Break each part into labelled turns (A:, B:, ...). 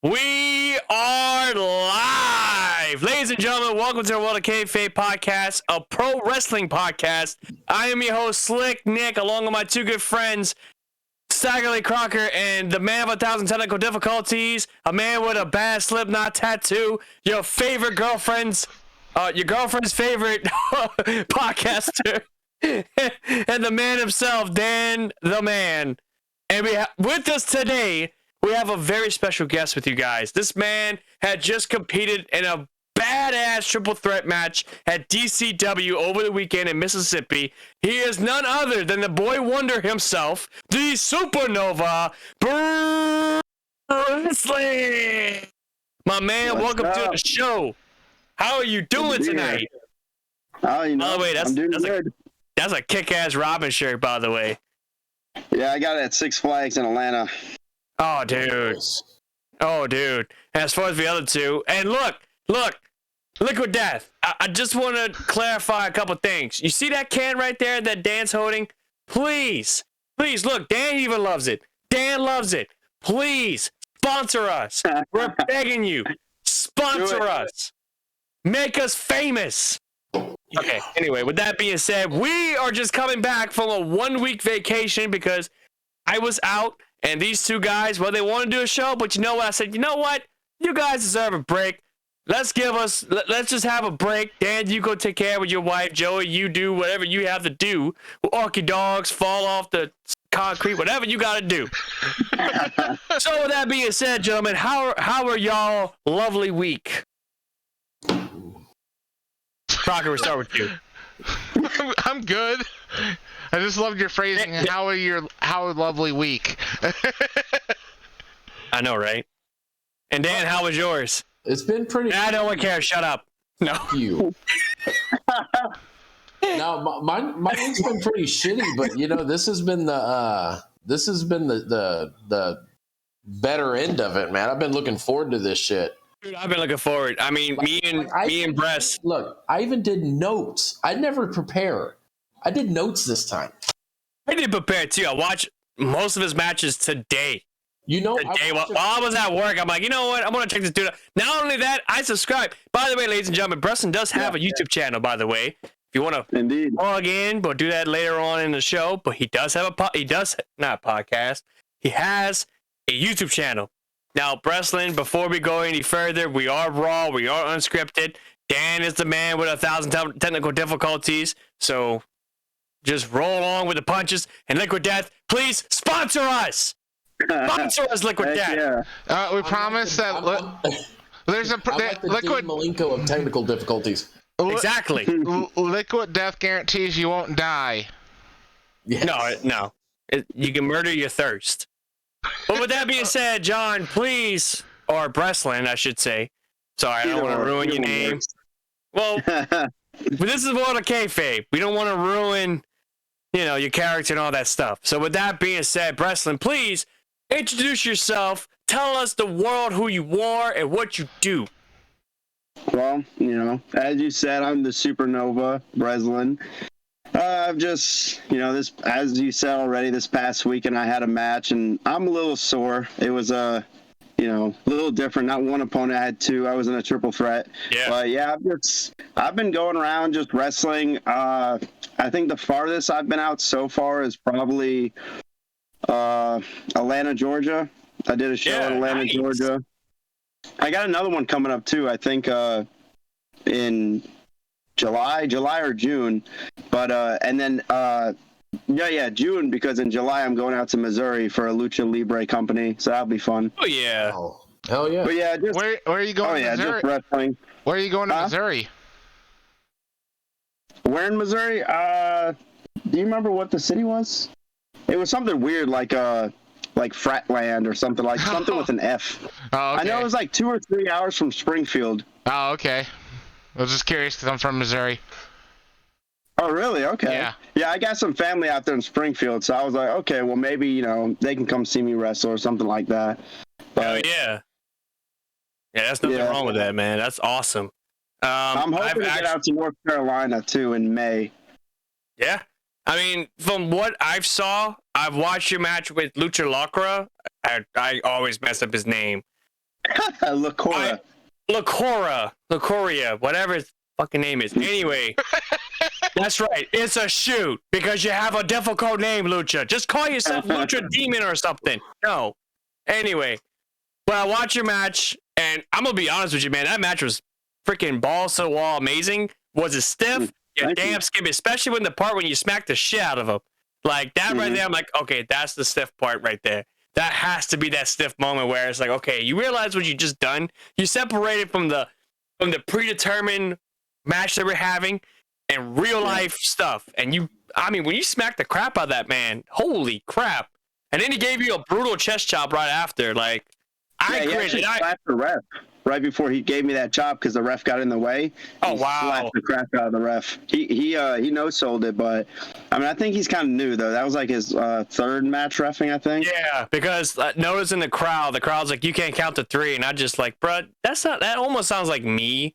A: We are live! Ladies and gentlemen, welcome to the World of Kayfabe podcast, a pro wrestling podcast. I am your host, Slick Nick, along with my two good friends, Staggerly Crocker and the man of 1,000 technical difficulties, a man with a bad Slipknot tattoo, your girlfriend's favorite podcaster, and the man himself, Dan the Man. And with us today, we have a very special guest with you guys. This man had just competed in a badass triple threat match at DCW over the weekend in Mississippi. He is none other than the boy wonder himself, the Supernova Breslin. My man, welcome to the show. How are you doing tonight?
B: Oh, you know,
A: by the way,
B: I'm doing good.
A: That's a kick-ass Robin shirt, by the way.
B: Yeah, I got it at Six Flags in Atlanta.
A: Oh, dude. And as far as the other two, and look, Liquid Death. I just want to clarify a couple things. You see that can right there that Dan's holding? Please, look, Dan even loves it. Dan loves it. Please, sponsor us. We're begging you. Sponsor us. Make us famous. Okay, anyway, with that being said, we are just coming back from a 1-week vacation because I was out. And these two guys, well, they want to do a show, but you know what? I said, you know what? You guys deserve a break. Let's just have a break. Dan, you go take care with your wife. Joey, you do whatever you have to do. Walk your dogs, fall off the concrete, whatever you got to do. So with that being said, gentlemen, how are y'all lovely week? Crocker, we'll start with you.
C: I'm good. I just loved your phrasing. How a lovely week.
A: I know, right? And Dan, how was yours?
D: It's been pretty.
A: I don't care. Shut up. No.
D: You. Now, my week's been pretty shitty, but you know, this has been the better end of it, man. I've been looking forward to this shit.
A: Dude, I've been looking forward. I mean, me and Bress.
D: Look, I even did notes. I never prepare. I did notes this time.
A: I did prepare too. I watched most of his matches today.
D: You know,
A: while I was at work, I'm like, you know what? I'm gonna check this dude out. Not only that, I subscribe. By the way, ladies and gentlemen, Breslin does have a YouTube channel. By the way, if you want to plug in, we'll do that later on in the show. But he does have not a podcast. He has a YouTube channel. Now, Breslin, before we go any further, we are raw. We are unscripted. Dan is the man with 1,000 technical difficulties. So just roll along with the punches. And Liquid Death, please sponsor us. Sponsor us, Liquid Death.
C: Yeah. We promise that there's a Liquid
D: Malenko of technical difficulties.
A: Exactly.
C: Liquid Death guarantees you won't die.
D: Yes.
A: No. You can murder your thirst. But with that being said, John, please, or Breslin, I should say. Sorry, I don't want to ruin your name. Well, but this is World of Kayfabe. We don't want to ruin, your character and all that stuff. So with that being said, Breslin, please introduce yourself. Tell us the world who you are and what you do.
B: Well, as you said, I'm the Supernova Breslin. I've just, this, as you said already, this past weekend I had a match and I'm a little sore. It was a little different. Not one opponent, I had two. I was in a triple threat.
A: Yeah.
B: But yeah, I've been going around just wrestling. I think the farthest I've been out so far is probably Atlanta, Georgia. I did a show in Atlanta, Georgia. I got another one coming up too. I think in July or June. But and then June, because in July I'm going out to Missouri for a Lucha Libre company, so that'll be fun.
A: Oh yeah.
D: Oh, hell yeah.
B: But yeah, just
C: where are you going?
B: Oh yeah,
C: Missouri?
B: just wrestling.
C: Where are you going to Missouri?
B: Where in Missouri? Do you remember what the city was? It was something weird, like Fratland or something with an F.
C: Oh, okay.
B: I know it was like 2 or 3 hours from Springfield.
C: Oh, okay. I was just curious because I'm from Missouri.
B: Oh, really? Okay. Yeah, I got some family out there in Springfield, so I was like, okay, well, maybe, they can come see me wrestle or something like that. But,
A: Oh, yeah. Yeah, that's nothing wrong with that, man. That's awesome.
B: I'm hoping to get out to North Carolina, too, in May.
A: Yeah. I mean, from what I've watched your match with Lucha Lacra. I always mess up his name.
B: Lacora.
A: Lacoria, whatever his fucking name is. Anyway, that's right. It's a shoot because you have a difficult name, Lucha. Just call yourself Lucha Demon or something. No. Anyway, but I watched your match, and I'm gonna be honest with you, man. That match was freaking balls to the wall, amazing. Was it stiff? Yeah, damn skippy, especially when the part when you smacked the shit out of him. Like that right there, I'm like, okay, that's the stiff part right there. That has to be that stiff moment where it's like, okay, you realize what you just done. You separated from the predetermined match that we're having and real life stuff. And when you smacked the crap out of that man, holy crap! And then he gave you a brutal chest chop right after. Like, I
B: actually slapped the ref right before he gave me that chop because the ref got in the way.
A: Oh wow!
B: Slapped the crap out of the ref. He no-sold it, but I mean I think he's kind of new though. That was like his third match reffing, I think.
A: Yeah, because noticing the crowd's like, you can't count to 3, and I just like, bro, that almost sounds like me.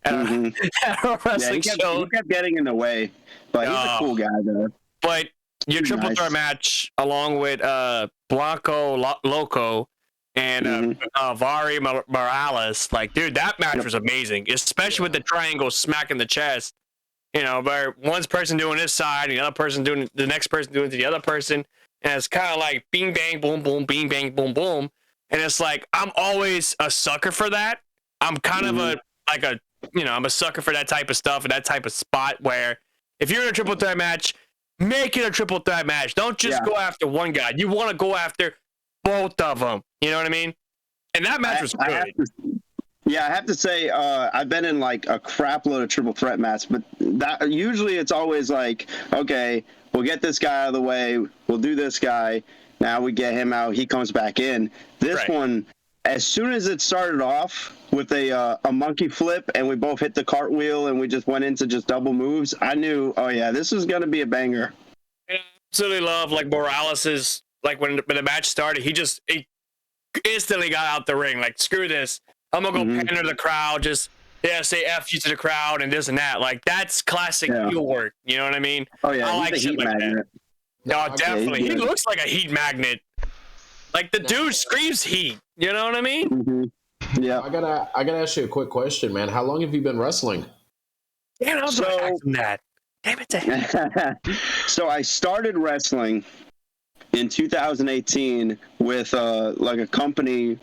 A: At a wrestling show.
B: He kept getting in the way, but he's a cool guy though.
A: But your triple threat match along with Blanco Loco and Vari Morales, like, dude, that match was amazing, especially with the triangle smacking the chest. You know, where one person doing this side, and the other person doing the next person doing it to the other person, and it's kind of like bing bang boom boom, bing bang boom boom, and it's like I'm always a sucker for that. I'm kind of I'm a sucker for that type of stuff and that type of spot where if you're in a triple threat match, make it a triple threat match. Don't just go after one guy. You want to go after both of them. You know what I mean? And that match was good.
B: I have to say, I've been in like a crap load of triple threat matches, but that usually it's always like, okay, we'll get this guy out of the way, we'll do this guy, now we get him out, he comes back in. This one, as soon as it started off with a monkey flip and we both hit the cartwheel and we just went into just double moves, I knew, oh yeah, this is gonna be a banger.
A: I absolutely love like Morales's, like when the match started, he instantly got out the ring, like, screw this. I'm gonna go pander to the crowd, just say F you to the crowd and this and that. Like, that's classic heel work. You know what I mean?
B: Oh yeah,
A: I like shit like that. No, definitely. He looks like a heat magnet. Like, the dude screams heat. You know what I mean?
B: Yeah.
D: I gotta ask you a quick question, man. How long have you been wrestling?
A: Damn, I was gonna ask him that. Damn it.
B: So I started wrestling in 2018 with like a company.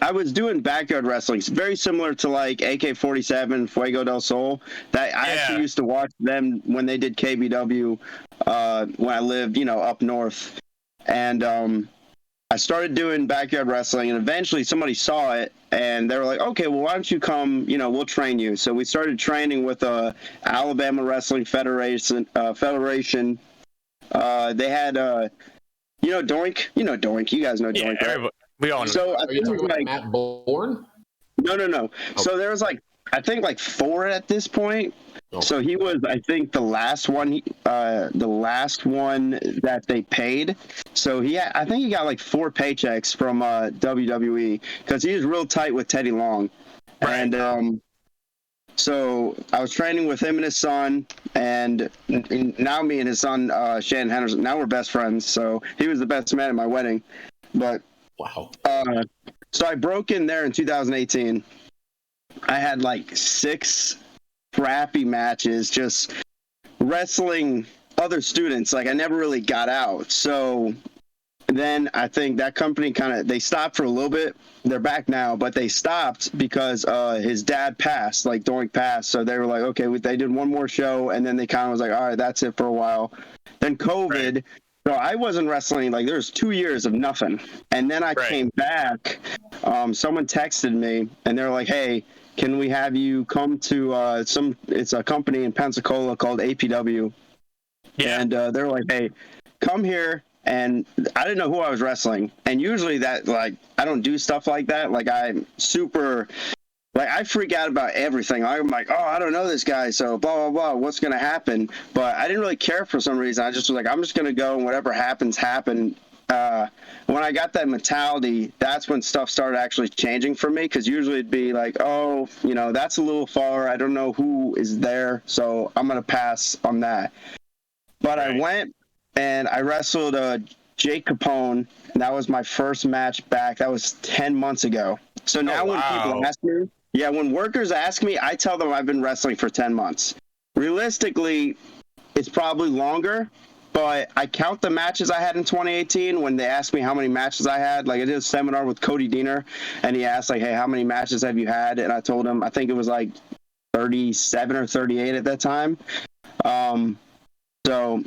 B: I was doing backyard wrestling. It's very similar to like AK-47, Fuego del Sol. That I actually used to watch them when they did KBW when I lived, up north. And I started doing backyard wrestling, and eventually somebody saw it, and they were like, okay, well, why don't you come, we'll train you. So we started training with Alabama Wrestling Federation. They had, Doink? Doink. You guys know Doink, right?
A: We all know.
D: So are you talking about Matt Bourne?
B: No. Okay. So there was I think 4 at this point. Okay. So he was, I think, the last one that they paid. So I think he got 4 paychecks from WWE because he was real tight with Teddy Long. Right. And so I was training with him and his son, and now me and his son, Shannon Henderson, now we're best friends. So he was the best man at my wedding. But
D: wow.
B: So I broke in there in 2018. I had 6 crappy matches just wrestling other students. I never really got out. So then I think that company they stopped for a little bit. They're back now, but they stopped because his dad passed, Doink passed. So they were like, okay, they did one more show, and then they kind of was like, all right, that's it for a while. Then COVID. Right. So I wasn't wrestling, there was 2 years of nothing. And then I came back. Someone texted me, and they were like, hey, can we have you come to it's a company in Pensacola called APW. Yeah. And they were like, hey, come here. And I didn't know who I was wrestling. And usually that, I don't do stuff like that. I'm super... I freak out about everything. I'm like, oh, I don't know this guy, so blah, blah, blah, what's going to happen? But I didn't really care for some reason. I just was like, I'm just going to go and whatever happens, happen. When I got that mentality, that's when stuff started actually changing for me, because usually it'd be like, oh, that's a little far. I don't know who is there, so I'm going to pass on that. But I went and I wrestled Jake Capone, and that was my first match back. That was 10 months ago. So now when people ask me, when workers ask me, I tell them I've been wrestling for 10 months. Realistically, it's probably longer, but I count the matches I had in 2018 when they asked me how many matches I had. Like, I did a seminar with Cody Diener, and he asked, like, hey, how many matches have you had? And I told him, I think it was like 37 or 38 at that time.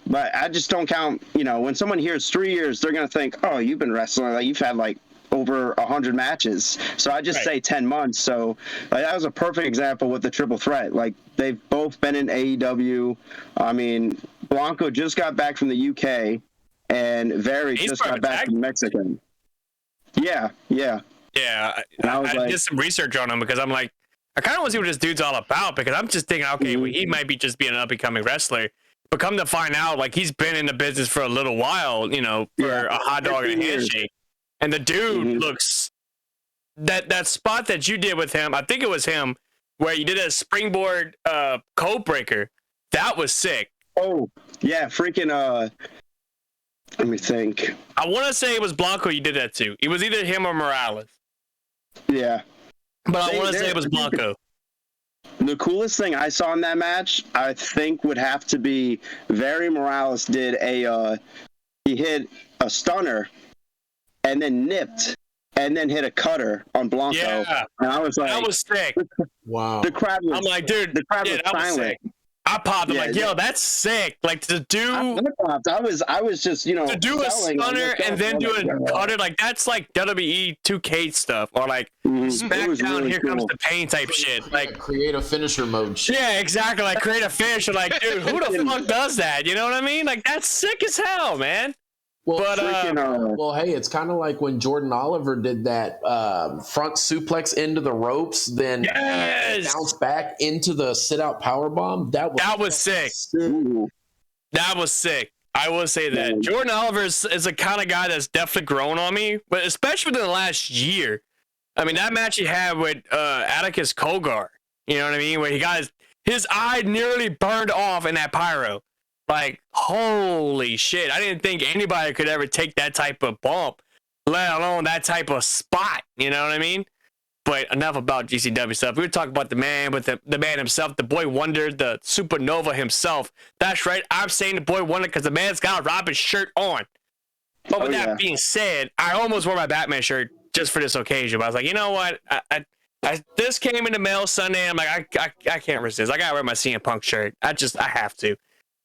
B: But I just don't count, when someone hears 3 years, they're going to think, oh, you've been wrestling. Like, you've had like over 100 matches. So I just say 10 months. So that was a perfect example with the triple threat. Like, they've both been in AEW. I mean, Blanco just got back from the UK, and Very just got back from Mexico. Yeah.
A: Yeah, I did some research on him because I'm like, I kind of want to see what this dude's all about, because I'm just thinking, okay, well, he might be just being an up-and-coming wrestler. But come to find out, like, he's been in the business for a little while, for a hot dog and a handshake. And the dude looks... That spot that you did with him, I think it was him, where you did a springboard code breaker, that was sick.
B: Oh, yeah, freaking... let me think.
A: I want to say it was Blanco you did that to. It was either him or Morales.
B: Yeah.
A: But I want to say it was Blanco.
B: The coolest thing I saw in that match, I think, would have to be Very Morales did he hit a stunner and then nipped and then hit a cutter on Blanco.
A: Yeah.
B: And I was like,
A: that was sick.
D: Wow.
B: The crowd was,
A: I'm like, dude,
B: the crowd was
A: that was
B: silent.
A: sick. I popped. I'm like, yo, that's sick. Like, to do...
B: I was just,
A: to do a stunner and then do a cutter, like, that's like WWE 2K stuff, or like SmackDown, really here comes the pain type shit. Like,
D: create a finisher mode shit.
A: Yeah, exactly. Like, create a finisher. Like, dude, who the fuck does that? You know what I mean? Like, that's sick as hell, man.
D: Well,
A: but
D: well, hey, it's kind of like when Jordan Oliver did that front suplex into the ropes, then bounced back into the sit-out powerbomb. That was
A: sick. That was sick. I will say that. Jordan Oliver is the kind of guy that's definitely grown on me, but especially within the last year. I mean, that match he had with Atticus Kogar, you know what I mean? Where he got his eye nearly burned off in that pyro. Like, holy shit. I didn't think anybody could ever take that type of bump, let alone that type of spot. You know what I mean? But enough about GCW stuff. We were talking about the man, but the man himself, the Boy Wonder, the Supernova himself. That's right. I'm saying the Boy Wonder because the man's got a Robin shirt on. But with that being said, I almost wore my Batman shirt just for this occasion. But I was like, you know what? This came in the mail Sunday. And I'm like, I can't resist. I got to wear my CM Punk shirt. I have to.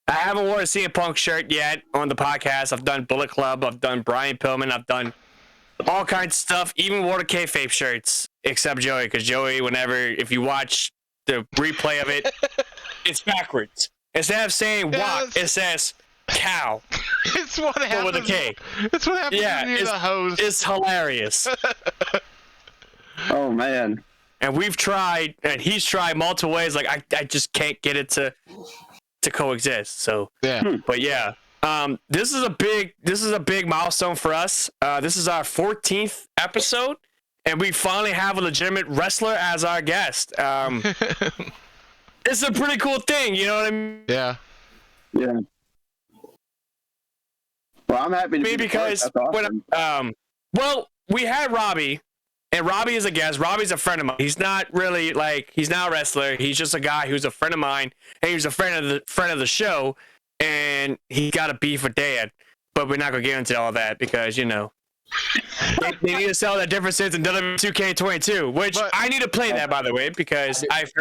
A: I haven't worn a CM Punk shirt yet on the podcast. I've done Bullet Club. I've done Brian Pillman. I've done all kinds of stuff. Even wore the Kayfabe shirts, except Joey. Because Joey, if you watch the replay of it, it's backwards. Instead of saying walk, it says cow.
C: It's what happens.
A: With a K.
C: It's what happens when you're the host.
A: It's hilarious.
B: Oh, man.
A: And we've tried, and he's tried multiple ways. Like, I just can't get it to coexist. So but this is a big milestone for us. This is our 14th episode, and we finally have a legitimate wrestler as our guest. It's a pretty cool thing, you know what I mean?
C: Yeah.
B: Well, I'm happy to be
A: because
B: awesome.
A: Well, we had Robbie. And Robbie is a guest. Robbie's a friend of mine. He's not really he's not a wrestler. He's just a guy who's a friend of mine, and he's a friend of the show. And he got a beef with Dad, but we're not gonna get into all that because they need to sell that differences in WWE2K22, which I need to play that, by the way, because I've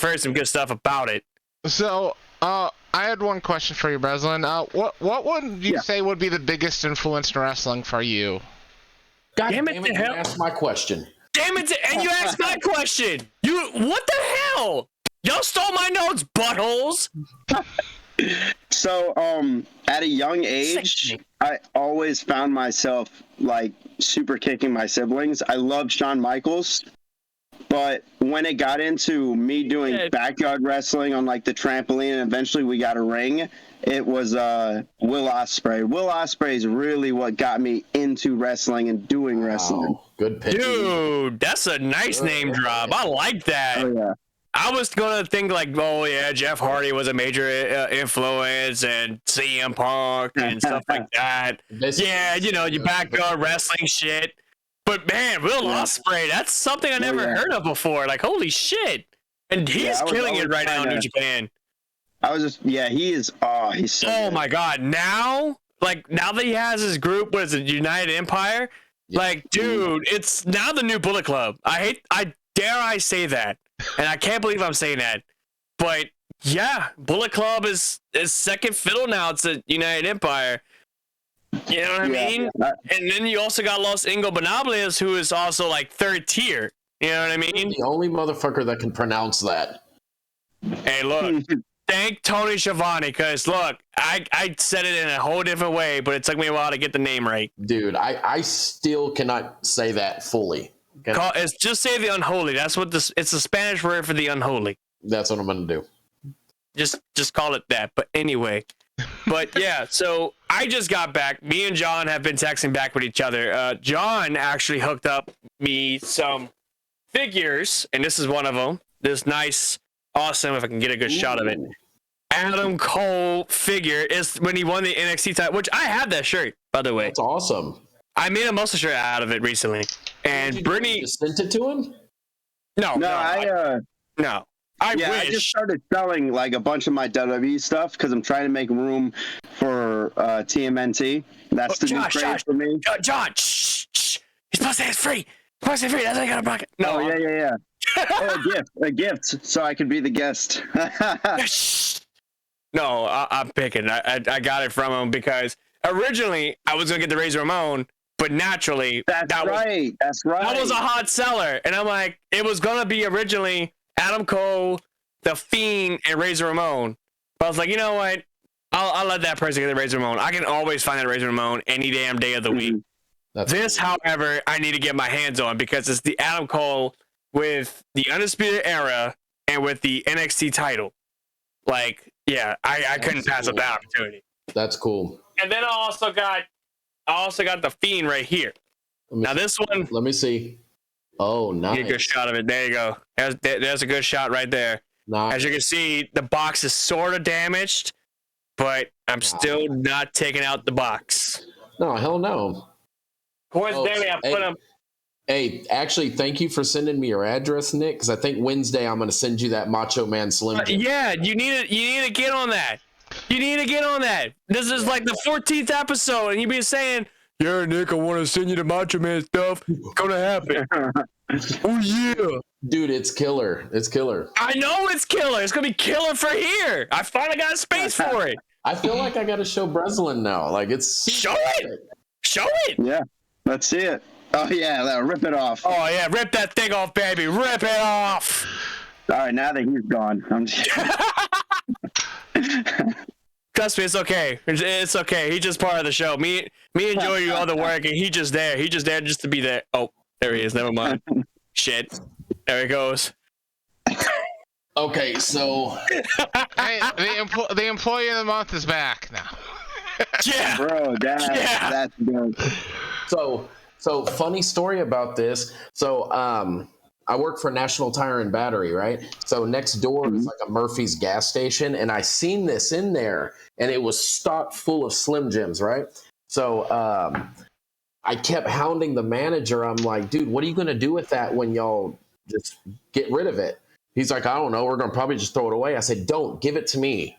A: heard some good stuff about it.
C: So I had one question for you, Breslin. What would you say would be the biggest influence in wrestling for you?
D: God damn it, you asked my question.
A: Damn it, and you asked my question. What the hell? Y'all stole my notes, buttholes.
B: So, at a young age, I always found myself, super kicking my siblings. I loved Shawn Michaels. But when it got into me doing backyard wrestling on, the trampoline, and eventually we got a ring, it was Will Ospreay. Will Ospreay is really what got me into wrestling and doing wrestling.
D: Good pick.
A: Dude, that's a nice name drop. I like that.
B: Oh, yeah.
A: I was gonna think like, oh yeah, Jeff Hardy was a major influence, and CM Punk and stuff like that. Yeah, you know, you backyard wrestling shit. But man, Will Ospreay, that's something I never heard of before. Like, holy shit! And he's killing it right now in New Japan.
B: I was just, he is. Oh, he's so.
A: Oh
B: good.
A: my god! Now that he has his group, what is it, United Empire? Yeah. Like, dude, it's now the new Bullet Club. I dare I say that, and I can't believe I'm saying that. But yeah, Bullet Club is second fiddle now to United Empire. You know what I mean? Yeah. And then you also got Los Ingobernables, who is also like third tier. You know what I mean?
D: The only motherfucker that can pronounce that.
A: Hey, look. Thank Tony Schiavone, because look, I said it in a whole different way, but it took me a while to get the name right.
D: Dude, I still cannot say that fully.
A: It's just say the unholy. That's what it's the Spanish word for the unholy.
D: That's what I'm gonna do.
A: Just call it that. But anyway, yeah, so I just got back. Me and John have been texting back with each other. John actually hooked up me some figures, and this is one of them. This nice, awesome, if I can get a good shot of it, Adam Cole figure is when he won the NXT title, which I have that shirt, by the way.
D: That's awesome.
A: I made a muscle shirt out of it recently. And Brittany
D: just sent it to him?
A: No, I wish.
B: I just started selling like a bunch of my WWE stuff because I'm trying to make room for TMNT. That's the new craze for me.
A: John, shh. He's supposed to say it's free. That's how you got a bucket.
B: No, yeah. A gift, so I could be the guest.
A: No, I'm picking. I got it from him because originally I was gonna get the Razor Ramon, but naturally
B: That's right.
A: That was a hot seller, and I'm like, it was gonna be originally Adam Cole, The Fiend, and Razor Ramon. But I was like, you know what? I'll let that person get the Razor Ramon. I can always find that Razor Ramon any damn day of the week. This, however, I need to get my hands on because it's the Adam Cole with the Undisputed Era and with the NXT title. Like, yeah, I couldn't pass up that opportunity.
D: That's cool.
A: And then I also got the Fiend right here. This one.
D: Let me see. Oh, nice.
A: Get a good shot of it. There you go. There's a good shot right there. Nice. As you can see, the box is sort of damaged, but I'm still not taking out the box.
D: No, hell no.
A: Coincidentally, I put them.
D: Hey, actually, thank you for sending me your address, Nick, because I think Wednesday I'm going to send you that Macho Man Slim Jim.
A: Yeah, you need to get on that. You need to get on that. This is like the 14th episode, and you be saying, yeah, Nick, I want to send you the Macho Man stuff. It's going to happen. Oh, yeah.
D: Dude, it's killer. It's killer.
A: I know it's killer. It's going to be killer for here. I finally got a space for it.
D: I feel like I got to show Breslin now. Like, it's...
A: Show it. Show it.
B: Yeah, let's see it. Oh, yeah, rip it off.
A: Oh, yeah, rip that thing off, baby. Rip it off.
B: All right, now that he's gone. I'm just...
A: Trust me, it's okay. It's okay. He's just part of the show. Me and Joey do all the work, and he's just there. He's just there just to be there. Oh, there he is. Never mind. Shit. There he goes.
D: Okay, so...
C: Hey, the employee of the month is back now.
A: Yeah.
B: Bro, that's good.
D: So funny story about this. So I work for National Tire and Battery, right? So next door is like a Murphy's gas station, and I seen this in there, and it was stocked full of Slim Jims, right? So I kept hounding the manager. I'm like, dude, what are you gonna do with that when y'all just get rid of it? He's like, I don't know. We're gonna probably just throw it away. I said, don't, give it to me.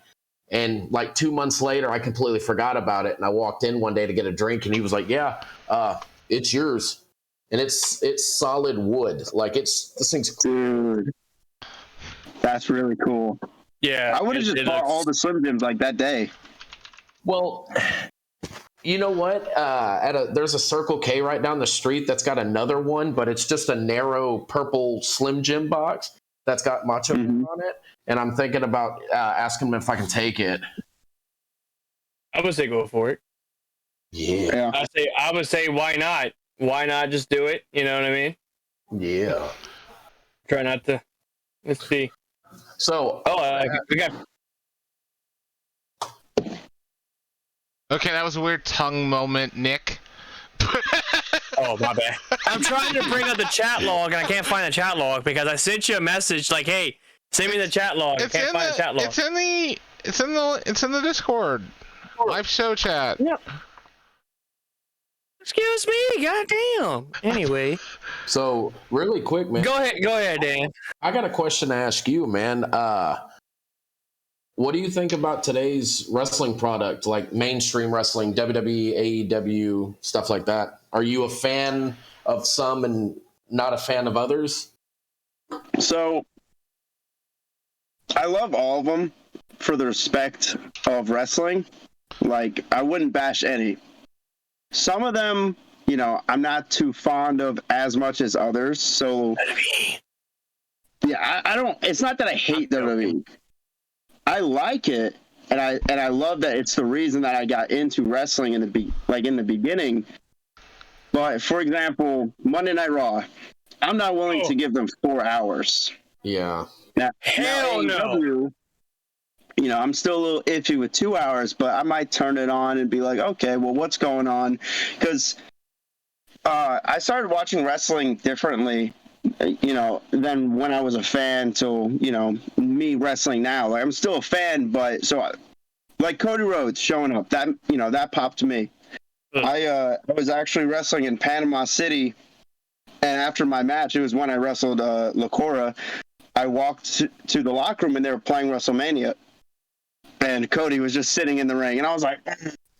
D: And like 2 months later, I completely forgot about it, and I walked in one day to get a drink, and he was like, yeah, it's yours. And it's solid wood. Like, this thing's cool.
B: Dude, that's really cool.
A: Yeah.
B: I would have just bought all the Slim Jims like that day.
D: Well, you know what? There's a Circle K right down the street that's got another one, but it's just a narrow purple Slim Jim box that's got Macho Man on it. And I'm thinking about asking him if I can take it.
A: I would say go for it.
D: Yeah.
A: I would say why not? Why not just do it? You know what I mean?
D: Yeah.
A: Try not to. Let's see.
D: So,
A: we got.
C: Okay, that was a weird tongue moment, Nick.
A: Oh, my bad. I'm trying to bring up the chat log, and I can't find the chat log because I sent you a message like, hey, Send me the chat log.
C: It's
A: Can't
C: in
A: find the chat log.
C: It's in the Discord. Live show chat.
A: Yep. Excuse me, goddamn. Anyway.
D: So really quick, man.
A: Go ahead, Dan.
D: I got a question to ask you, man. What do you think about today's wrestling product, like mainstream wrestling, WWE, AEW, stuff like that? Are you a fan of some and not a fan of others?
B: So, I love all of them for the respect of wrestling. Like, I wouldn't bash any. Some of them, you know, I'm not too fond of as much as others. So, yeah, I don't. It's not that I hate WWE. I like it, and I love that it's the reason that I got into wrestling in the beginning. But for example, Monday Night Raw, I'm not willing to give them 4 hours.
D: Yeah.
B: Now
A: Hell no.
B: AEW, you know, I'm still a little iffy with 2 hours, but I might turn it on and be like, okay, well, what's going on? Because I started watching wrestling differently, you know, than when I was a fan till, you know, me wrestling now. Like, I'm still a fan, but so like Cody Rhodes showing up, that, you know, that popped to me. I was actually wrestling in Panama City, and after my match, it was when I wrestled Lacora, I walked to the locker room and they were playing WrestleMania, and Cody was just sitting in the ring, and I was like,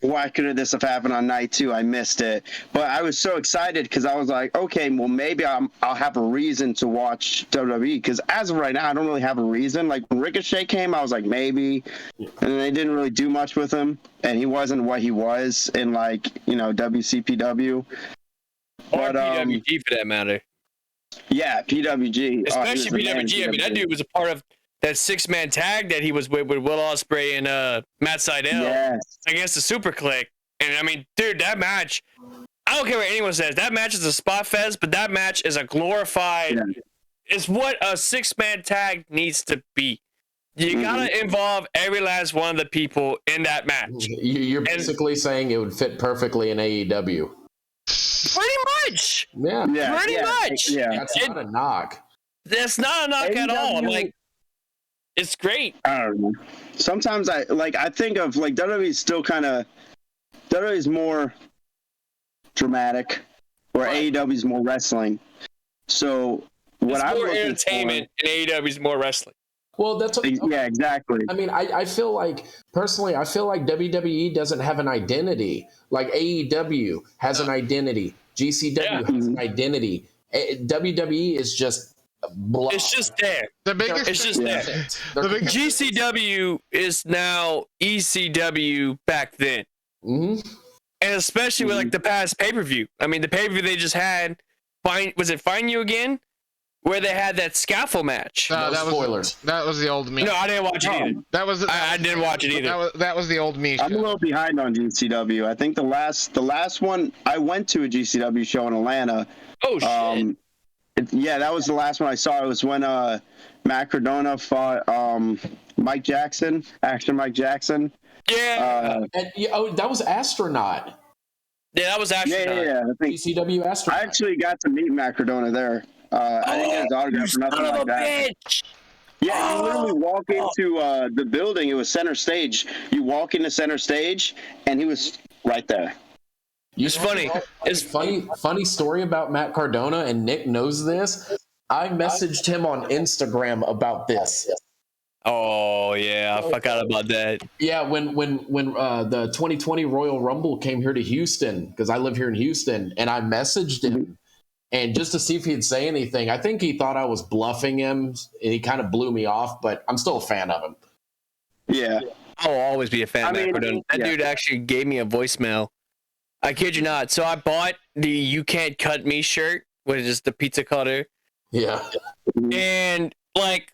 B: why couldn't this have happened on night 2? I missed it. But I was so excited because I was like, okay, well, maybe I'll have a reason to watch WWE, because as of right now, I don't really have a reason. Like, when Ricochet came, I was like, maybe. And they didn't really do much with him, and he wasn't what he was in, like, you know, WCPW.
A: Or PWG for that matter.
B: Yeah, PWG.
A: Especially PWG. I mean, that dude was a part of that 6-man tag that he was with Will Ospreay and Matt Sydal against the Super Click. And I mean, dude, that match, I don't care what anyone says, that match is a spot fest, but that match is a glorified, it's what a 6-man tag needs to be. You gotta involve every last one of the people in that match.
D: You're basically saying it would fit perfectly in AEW.
A: Pretty much.
D: Yeah.
A: Pretty much.
B: Yeah.
D: That's not a knock.
A: That's not a knock at all. I'm like, it's great.
B: I don't know. Sometimes I think of, like, WWE's still kind of, WWE's more dramatic, or AEW's more wrestling. So what I'm
A: more
B: looking
A: entertainment, and AEW's more wrestling.
D: Well, that's what,
B: yeah, exactly.
D: I mean, I feel like, personally, I feel like WWE doesn't have an identity. Like AEW has an identity. GCW has an identity. WWE is just blah.
A: It's just there.
C: The biggest
A: It's just there.
C: The biggest
A: GCW is now ECW back then.
D: Mm-hmm.
A: And especially with, like, the past pay-per-view. I mean, the pay-per-view they just had, was it Find You Again? Where they had that scaffold match.
D: No spoilers.
C: That was the old me.
A: No, I didn't watch it either.
C: I
A: didn't watch it either.
C: That was the old me show.
B: I'm a little behind on GCW. I think the last one, I went to a GCW show in Atlanta.
A: Oh, shit.
B: Yeah, that was the last one I saw. It was when Matt Cardona fought Mike Jackson, Action Mike Jackson.
A: Yeah.
D: That was Astronaut.
A: Yeah, that was Astronaut.
B: Yeah. I think
D: GCW Astronaut.
B: I actually got to meet Matt Cardona there. I didn't get his autograph or nothing like that.
A: Bitch.
B: Yeah, you literally walk into the building. It was center stage. You walk into center stage, and he was right there.
A: It's funny.
D: It's funny story about Matt Cardona, and Nick knows this. I messaged him on Instagram about this.
A: Oh, yeah, I forgot about that.
D: Yeah, when the 2020 Royal Rumble came here to Houston, because I live here in Houston, and I messaged him, and just to see if he'd say anything. I think he thought I was bluffing him, and he kind of blew me off, but I'm still a fan of him.
B: Yeah.
A: I'll always be a fan of Matt Cardona. That dude actually gave me a voicemail. I kid you not. So I bought the You Can't Cut Me shirt, which is the pizza cutter.
D: Yeah.
A: And, like,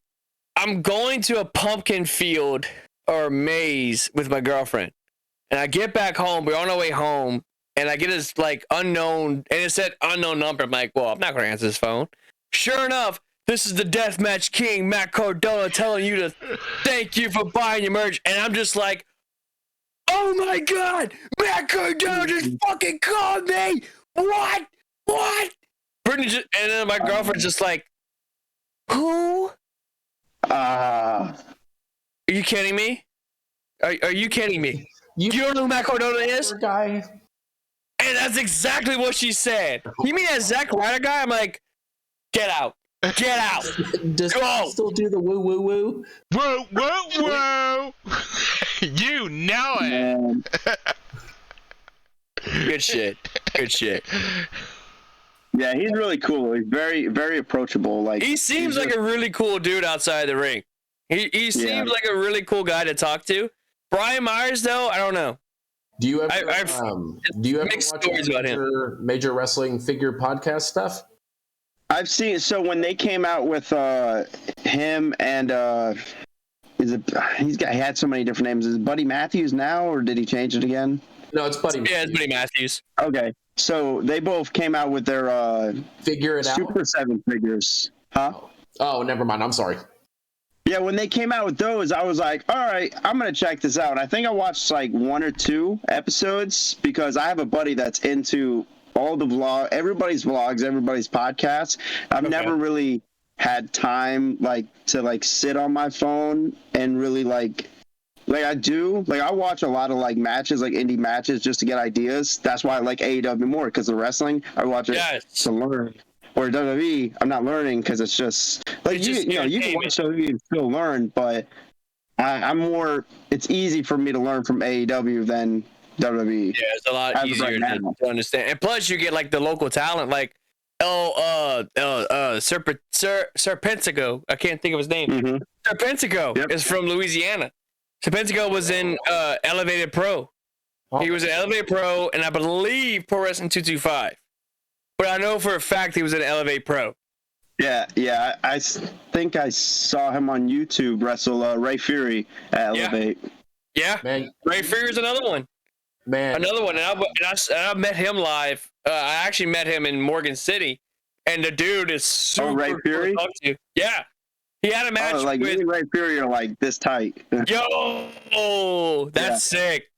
A: I'm going to a pumpkin field or maze with my girlfriend. And I get back home. We're on our way home. And I get this, like, unknown, and it said unknown number. I'm like, well, I'm not going to answer this phone. Sure enough, this is the Deathmatch King, Matt Cardona, telling you to thank you for buying your merch. And I'm just like, oh my God, Matt Cardona just fucking called me. What? Brittany and then my girlfriend's just like, who?
B: Ah.
A: Are you kidding me? Are you kidding me? You don't know who Matt Cardona is?
D: Guy.
A: And that's exactly what she said. You mean that Zack Ryder guy? I'm like, get out. Get out.
D: Does
A: Go.
D: he still do the woo woo woo?
C: Whoa, whoa, whoa! You know it.
B: Man.
A: Good shit. Good shit.
B: Yeah, he's really cool. He's very, very approachable. Like
A: He seems like a really cool dude outside the ring. He seems like a really cool guy to talk to. Brian Myers, though, I don't know.
D: Do you ever do you ever
A: mixed
D: watch
A: stories about
D: major wrestling figure podcast stuff?
B: I've seen. So when they came out with him and he had so many different names. Is it Buddy Matthews now, or did he change it again?
D: No, it's Buddy.
A: Yeah, it's Buddy Matthews.
B: Okay, so they both came out with their
D: Figure it out.
B: Super 7 figures, huh?
D: Oh, never mind. I'm sorry.
B: Yeah, when they came out with those, I was like, all right, I'm going to check this out. I think I watched like 1 or 2 episodes because I have a buddy that's into all the everybody's vlogs, everybody's podcasts. I've never really had time to sit on my phone and really like I do. Like I watch a lot of like matches, like indie matches just to get ideas. That's why I like AEW more because the wrestling, I watch it to learn. Or WWE, I'm not learning because it's just like you can watch WWE and still learn, but I'm more. It's easy for me to learn from AEW than WWE.
A: Yeah, it's a lot easier to understand, and plus you get like the local talent, like Serpentico. I can't think of his name.
B: Mm-hmm.
A: Serpentico is from Louisiana. Serpentico was in Elevated Pro. He was in Elevated Pro, and I believe Pro Wrestling 225. But I know for a fact he was in Elevate Pro.
B: Yeah. I think I saw him on YouTube wrestle Ray Fury at Elevate.
A: Yeah,
D: man.
A: Ray Fury's another one.
D: Man,
A: another one. And I met him live. I actually met him in Morgan City, and the dude is super
B: Ray Fury?
A: cool to talk to. Yeah, he had a match
B: like
A: with
B: me and Ray Fury are like this tight.
A: Yo, that's sick.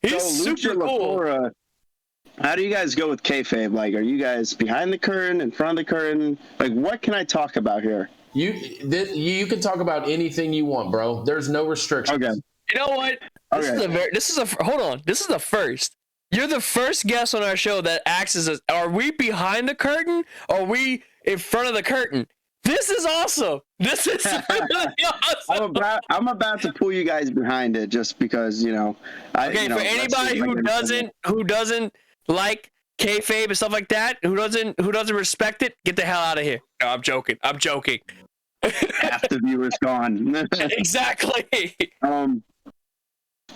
A: He's super cool.
B: LaFora, how do you guys go with kayfabe? Like, are you guys behind the curtain, in front of the curtain? Like, what can I talk about here?
D: You can talk about anything you want, bro. There's no restrictions.
B: Okay.
A: You know what? This is a hold on. This is the first. You're the first guest on our show that acts as a, are we behind the curtain or are we in front of the curtain? This is awesome. This is really awesome.
B: I'm about to pull you guys behind it just because, for
A: anybody who doesn't like kayfabe and stuff like that, who doesn't respect it, get the hell out of here. No, I'm joking.
B: Half the viewers gone.
A: Exactly.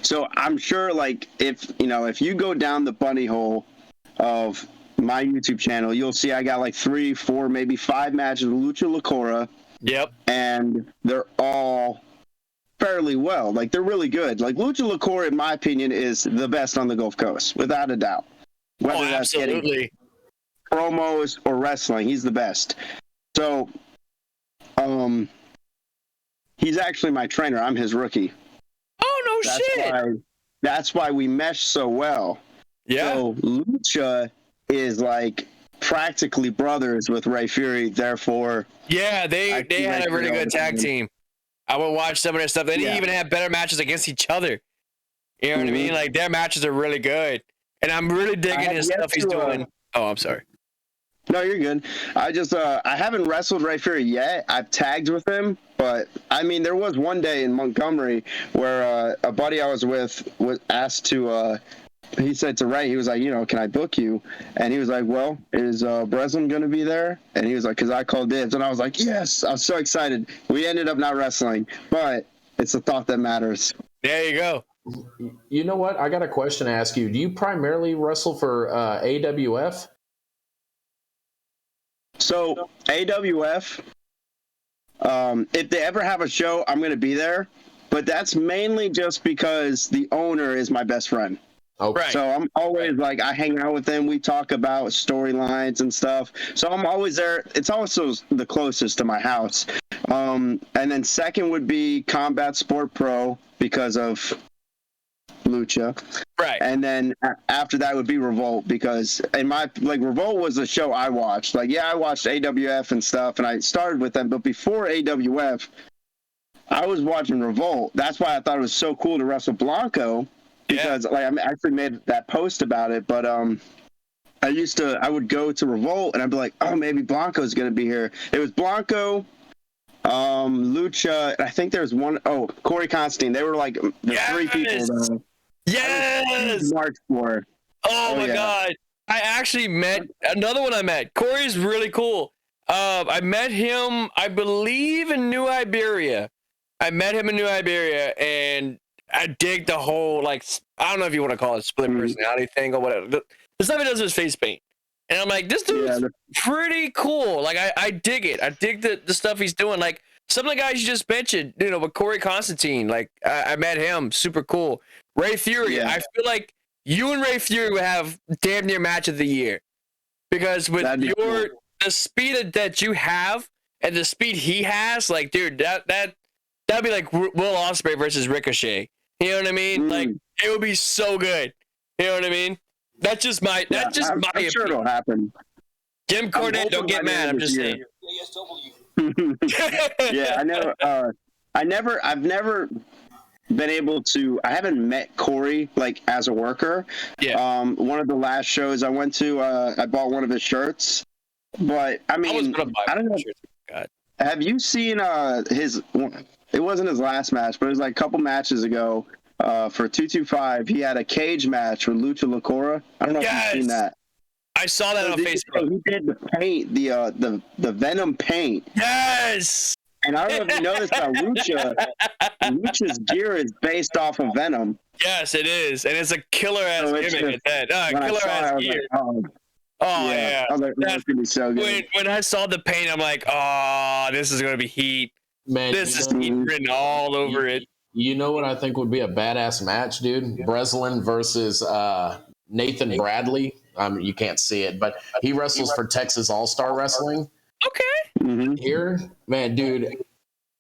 B: So I'm sure, like, if you go down the bunny hole of my YouTube channel, you'll see I got like 3, 4, maybe 5 matches with Lucha Lacora.
A: Yep.
B: And they're all fairly well. Like, they're really good. Like, Lucha Lacora, in my opinion, is the best on the Gulf Coast, without a doubt. Whether that's getting promos or wrestling, he's the best. So, he's actually my trainer. I'm his rookie.
A: Oh, no shit.
B: That's why we mesh so well.
A: Yeah.
B: So Lucha is like practically brothers with Ray Fury. Therefore,
A: yeah, they had a really good tag team. I would watch some of their stuff. They didn't even have better matches against each other. You know what I mean? Like, their matches are really good. And I'm really digging his stuff he's doing. Oh, I'm sorry.
B: No, you're good. I haven't wrestled Ray Fury yet. I've tagged with him, but I mean, there was one day in Montgomery where a buddy I was with was asked to. He said to Ray, he was like, can I book you? And he was like, well, is Breslin going to be there? And he was like, because I called dibs. And I was like, yes, I was so excited. We ended up not wrestling, but it's the thought that matters.
A: There you go.
D: You know what? I got a question to ask you. Do you primarily wrestle for AWF?
B: So AWF, if they ever have a show, I'm going to be there. But that's mainly just because the owner is my best friend.
D: Okay.
A: Right.
B: So I'm always like, I hang out with them. We talk about storylines and stuff. So I'm always there. It's also the closest to my house. And then second would be Combat Sport Pro because of Lucha.
A: Right.
B: And then after that would be Revolt because Revolt was a show I watched. Like, yeah, I watched AWF and stuff and I started with them. But before AWF, I was watching Revolt. That's why I thought it was so cool to wrestle Blanco, because like I actually made that post about it. But I would go to Revolt and I'd be like, oh, maybe Blanco's gonna be here. It was Blanco, Lucha, and I think there's Corey Constantine. They were like the three people.
A: Yes.
B: March for.
A: Oh my God. I actually met another one I met. Corey's really cool. I met him, I believe, in New Iberia. And I dig the whole, like, I don't know if you want to call it split personality thing or whatever. The stuff he does with his face paint. And I'm like, this dude's pretty cool. Like, I dig it. I dig the stuff he's doing. Like, some of the guys you just mentioned, with Corey Constantine, like, I met him. Super cool. Ray Fury, I feel like you and Ray Fury would have damn near match of the year. Because with the speed that you have and the speed he has, like, dude, that'd be like Will Ospreay versus Ricochet. You know what I mean? Like, it would be so good. You know what I mean? That's just my
B: I'm sure it'll happen.
A: Jim Cornette, don't get mad. I'm just saying.
B: Yeah, I've never been able to. I haven't met Corey like as a worker. Yeah. One of the last shows I went to, I bought one of his shirts. But I mean, I don't know. God. Have you seen his? It wasn't his last match, but it was like a couple matches ago. For 225, he had a cage match with Lucha Lacora. I don't know if you've seen that.
A: I saw that on Facebook.
B: He did the paint, the Venom paint.
A: Yes.
B: And I don't know if you noticed about Lucha. Lucha's gear is based off of Venom.
A: Yes, it is, and it's a killer ass gimmick. Killer ass gear. Yeah.
B: I was like, that's gonna be so good.
A: When I saw the paint, I'm like, oh, this is gonna be heat. Man, this is heat written all over it.
D: You know what I think would be a badass match, dude? Breslin versus Nathan Bradley. You can't see it, but he wrestles for Texas All-Star Wrestling.
A: Okay.
D: Here, man, dude,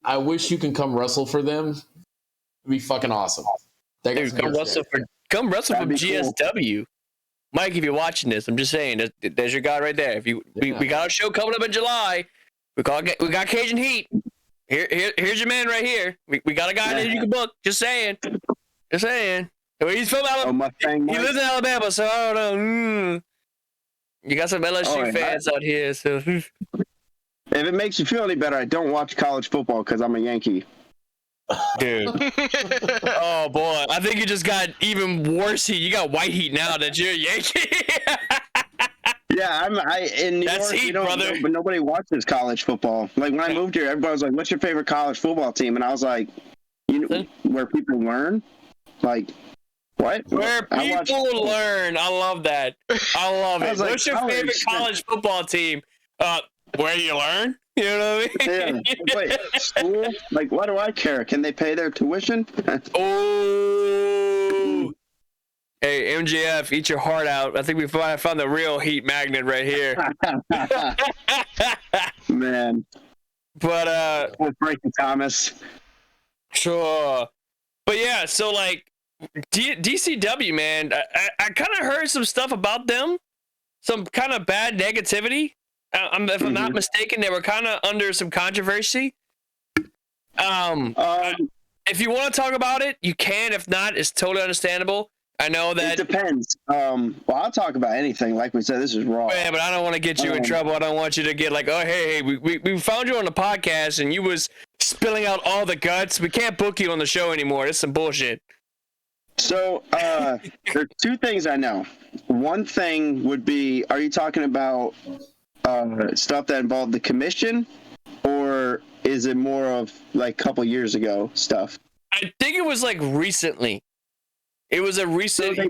D: I wish you can come wrestle for them. It'd be fucking awesome.
A: Dude, come wrestle for GSW. Cool. Mike, if you're watching this, I'm just saying, there's your guy right there. If we got a show coming up in July. We got Cajun Heat. Here's your man right here. We got a guy that you can book. Just saying. He's from Alabama. He lives in Alabama, so I don't know. You got some LSU fans out here, so.
B: If it makes you feel any better, I don't watch college football because I'm a Yankee.
A: Dude. Oh boy, I think you just got even worse heat. You got white heat now that you're a Yankee.
B: Yeah, in New York,
A: heat, brother.
B: But nobody watches college football. Like when I moved here, everybody was like, "What's your favorite college football team?" And I was like, where people learn, like. What?
A: Where people learn. I love that. I love it. What's your favorite college football team? Where you learn? You know what I mean?
B: Yeah. Wait, school? Like, what do I care? Can they pay their tuition?
A: Oh. Hey, MJF, eat your heart out. I think we found the real heat magnet right here.
B: Man.
A: But,
B: with Frankie Thomas.
A: Sure. But yeah, so like, DCW, man, I kind of heard some stuff about them, some kind of bad negativity. If I'm not mistaken, they were kind of under some controversy. If you want to talk about it, you can. If not, it's totally understandable. I know that
B: it depends. Well, I'll talk about anything. Like we said, this is raw.
A: Yeah, but I don't want to get you in trouble. I don't want you to get like, oh, hey, we found you on the podcast and you was spilling out all the guts. We can't book you on the show anymore. It's some bullshit.
B: So, there are two things I know. One thing would be, are you talking about stuff that involved the commission, or is it more of like a couple years ago stuff?
A: I think it was like recently. It was a recent.
B: So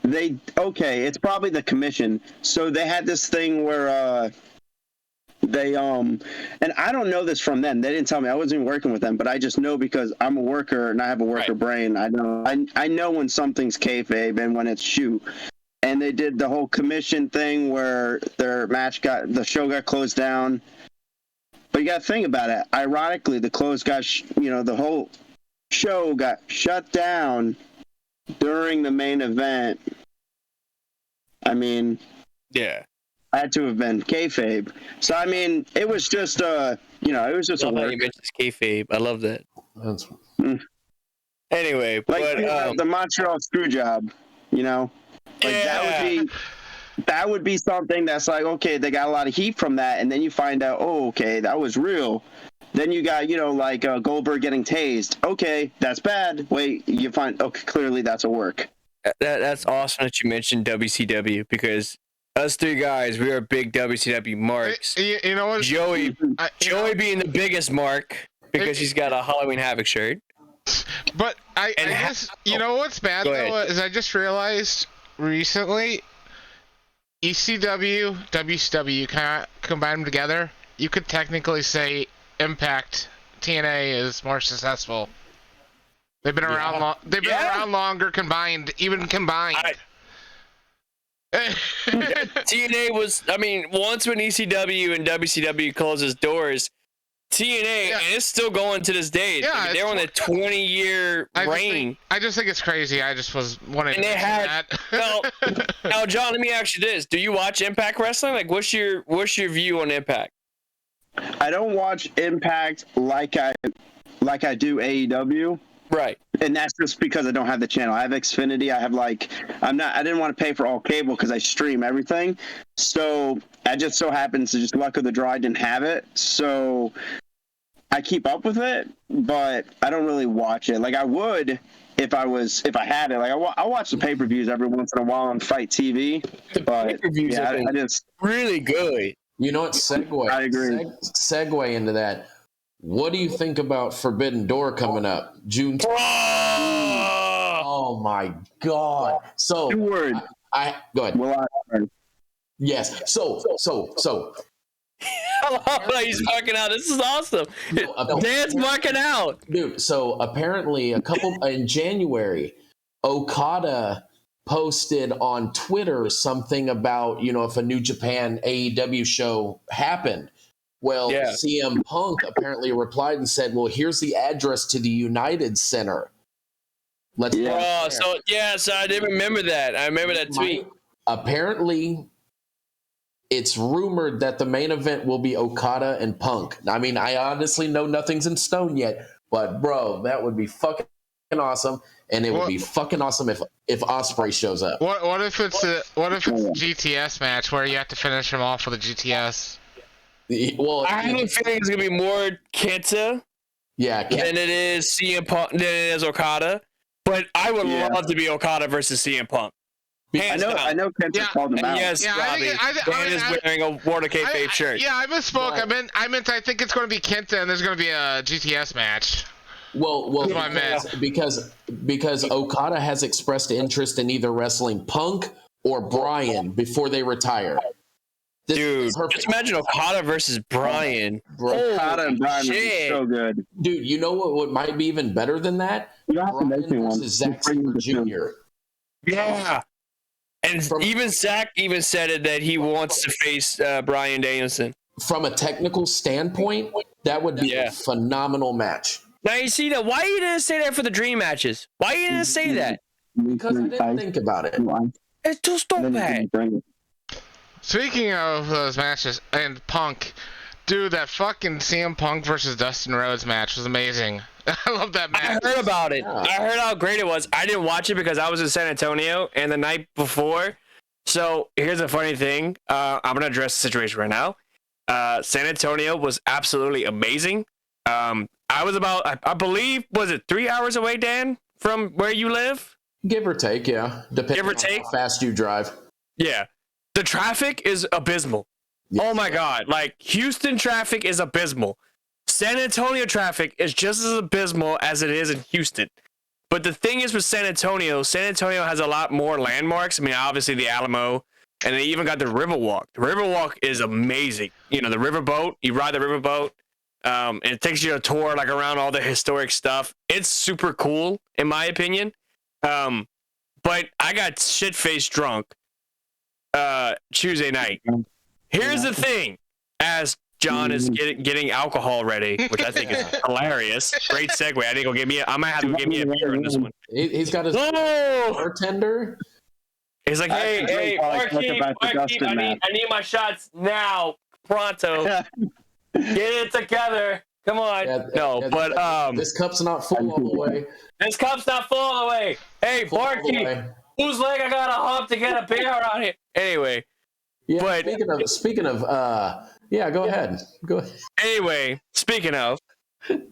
B: it's probably the commission. So they had this thing where and I don't know this from them. They didn't tell me. I wasn't even working with them, but I just know because I'm a worker and I have a worker brain. I know when something's kayfabe and when it's shoot. And they did the whole commission thing where the show got closed down. But you got to think about it. Ironically, the the whole show got shut down during the main event. I mean,
A: yeah.
B: had to have been Kayfabe. So I mean, it was just it was just
A: I
B: a
A: love how
B: work.
A: you mentioned kayfabe. I love that.
D: That's
A: Anyway,
B: Like
A: but
B: the Montreal screw job, like that would be something that's like, okay, they got a lot of heat from that, and then you find out, oh, okay, that was real. Then you got, like Goldberg getting tased. Okay, that's bad. Wait, you find, okay, clearly that's a work.
A: that's awesome that you mentioned WCW, because us three guys, we are big WCW marks.
C: You know what?
A: Joey being the biggest mark because he's got a Halloween Havoc shirt.
C: But I guess you know what's bad though is I just realized recently ECW, WCW kind of combine them together. You could technically say Impact TNA is more successful. They've been around They've been around longer combined, even combined.
A: TNA was, once when ECW and WCW closed its doors, TNA, and it's still going to this day.
C: Yeah,
A: they're on a 20-year reign.
C: I just think it's crazy. I just was wanting to mention that.
A: Now, John, let me ask you this: do you watch Impact Wrestling? Like, what's your view on Impact?
B: I don't watch Impact like I do AEW.
A: Right.
B: And that's just because I don't have the channel. I have Xfinity. I have I didn't want to pay for all cable because I stream everything. So I just so happens to just luck of the draw, I didn't have it. So I keep up with it, but I don't really watch it. Like I would if I had it. Like I watch the pay-per-views every once in a while on Fight TV. But
A: pay-per-views
B: I just
A: really good.
D: You know what? Segue.
B: I agree.
D: Segue into that. What do you think about Forbidden Door coming up June? Oh my God! So
B: 2 words.
D: I go ahead.
B: Well,
D: Yes. So.
A: I love how he's marking out. This is awesome. Dan's marking out,
D: dude. So apparently, in January, Okada posted on Twitter something about if a New Japan AEW show happened. Well, CM Punk apparently replied and said, "Well, here's the address to the United Center." So
A: I didn't remember that. I remember that tweet.
D: Apparently, it's rumored that the main event will be Okada and Punk. I mean, I honestly know nothing's in stone yet, but bro, that would be fucking awesome, and it would be fucking awesome if Ospreay shows up.
C: What if it's a GTS match where you have to finish him off with a GTS?
D: Well,
A: I have a feeling it's gonna be more Kenta, than it is CM Punk, than it is Okada. But I would love to be Okada versus CM Punk.
B: I know Kenta called him out.
A: Yes, Robbie. Dan is wearing a World of Kayfabe shirt.
C: I misspoke. I think it's going to be Kenta, and there's going to be a GTS match.
D: Well,
C: that's what I meant.
D: Because Okada has expressed interest in either wrestling Punk or Bryan before they retire.
A: Dude, just imagine Okada versus Bryan.
B: Okada and Bryan would be so good.
D: Dude, you know what might be even better than that?
B: You have to make me one.
D: Zack Sabre Jr.
A: Yeah. And even Zach said it that he wants to face Bryan Danielson.
D: From a technical standpoint, that would be a phenomenal match.
A: Now you see that. Why you didn't say that for the dream matches? Why you didn't say that?
D: Because I didn't think about it.
A: It's just so bad.
C: Speaking of those matches and Punk, dude, that fucking CM Punk versus Dustin Rhodes match was amazing. I love that match.
A: I heard about it. I heard how great it was. I didn't watch it because I was in San Antonio and the night before. So here's a funny thing. I'm gonna address the situation right now. San Antonio was absolutely amazing. I was about, I believe, was it 3 hours away, Dan, from where you live?
D: Give or take, yeah. Depending on how fast you drive.
A: Yeah. The traffic is abysmal. Yes. Oh my God. Like, Houston traffic is abysmal. San Antonio traffic is just as abysmal as it is in Houston. But the thing is with San Antonio has a lot more landmarks. I mean, obviously the Alamo, and they even got the Riverwalk. The Riverwalk is amazing. You know, the riverboat, you ride the riverboat, and it takes you a tour like around all the historic stuff. It's super cool, in my opinion. But I got shit-faced drunk Tuesday night. Here's the thing, as John is getting alcohol ready, which I think is hilarious. Great segue. I think I might have to go get me a beer in this one.
D: He's got his bartender.
A: He's like, hey, Barkeep,
B: Dustin,
A: I need my shots now, pronto. Get it together. Come on.
D: This cup's not full all the way.
A: This cup's not full all the way. Hey, Barkeep, whose leg I gotta hump to get a beer around here? Anyway.
D: Yeah.
A: But
D: speaking of, yeah, go ahead.
A: Anyway, speaking of,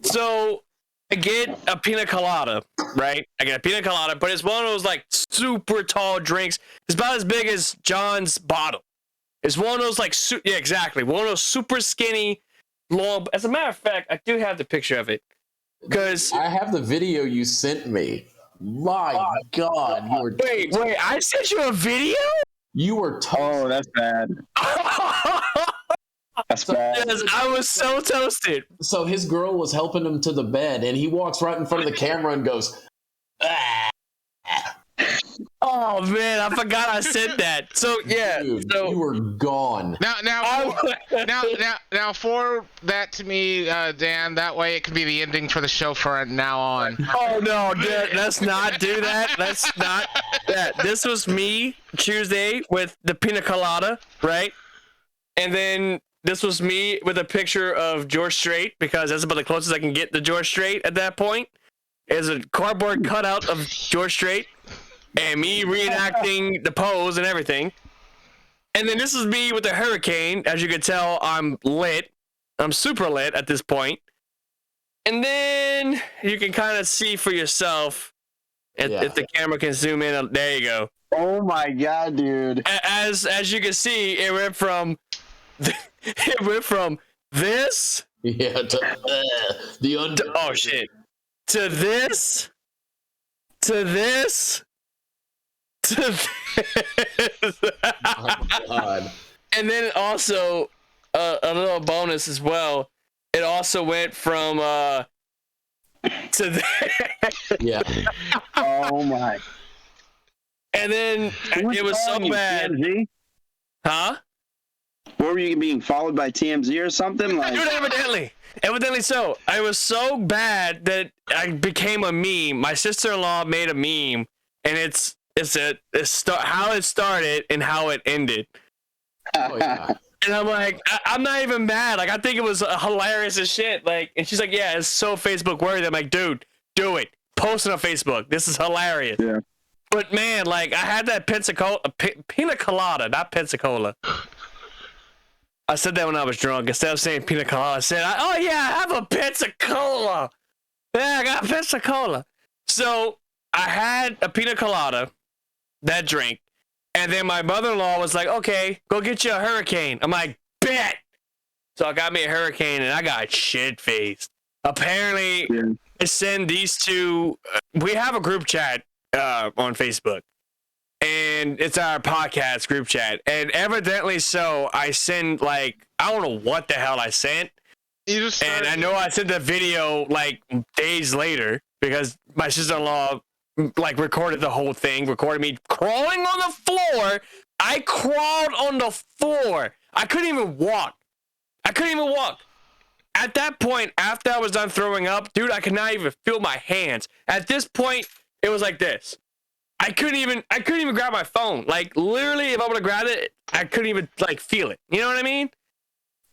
A: so I get a pina colada, right? I get a pina colada, but it's one of those like super tall drinks. It's about as big as John's bottle. It's one of those like, yeah, exactly. One of those super skinny, long. As a matter of fact, I do have the picture of it. Because
D: I have the video you sent me. My God.
A: Wait, I sent you a video?
D: You were toasted.
B: Oh, that's bad. That's bad.
A: Yes, I was so toasted.
D: So his girl was helping him to the bed, and he walks right in front of the camera and goes, ah.
A: Oh man, I forgot I said that. So yeah,
D: Dude,
A: so
D: you were gone.
C: Now, forward that to me, Dan. That way, it can be the ending for the show from now on.
A: Oh no, let's not do that. Let's not. That this was me Tuesday with the pina colada, right? And then this was me with a picture of George Strait, because that's about the closest I can get to George Strait at that point. Is a cardboard cutout of George Strait. And me reenacting the pose and everything. And then this is me with the hurricane. As you can tell, I'm lit. I'm super lit at this point. And then you can kind of see for yourself if the camera can zoom in. There you go.
B: Oh my God, dude.
A: As you can see, it went from this.
D: Yeah, the under.
A: Oh shit. To this. To this. To this.
D: Oh my God.
A: And then also a little bonus as well. It also went from to this.
D: Yeah.
B: Oh my.
A: And then it was so bad.
B: TMZ?
A: Huh?
B: What were you being followed by TMZ or something? Like,
A: Dude, evidently so. I was so bad that I became a meme. My sister-in-law made a meme, and it's how it started and how it ended.
D: Oh, yeah.
A: And I'm like, I'm not even mad. Like, I think it was hilarious as shit. Like, and she's like, yeah, it's so Facebook worthy. I'm like, dude, do it. Post it on Facebook. This is hilarious.
B: Yeah.
A: But man, like, I had that pina colada, not Pensacola. I said that when I was drunk. Instead of saying pina colada, I said, oh yeah, I have a Pensacola. Yeah, I got a Pensacola. So I had a pina colada, that drink, and then my mother-in-law was like, okay, go get you a hurricane. I'm like, bet. So I got me a hurricane, and I got shit-faced. Apparently, I send these two. We have a group chat on Facebook, and it's our podcast group chat. And evidently so, I send, like, I don't know what the hell I sent. And I know I sent the video, like, days later, because my sister-in-law, like, recorded the whole thing, recorded me crawling on the floor. I crawled on the floor. I couldn't even walk. At that point, after I was done throwing up, dude, I could not even feel my hands. At this point, it was like this. I couldn't even grab my phone. Like, literally, if I would have grabbed it, I couldn't even, like, feel it. You know what I mean?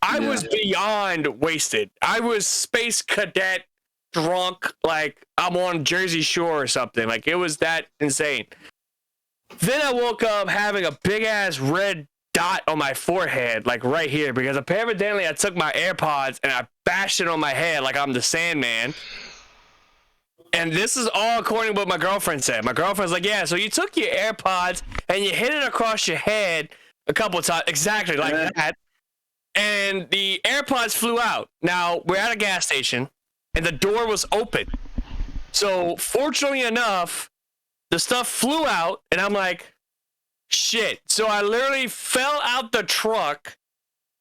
A: I was beyond wasted. I was space cadet drunk, like I'm on Jersey Shore or something. Like, it was that insane. Then I woke up having a big ass red dot on my forehead, like right here, because apparently I took my AirPods and I bashed it on my head like I'm the Sandman. And this is all according to what my girlfriend said. My girlfriend's like, yeah, so you took your AirPods and you hit it across your head a couple of times, exactly like that. And the AirPods flew out. Now, we're at a gas station, and the door was open. So, fortunately enough, the stuff flew out, and I'm like, shit. So, I literally fell out the truck,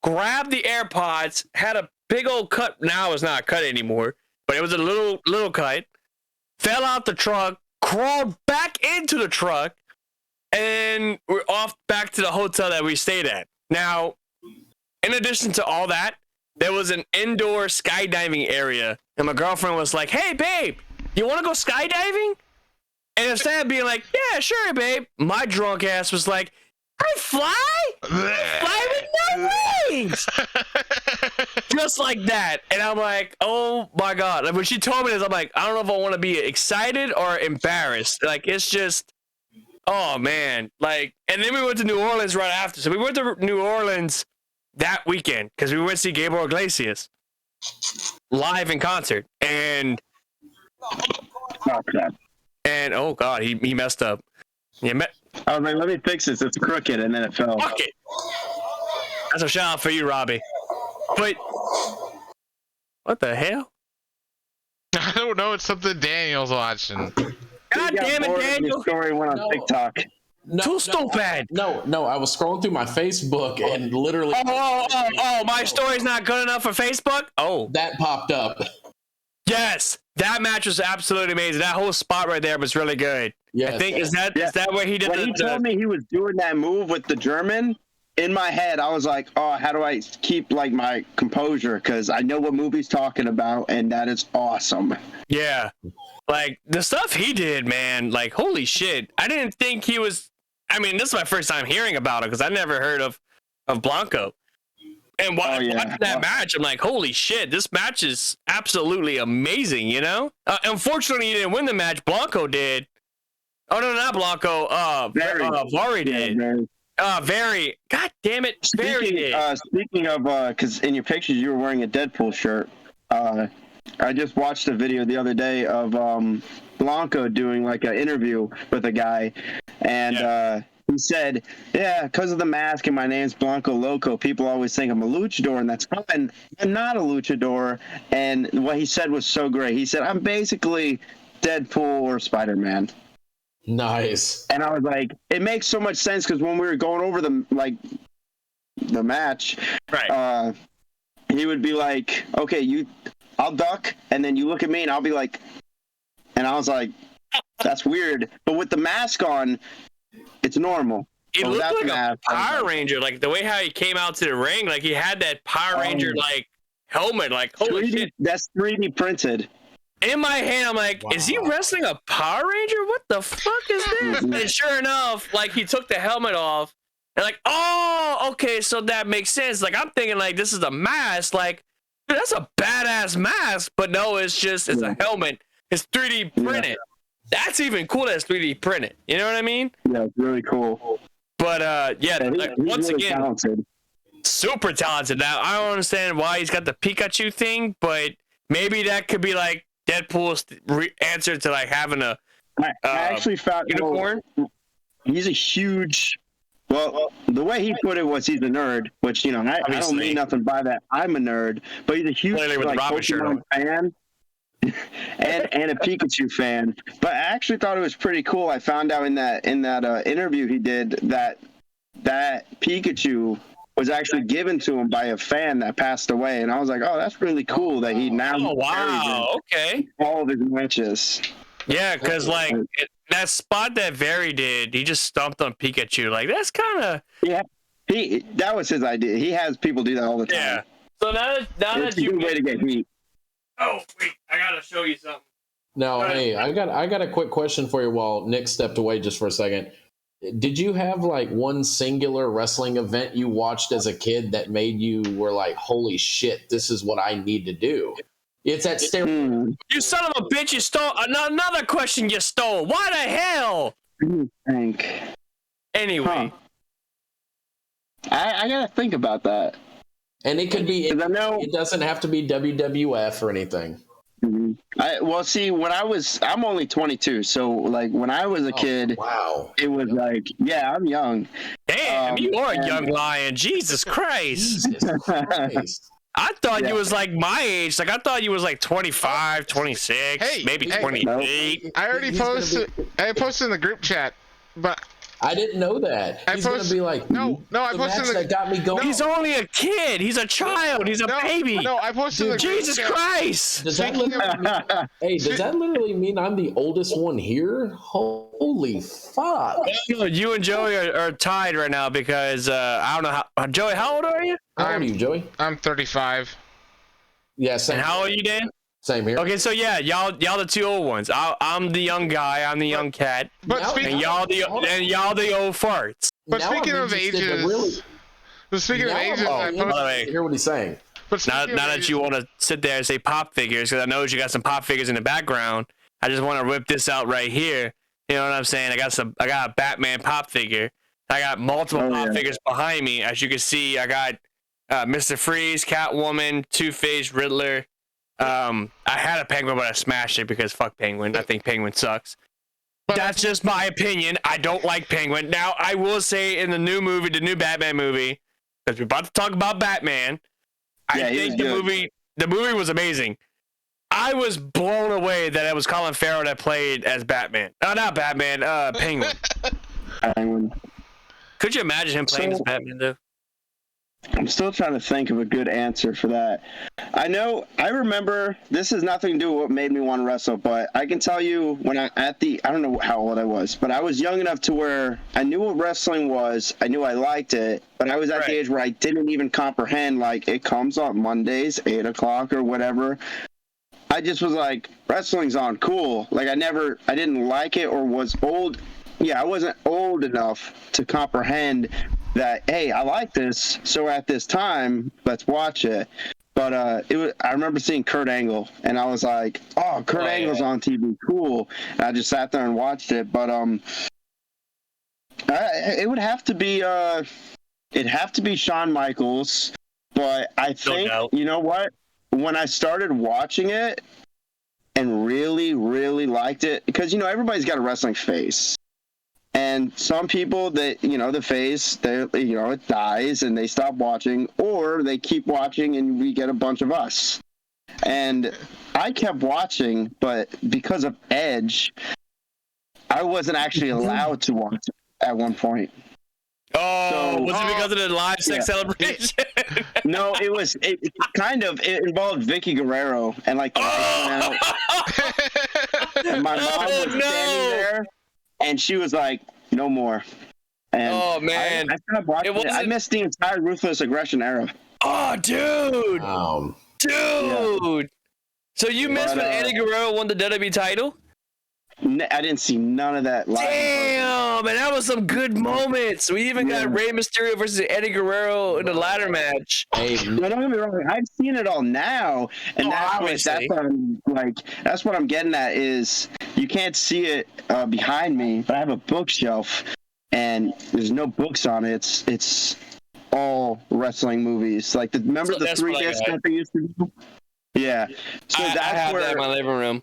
A: grabbed the AirPods, had a big old cut. Now it's not a cut anymore, but it was a little cut. Fell out the truck, crawled back into the truck, and we're off back to the hotel that we stayed at. Now, in addition to all that, there was an indoor skydiving area, and my girlfriend was like, hey, babe, you want to go skydiving? And instead of being like, yeah, sure, babe, my drunk ass was like, I fly with no wings. Just like that. And I'm like, oh my God. Like, when she told me this, I'm like, I don't know if I want to be excited or embarrassed. Like, it's just, oh man. Like, and then we went to New Orleans right after. So we went to New Orleans that weekend because we went to see Gabriel Iglesias live in concert. And oh God, he messed up.
B: I was like, let me fix this. It's crooked, and then it fell.
A: Fuck it. That's a shout out for you, Robbie. But what the hell?
C: I don't know. It's something Daniel's watching.
A: God damn it, Daniel!
B: Story went on TikTok.
A: Too stupid.
D: No. I was scrolling through my Facebook and literally.
A: Oh! My story's not good enough for Facebook. Oh,
D: that popped up.
A: Yes, that match was absolutely amazing. That whole spot right there was really good.
D: Yes.
A: I think is that where he did?
B: When he told me he was doing that move with the German, in my head I was like, oh, how do I keep like my composure? Because I know what move he's talking about, and that is awesome.
A: Yeah, like the stuff he did, man. Like holy shit! I didn't think he was. I mean, this is my first time hearing about it because I never heard of Blanco. And watching that match, I'm like, holy shit, this match is absolutely amazing, you know? Unfortunately, he didn't win the match. Blanco did. Oh, no, not Blanco. Vari did. Very. God damn it. Very did.
B: Speaking of, because in your pictures, you were wearing a Deadpool shirt. I just watched a video the other day of Blanco doing like an interview with a guy. And he said, yeah, because of the mask and my name's Blanco Loco, people always think I'm a luchador, and that's fine. I'm not a luchador. And what he said was so great. He said, I'm basically Deadpool or Spider-Man.
D: Nice.
B: And I was like, it makes so much sense because when we were going over the match,
A: right.
B: He would be like, okay, I'll duck, and then you look at me, and I'll be like, and I was like, that's weird. But with the mask on, it's normal.
A: He looked like a Power Ranger, like the way how he came out to the ring, like he had that Power Ranger like helmet, like holy shit.
B: That's 3D printed.
A: In my hand, I'm like, is he wrestling a Power Ranger? What the fuck is this? And sure enough, like he took the helmet off, and like, oh, okay, so that makes sense. Like I'm thinking, like this is a mask, like dude, that's a badass mask, but no, it's a helmet. It's 3D printed. That's even cool that it's 3D printed. You know what I mean?
B: Yeah, it's really cool.
A: But like, once
B: really
A: again,
B: talented.
A: Super talented. Now I don't understand why he's got the Pikachu thing, but maybe that could be like Deadpool's answer to like having a
B: I actually found
A: unicorn.
B: He's a huge. Well, the way he put it was he's a nerd, which I don't mean nothing by that. I'm a nerd, but he's a huge Pokemon fan. and a Pikachu fan, but I actually thought it was pretty cool. I found out in that interview he did that Pikachu was actually given to him by a fan that passed away, and I was like, oh, that's really cool that he now all of his matches.
A: Yeah, because like that spot that Very did, he just stomped on Pikachu. Like that's kind of
B: that was his idea. He has people do that all the time.
A: Yeah. So now
B: it's a good way to get heat.
A: Oh wait, I gotta show you something.
D: Now, hey, I got a quick question for you while Nick stepped away just for a second. Did you have like one singular wrestling event you watched as a kid that made you were like, holy shit, this is what I need to do? It's that steroid.
A: You son of a bitch, you stole another question you stole. Why the hell? Anyway.
B: I gotta think about that.
D: And it could be, it doesn't have to be WWF or anything.
B: Mm-hmm. I'm only 22, so like when I was a kid, it was like, yeah, I'm young.
A: Damn, you are a young lion. Jesus Christ. I thought you was like my age. Like I thought you was like 25, 26, maybe 28.
C: I already posted. I posted in the group chat, but
D: I didn't know that. He's gonna be like,
C: no. I posted in
D: that got me going.
A: He's only a kid. He's a child. He's a baby.
C: No, I posted in the group
A: Jesus Christ.
D: Does that literally mean I'm the oldest one here? Holy fuck!
A: You and Joey are tied right now because I don't know how. Joey, how old are you?
D: How old are you, Joey?
C: I'm 35.
D: Yes.
A: And how old are you, Dan?
D: Same here.
A: Okay, so yeah, y'all the two old ones. I'm the young guy. I'm the young cat.
C: But
D: Now-
C: speaking,
A: And y'all the old farts.
C: but
D: Now I'm
C: speaking of
D: interested to
C: ages,
D: really-
C: but speaking of
D: now I'm
C: ages,
D: really
C: I
A: By the
C: posted.
A: way,
D: to hear what he's saying.
C: But
A: now
C: speaking of
A: that
C: ages,
A: you want to sit there and say pop figures, because I know you got some pop figures in the background, I just want to rip this out right here. You know what I'm saying? I got a Batman pop figure. I got multiple pop figures behind me. As you can see, I got Mr. Freeze, Catwoman, Two-Face, Riddler. I had a Penguin, but I smashed it because fuck Penguin. I think Penguin sucks. That's just my opinion. I don't like Penguin. Now, I will say in the new movie, the new Batman movie, because we're about to talk about Batman, I think the movie was amazing. I was blown away that it was Colin Farrell that played as Batman. Oh, not Batman, Penguin.
B: Penguin.
A: Could you imagine him playing as Batman, though?
B: I'm still trying to think of a good answer for that. I remember, this has nothing to do with what made me want to wrestle, but I can tell you when I don't know how old I was, but I was young enough to where I knew what wrestling was. I knew I liked it, but I was at the age where I didn't even comprehend, like, it comes on Mondays, 8 o'clock or whatever. I just was like, wrestling's on, cool. Like, I didn't like it or was old. Yeah, I wasn't old enough to comprehend that, hey, I like this, so at this time, let's watch it. But I remember seeing Kurt Angle, and I was like, oh, Kurt Angle's on TV, cool. And I just sat there and watched it. But it would have to be Shawn Michaels. But I think, you know what? When I started watching it and really, really liked it, because, everybody's got a wrestling face. And some people that, the face, it dies and they stop watching, or they keep watching and we get a bunch of us. And I kept watching, but because of Edge, I wasn't actually allowed to watch at one point.
A: Oh, was it because of the live sex celebration?
B: No, it involved Vicky Guerrero, and like the lights went out. And my mom was standing there, and she was like, "No more." And
A: oh man,
B: I stopped watching it. I missed the entire Ruthless Aggression era.
A: Oh, dude, dude. Yeah. So you missed when Eddie Guerrero won the WWE title?
B: I didn't see none of that live.
A: Damn, and that was some good moments. We even got Rey Mysterio versus Eddie Guerrero in the ladder match.
B: Hey, don't get me wrong. I've seen it all now, and that's what I'm getting at is you can't see it behind me, but I have a bookshelf, and there's no books on it. It's all wrestling movies. Like remember the 3-disc that they used to do? Yeah. So
A: I have that in my living room.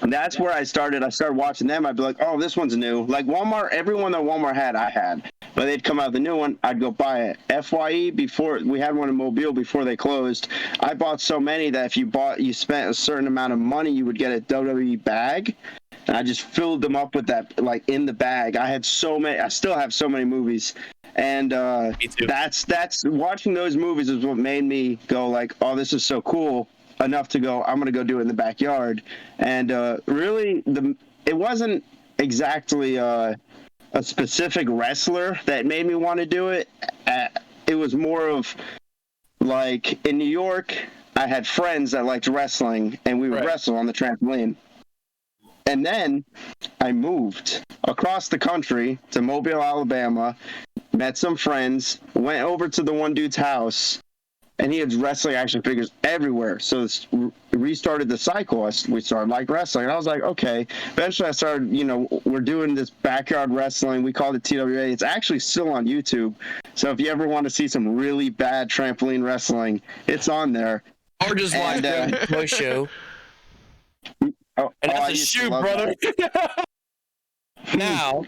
B: And that's where I started. I started watching them. I'd be like, oh, this one's new. Like Walmart, everyone that Walmart had, I had. But they'd come out with a new one, I'd go buy it. FYE, before we had one in Mobile before they closed, I bought so many that if you spent a certain amount of money, you would get a WWE bag. And I just filled them up with that, like in the bag. I had so many. I still have so many movies. And that's watching those movies is what made me go like, oh, this is so cool. Enough to go, I'm going to go do it in the backyard. And really, it wasn't exactly a specific wrestler that made me want to do it. It was more of like in New York, I had friends that liked wrestling, and we would wrestle on the trampoline. And then I moved across the country to Mobile, Alabama, met some friends, went over to the one dude's house, and he had wrestling action figures everywhere. So it's restarted the cycle. We started like wrestling. And I was like, okay. Eventually I started, we're doing this backyard wrestling. We called it TWA. It's actually still on YouTube. So if you ever want to see some really bad trampoline wrestling, it's on there.
A: Or just watch the toy show. And that's a shoot, brother. Now.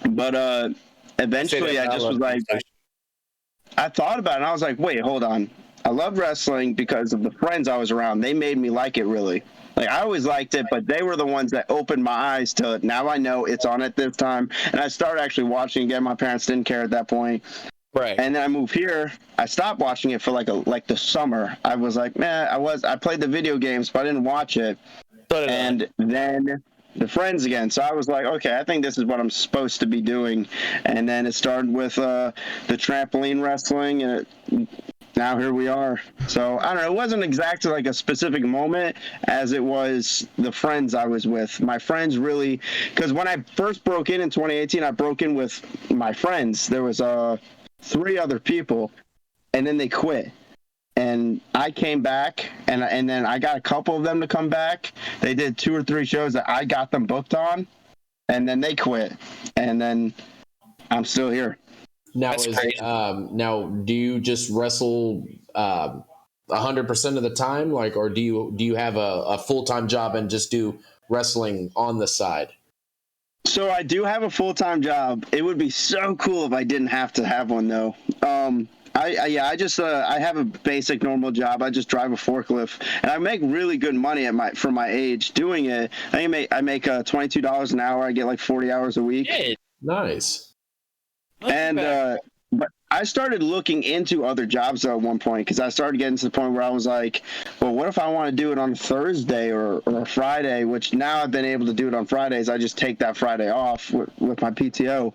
B: But eventually I just was like, I thought about it, and I was like, wait, hold on. I love wrestling because of the friends I was around. They made me like it, really. Like, I always liked it, but they were the ones that opened my eyes to it. Now I know it's on at this time. And I started actually watching again. My parents didn't care at that point. Right. And then I moved here. I stopped watching it for like the summer. I was like, man, I played the video games, but I didn't watch it. And then the friends again. So I was like, okay, I think this is what I'm supposed to be doing. And then it started with the trampoline wrestling, and now here we are. So I don't know. It wasn't exactly like a specific moment as it was the friends I was with. My friends really, because when I first broke in 2018, I broke in with my friends. There was 3 other people, and then they quit. And I came back, and then I got a couple of them to come back. They did 2 or 3 shows that I got them booked on, and then they quit. And then I'm still here.
D: Now,
A: That's crazy.
D: Now, do you just wrestle 100% of the time, like, or do you have a full-time job and just do wrestling on the side?
B: So I do have a full-time job. It would be so cool if I didn't have to have one, though. I have a basic normal job. I just drive a forklift, and I make really good money for my age doing it. I make $22 an hour. I get like 40 hours a week.
A: Yeah,
D: Nice.
B: And but I started looking into other jobs though at one point, because I started getting to the point where I was like, well, what if I want to do it on Thursday or a Friday, which now I've been able to do it on Fridays. I just take that Friday off with my PTO.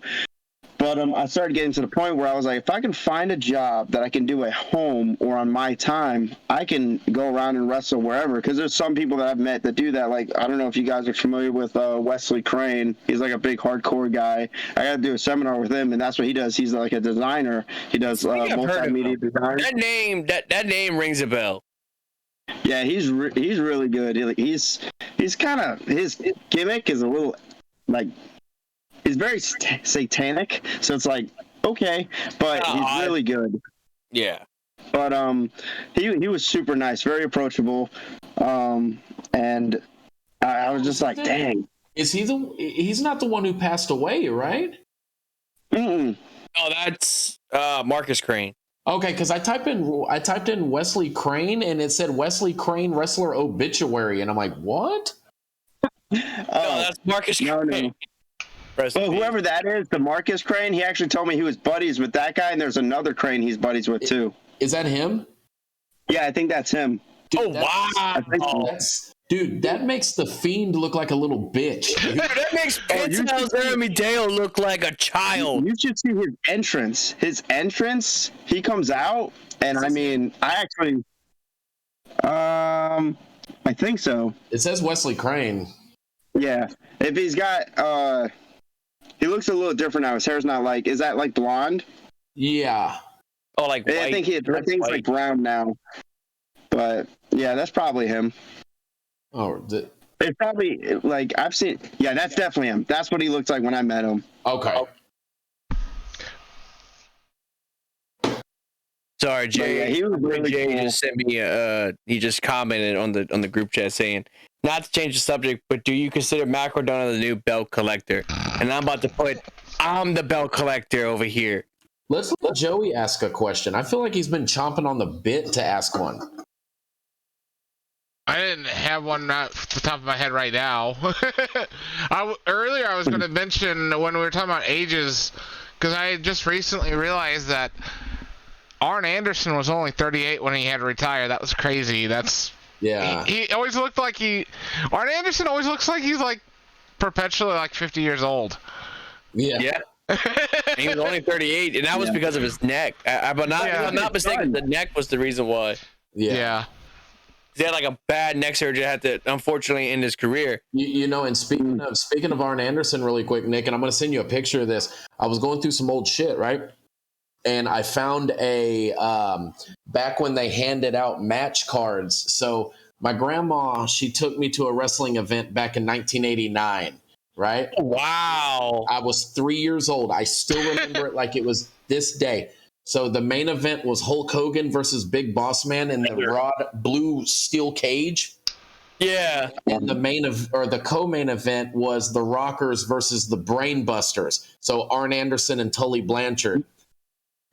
B: But I started getting to the point where I was like, if I can find a job that I can do at home or on my time, I can go around and wrestle wherever. Because there's some people that I've met that do that. Like, I don't know if you guys are familiar with Wesley Crane. He's like a big hardcore guy. I got to do a seminar with him, and that's what he does. He's like a designer. He does multimedia design.
A: That name rings a bell.
B: Yeah, he's really good. He's kind of, his gimmick is a little like, he's very satanic, so it's like, okay, but he's really good.
A: Yeah.
B: But he was super nice, very approachable, and I was just like, dang.
D: Is he he's not the one who passed away, right?
B: Mm-mm.
A: Oh, that's Marcus Crane.
D: Okay, because I typed in Wesley Crane, and it said Wesley Crane wrestler obituary, and I'm like, what?
A: No, that's Marcus Crane.
B: No. Well, whoever that is, the Marcus Crane, he actually told me he was buddies with that guy, and there's another Crane he's buddies with too.
D: Is that him?
B: Yeah, I think that's him.
D: Dude,
A: wow.
D: Dude, that makes the Fiend look like a little bitch.
A: Dude, that makes Pentel Jeremy Dale look like a child.
B: You should see his entrance. His entrance, he comes out, and I mean, I actually, I think so.
D: It says Wesley Crane.
B: Yeah, if he's got, he looks a little different now. His hair's not like, is that like blonde?
D: Yeah.
A: Oh, like white.
B: I think it's like brown now. But yeah, that's probably him.
D: Oh,
B: it's probably like I've seen. Yeah, that's definitely him. That's what he looked like when I met him.
D: Okay.
A: Sorry, Jay.
B: Yeah, he was really
A: Jay
B: cool.
A: just sent me. He just commented on the group chat saying, not to change the subject, but do you consider Macrodona the new belt collector? And I'm about to put, I'm the belt collector over here.
D: Let's let Joey ask a question. I feel like he's been chomping on the bit to ask one.
C: I didn't have one off the top of my head right now. Earlier I was going to mention when we were talking about ages, because I just recently realized that Arn Anderson was only 38 when he had to retire. That was crazy.
D: Yeah.
C: He always looked like Arn Anderson always looks like he's like perpetually like 50 years old.
D: Yeah.
A: He was only 38, and that was because of his neck. But I'm not mistaken, the neck was the reason why.
C: Yeah.
A: He had like a bad neck surgery, had to unfortunately end his career.
D: You know, and speaking of Arn Anderson, really quick, Nick, and I'm going to send you a picture of this. I was going through some old shit, right? And I found back when they handed out match cards. So my grandma, she took me to a wrestling event back in 1989, right?
A: Wow.
D: I was 3 years old. I still remember it like it was this day. So the main event was Hulk Hogan versus Big Boss Man in the blue steel cage.
A: Yeah.
D: And the co-main event was the Rockers versus the Brain Busters. So Arn Anderson and Tully Blanchard.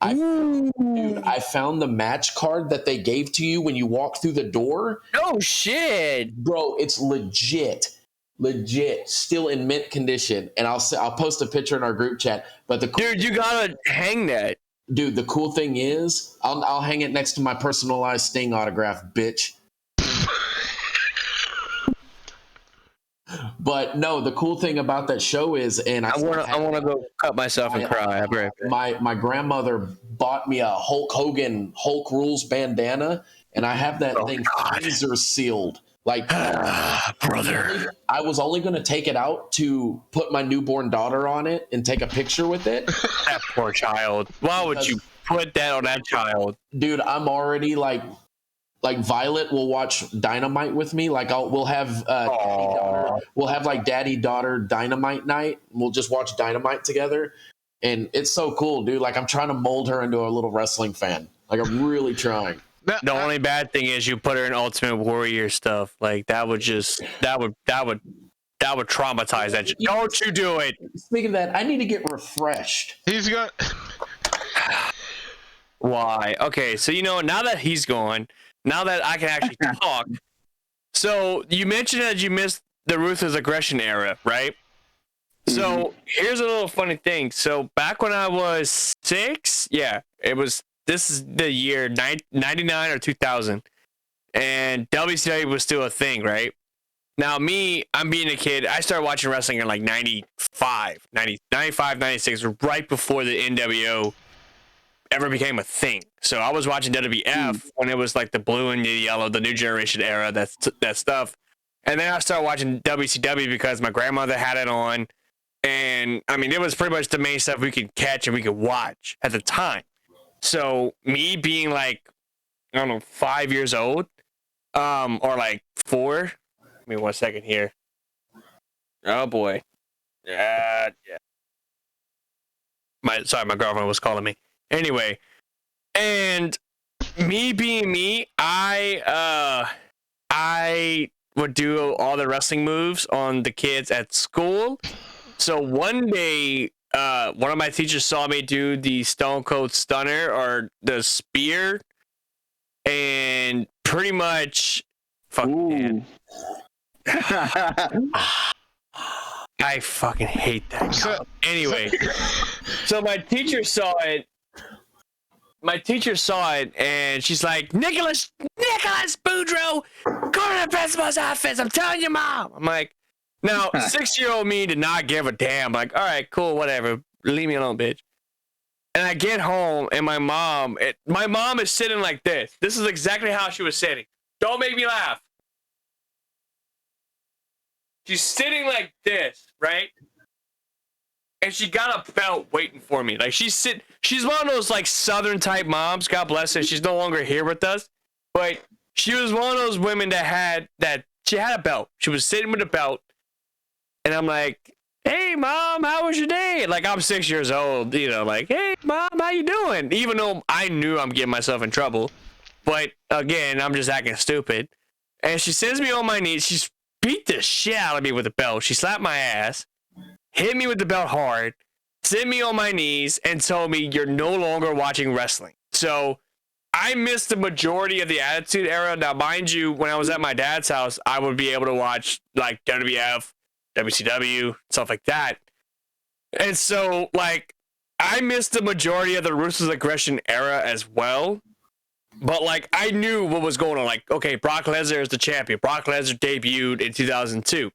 D: I found the match card that they gave to you when you walked through the door.
A: No shit.
D: Bro, it's legit, still in mint condition. And I'll post a picture in our group chat. But
A: dude, you gotta hang that.
D: Dude, the cool thing is, I'll hang it next to my personalized Sting autograph, bitch. But no, the cool thing about that show is, and
A: I want to go cut myself and cry.
D: my grandmother bought me a Hulk Hogan Hulk Rules bandana, and I have that thing freezer sealed. Like,
A: brother,
D: I was only going to take it out to put my newborn daughter on it and take a picture with it.
A: That poor child. Why would you put that on that child?
D: Dude, I'm already like Violet will watch Dynamite with me. Like we'll have daddy daughter Dynamite night. We'll just watch Dynamite together, and it's so cool, dude. Like I'm trying to mold her into a little wrestling fan. Like I'm really trying.
A: The only bad thing is you put her in Ultimate Warrior stuff. Like that would traumatize that. Don't you do it.
D: Speaking of that, I need to get refreshed.
C: He's got.
A: Why? Okay, so now that he's gone, now that I can actually talk. So you mentioned that you missed the Ruthless Aggression era, right? Mm-hmm. So here's a little funny thing. So back when I was 6, this is the year 99 or 2000, and WCW was still a thing, right? Now I'm being a kid. I started watching wrestling in like 95, 96, right before the NWO ever became a thing. So I was watching WWF when it was like the blue and the yellow, the new generation era, that stuff. And then I started watching WCW because my grandmother had it on. And I mean, it was pretty much the main stuff we could catch and we could watch at the time. So me being like, I don't know, 5 years old, or like 4. Give me 1 second here. Oh boy. Yeah. My girlfriend was calling me. Anyway, and me being me, I would do all the wrestling moves on the kids at school. So one day, one of my teachers saw me do the Stone Cold Stunner or the spear, and pretty much, fucking. I fucking hate that guy. Anyway, so my teacher saw it. And she's like, Nicholas Boudreaux, go to the principal's office. I'm telling your mom. I'm like, now, 6-year-old me did not give a damn. Like, all right, cool, whatever. Leave me alone, bitch. And I get home, and my mom is sitting like this. This is exactly how she was sitting. Don't make me laugh. She's sitting like this, right? And she got a belt waiting for me. Like she's one of those like Southern type moms. God bless her. She's no longer here with us, but she was one of those women she had a belt. She was sitting with a belt, and I'm like, "Hey, mom, how was your day?" Like I'm 6 years old, like, "Hey, mom, how you doing?" Even though I knew I'm getting myself in trouble, but again, I'm just acting stupid. And she sends me on my knees. She's beat the shit out of me with a belt. She slapped my ass, hit me with the belt hard, sent me on my knees, and told me, "You're no longer watching wrestling." So I missed the majority of the Attitude Era. Now, mind you, when I was at my dad's house, I would be able to watch like WWF, WCW, stuff like that. And so, like, I missed the majority of the Ruthless Aggression era as well. But, like, I knew what was going on. Like, okay, Brock Lesnar is the champion. Brock Lesnar debuted in 2002,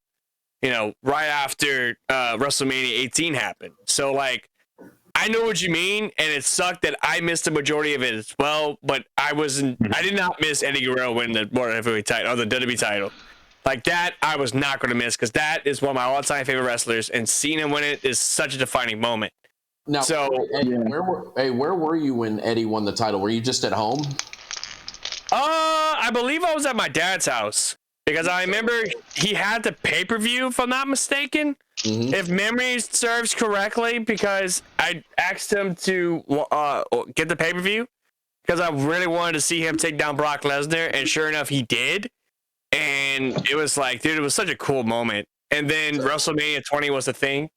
A: right after WrestleMania 18 happened. So, like, I know what you mean, and it sucked that I missed the majority of it as well, but I did not miss Eddie Guerrero winning the World Heavyweight title, or the WWE title. Like, that, I was not going to miss, because that is one of my all-time favorite wrestlers, and seeing him win it is such a defining moment.
D: Now,
A: so,
D: Eddie, where were you when Eddie won the title? Were you just at home?
A: I believe I was at my dad's house, because I remember he had the pay-per-view, if I'm not mistaken, if memory serves correctly, because I asked him to get the pay-per-view, because I really wanted to see him take down Brock Lesnar, and sure enough, he did. And it was like, dude, it was such a cool moment. And then WrestleMania 20 was the thing.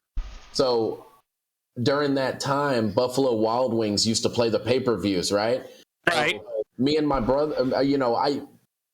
D: So during that time, Buffalo Wild Wings used to play the pay-per-views, right?
A: Right.
D: Me and my brother,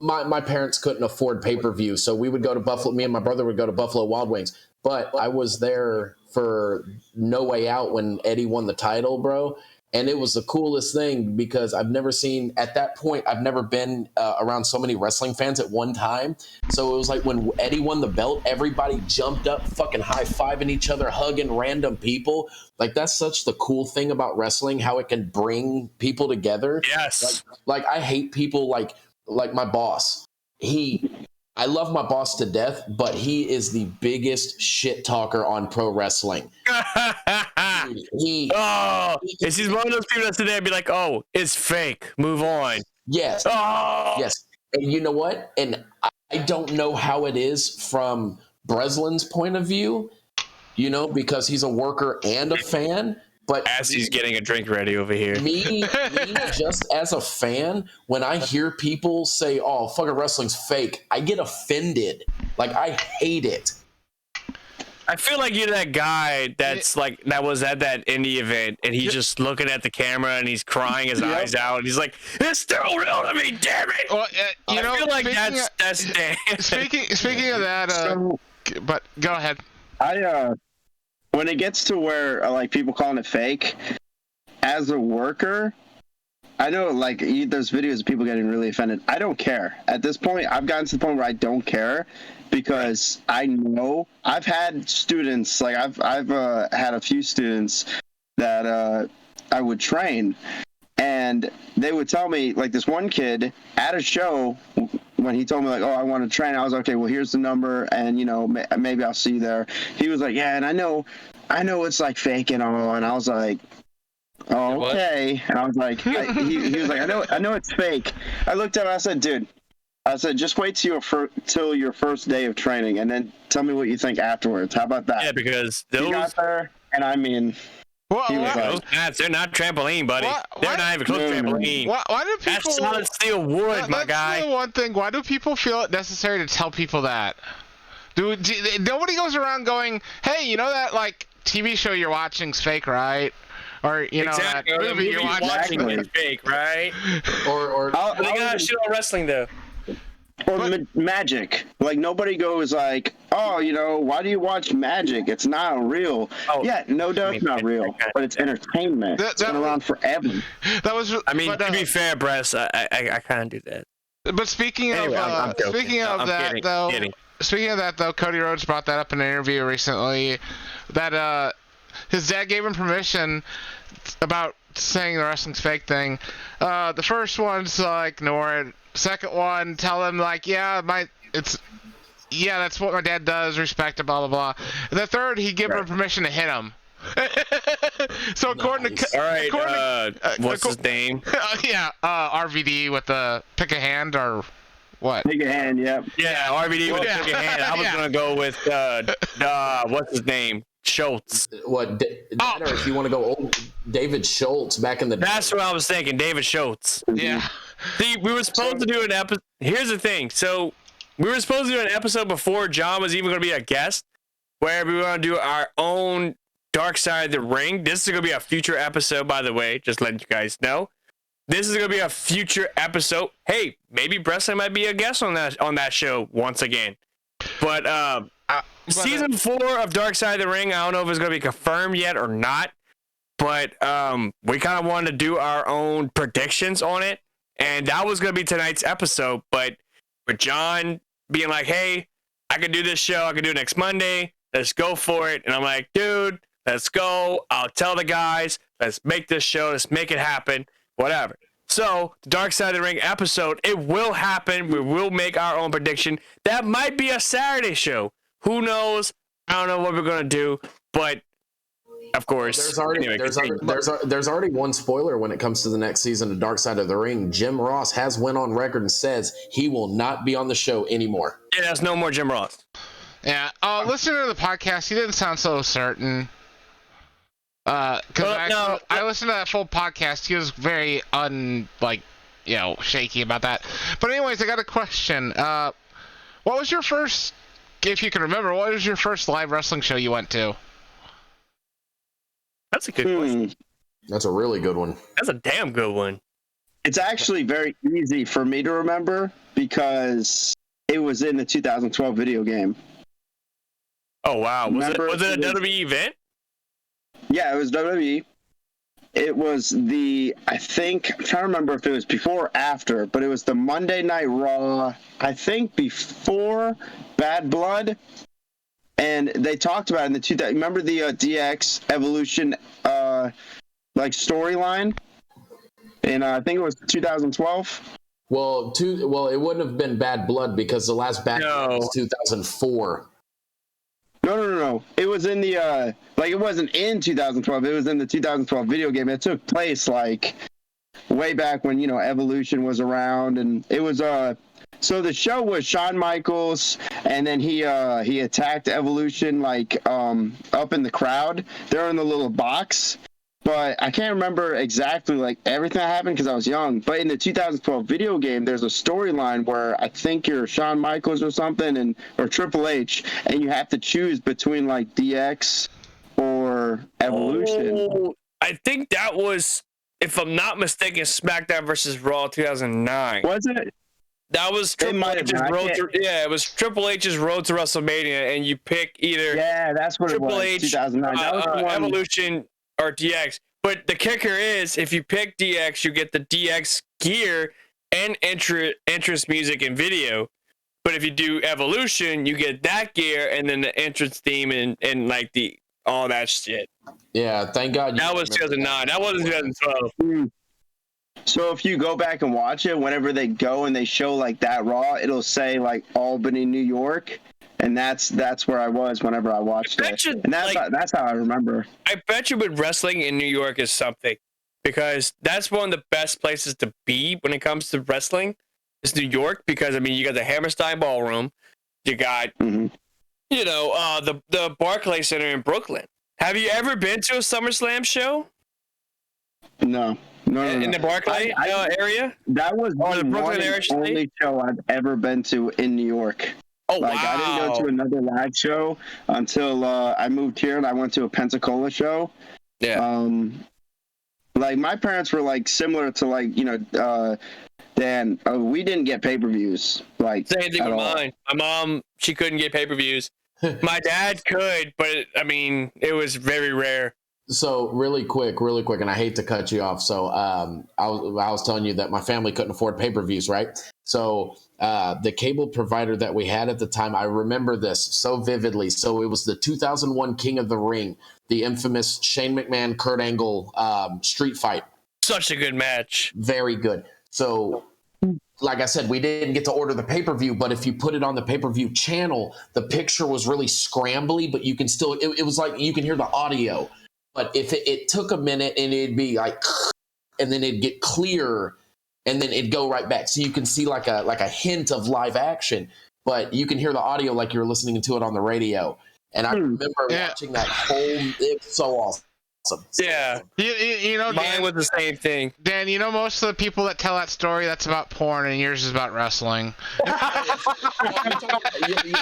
D: my parents couldn't afford pay-per-view, so we would go to Buffalo. Me and my brother would go to Buffalo Wild Wings. But I was there for No Way Out when Eddie won the title, bro. And it was the coolest thing because I've never seen, at that point, I've never been around so many wrestling fans at one time. So it was like when Eddie won the belt, everybody jumped up, fucking high-fiving each other, hugging random people. Like, that's such the cool thing about wrestling, how it can bring people together.
A: Yes.
D: Like I hate people like my boss. I love my boss to death, but he is the biggest shit talker on pro wrestling.
A: Is he one of those people that's today be like, oh, it's fake. Move on.
D: Yes.
A: Oh.
D: Yes. And you know what? And I don't know how it is from Breslin's point of view, because he's a worker and a fan. But
A: as he's getting a drink ready over here.
D: Me, just as a fan, when I hear people say, "Oh, fucking wrestling's fake," I get offended. Like, I hate it.
A: I feel like you're that guy that was at that indie event, and he's just looking at the camera and he's crying his eyes out, and he's like, "It's still real to me, damn it!"
C: Well,
A: I feel like that's Dan.
C: Speaking of that, but go ahead.
B: When it gets to where like people calling it fake, as a worker, I know like there's videos of people getting really offended. I don't care. At this point, I've gotten to the point where I don't care because I know I've had students, like I've had a few students that I would train, and they would tell me, like this one kid at a show, when he told me like, oh, I want to train, I was like, okay, well, here's the number, and maybe I'll see you there. He was like, yeah, and I know it's like fake and all, and I was like, oh, okay, and I was like, he was like, I know it's fake. I looked at him, I said, dude, just wait till your first day of training, and then tell me what you think afterwards. How about that?
A: Yeah, because
B: he got there, and I mean.
A: Those mats, they're not trampoline, buddy. They're not even close to trampoline.
C: Why do people?
A: That's solid steel wood, my guy.
C: That's the one thing. Why do people feel it necessary to tell people that? Nobody goes around going, "Hey, you know that like TV show you're watching's fake, right?" Or that movie you're watching
A: is fake, right?
D: Or
A: they got shit on wrestling though.
B: Or magic. Like, nobody goes like, oh, why do you watch magic? It's not real. Oh, yeah, no doubt it's not real, but it's entertainment. It's been around forever.
A: To be fair, Bress, I kind of do that.
C: But speaking of that, though, Cody Rhodes brought that up in an interview recently, that his dad gave him permission about saying the wrestling's fake thing. The first one's ignore it. Second one, tell him that's what my dad does, respect it, blah blah blah. And the third, he gave him permission to hit him. So according to
A: what's his name?
C: RVD with the pick a hand or what?
B: Pick a hand, yep.
A: Yeah, RVD with pick a hand. I was gonna go with what's his name? Schultz.
D: Or if you want to go old, David Schultz back in the day.
A: That's what I was thinking, David Schultz.
C: Yeah.
A: See, we were supposed to do an episode. Here's the thing. So we were supposed to do an episode before John was even going to be a guest, where we were going to do our own Dark Side of the Ring. This is going to be a future episode, by the way. Just letting you guys know. This is going to be a future episode. Hey, maybe Breslin might be a guest on that show once again. But season 4 of Dark Side of the Ring, I don't know if it's going to be confirmed yet or not. But we kind of wanted to do our own predictions on it. And that was going to be tonight's episode. But with John being like, hey, I can do this show. I can do it next Monday. Let's go for it. And I'm like, dude, let's go. I'll tell the guys. Let's make this show. Let's make it happen. Whatever. So the Dark Side of the Ring episode, it will happen. We will make our own prediction. That might be a Saturday show. Who knows? I don't know what we're going to do. But of course,
D: there's already one spoiler when it comes to the next season of Dark Side of the Ring. Jim Ross has went on record and says he will not be on the show anymore.
A: Yeah, there's no more Jim Ross.
C: Yeah, listening to the podcast, he didn't sound so certain. Because I listened to that full podcast, he was very shaky about that. But anyways, I got a question. What was your first, if you can remember, what was your first live wrestling show you went to?
A: That's a good question.
D: That's a really good one.
A: That's a damn good one.
B: It's actually very easy for me to remember because it was in the 2012 video game.
A: Oh, wow. Was it a WWE event?
B: Yeah, it was WWE. it was I think, I'm trying to remember if it was before or after, but it was the Monday Night Raw, I think before Bad Blood. And they talked about it in the remember the DX Evolution like storyline? And I think it was 2012.
D: Well, it wouldn't have been Bad Blood because the last Bad Blood was 2004.
B: No. It was in the it wasn't in 2012. It was in the 2012 video game. It took place like way back when, you know, Evolution was around, and it was so the show was Shawn Michaels, and then he attacked Evolution like up in the crowd. They're in the little box. But I can't remember exactly like everything that happened because I was young. But in the 2012 video game, there's a storyline where I think you're Shawn Michaels or something, or Triple H, and you have to choose between like DX or Evolution.
A: Oh, I think that was, if I'm not mistaken, SmackDown versus Raw 2009.
B: Was it?
A: That was Triple H's road to, it was Triple H's road to WrestleMania, and you pick either
B: that's what
A: Triple
B: it was.
A: H,
B: 2009. That was the one.
A: Evolution, or DX. But the kicker is, if you pick DX, you get the DX gear and entrance music and video. But if you do Evolution, you get that gear and then the entrance theme and like all that shit.
D: Yeah, thank God.
A: That was 2009. That wasn't 2012.
B: So if you go back and watch it, whenever they go and they show like that Raw, it'll say like Albany, New York. And that's where I was whenever I watched it. And that's how I remember.
A: I bet you with wrestling in New York is something, because that's one of the best places to be when it comes to wrestling is New York, because I mean you got the Hammerstein Ballroom, you got you know the Barclays Center in Brooklyn. Have you ever been to a SummerSlam show?
B: No.
A: In the Barclay area?
B: That was the Brooklyn area only show I've ever been to in New York.
A: Oh,
B: wow. I didn't go to another live show until I moved here and I went to a Pensacola show.
A: Yeah.
B: Like my parents were like similar to like, you know, Dan, we didn't get pay-per-views. Like
A: same thing with mine. My mom, she couldn't get pay-per-views. My dad could, but I mean, it was very rare.
D: So really quick, and I hate to cut you off. So I was telling you that my family couldn't afford pay-per-views, right? So the cable provider that we had at the time, I remember this so vividly. So it was the 2001 King of the Ring, the infamous Shane McMahon, Kurt Angle street fight.
A: Such a good match.
D: Very good. So like I said, we didn't get to order the pay-per-view, but if you put it on the pay-per-view channel, the picture was really scrambly, but you can still, it was like you can hear the audio. But if it took a minute and it'd be like, and then it'd get clear, and then it'd go right back. So you can see like a hint of live action, but you can hear the audio like you're listening to it on the radio. And I remember watching that whole, it's so awesome.
A: Yeah.
C: You know,
A: mine was the same thing.
C: Dan, you know, most of the people that tell that story, that's about porn, and yours is about wrestling.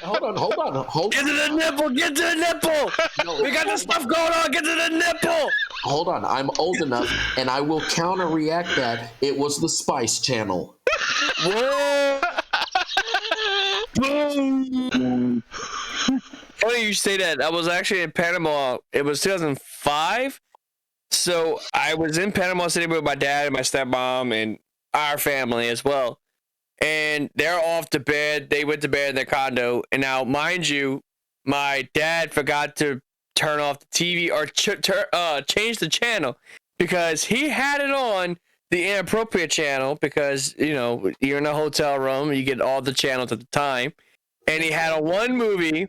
D: Hold on.
A: Get to the nipple. Get to the nipple. No, we got this stuff going on. Get to the nipple.
D: Hold on. I'm old enough, and I will counter-react that it was the Spice Channel.
A: Whoa. Boom. Funny you say that. I was actually in Panama. It was 2005. So I was in Panama City with my dad and my stepmom and our family as well. And they're off to bed. They went to bed in their condo. And now, mind you, my dad forgot to turn off the TV or change the channel, because he had it on the inappropriate channel, because, you know, you're in a hotel room. You get all the channels at the time. And he had a one movie.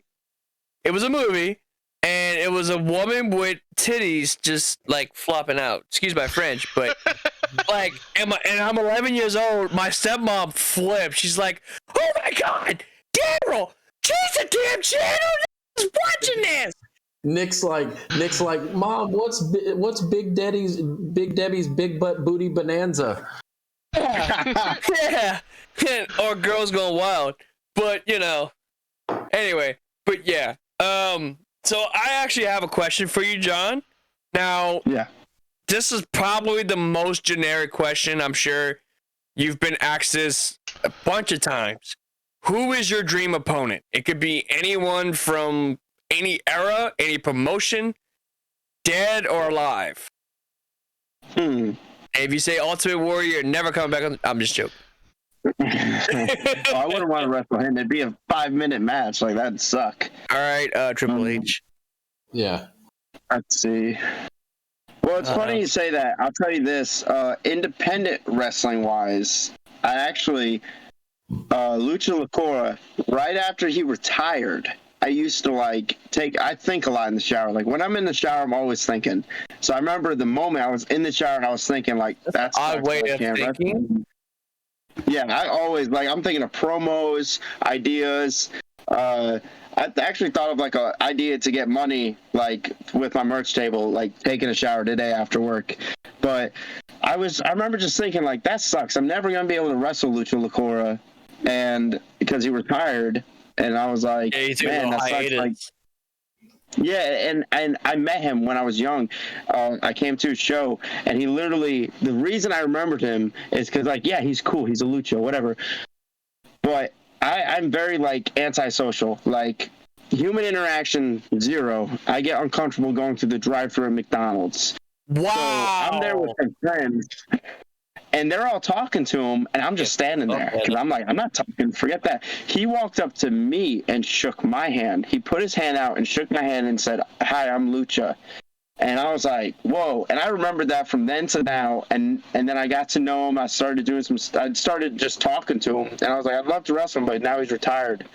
A: It was a movie, and it was a woman with titties just like flopping out. Excuse my French, but like, and I'm 11 years old. My stepmom flipped. She's like, "Oh my God, Daryl, change the damn channel! Who's watching this?"
D: Nick's like, Mom, what's Big Debbie's big butt booty bonanza?
A: Yeah, or Girls Gone Wild. But you know, anyway, but yeah. So I actually have a question for you, John. Now, this is probably the most generic question. I'm sure you've been asked this a bunch of times. Who is your dream opponent? It could be anyone from any era, any promotion, dead or alive. If you say Ultimate Warrior, you're never coming back on. I'm just joking.
B: I wouldn't want to wrestle him. It'd be a 5-minute match. Like, that'd suck.
A: All right, Triple H.
D: Yeah.
B: Let's see. Well, it's funny you say that. I'll tell you this. Independent wrestling-wise, I actually, Lucha Lacora, right after he retired, I used to, I think a lot in the shower. Like, when I'm in the shower, I'm always thinking. So I remember the moment I was in the shower and I was thinking, like, that's
A: odd way of thinking.
B: Yeah, I always, I'm thinking of promos, ideas. I actually thought of, an idea to get money, with my merch table, taking a shower today after work. But I remember just thinking, that sucks. I'm never going to be able to wrestle Lucha Lacora, and because he retired, and I was like, man, that sucks. Yeah, and I met him when I was young. I came to a show, and he literally, the reason I remembered him is because, yeah, he's cool. He's a lucha, whatever. But I'm very, antisocial. Human interaction, 0. I get uncomfortable going through the drive-thru at McDonald's.
A: Wow.
B: So I'm there with some friends, and they're all talking to him, and I'm just standing there because I'm like, I'm not talking. Forget that. He walked up to me and shook my hand. He put his hand out and shook my hand and said, "Hi, I'm Lucha." And I was like, whoa. And I remembered that from then to now. And then I got to know him. I started just talking to him. And I was like, I'd love to wrestle him, but now he's retired.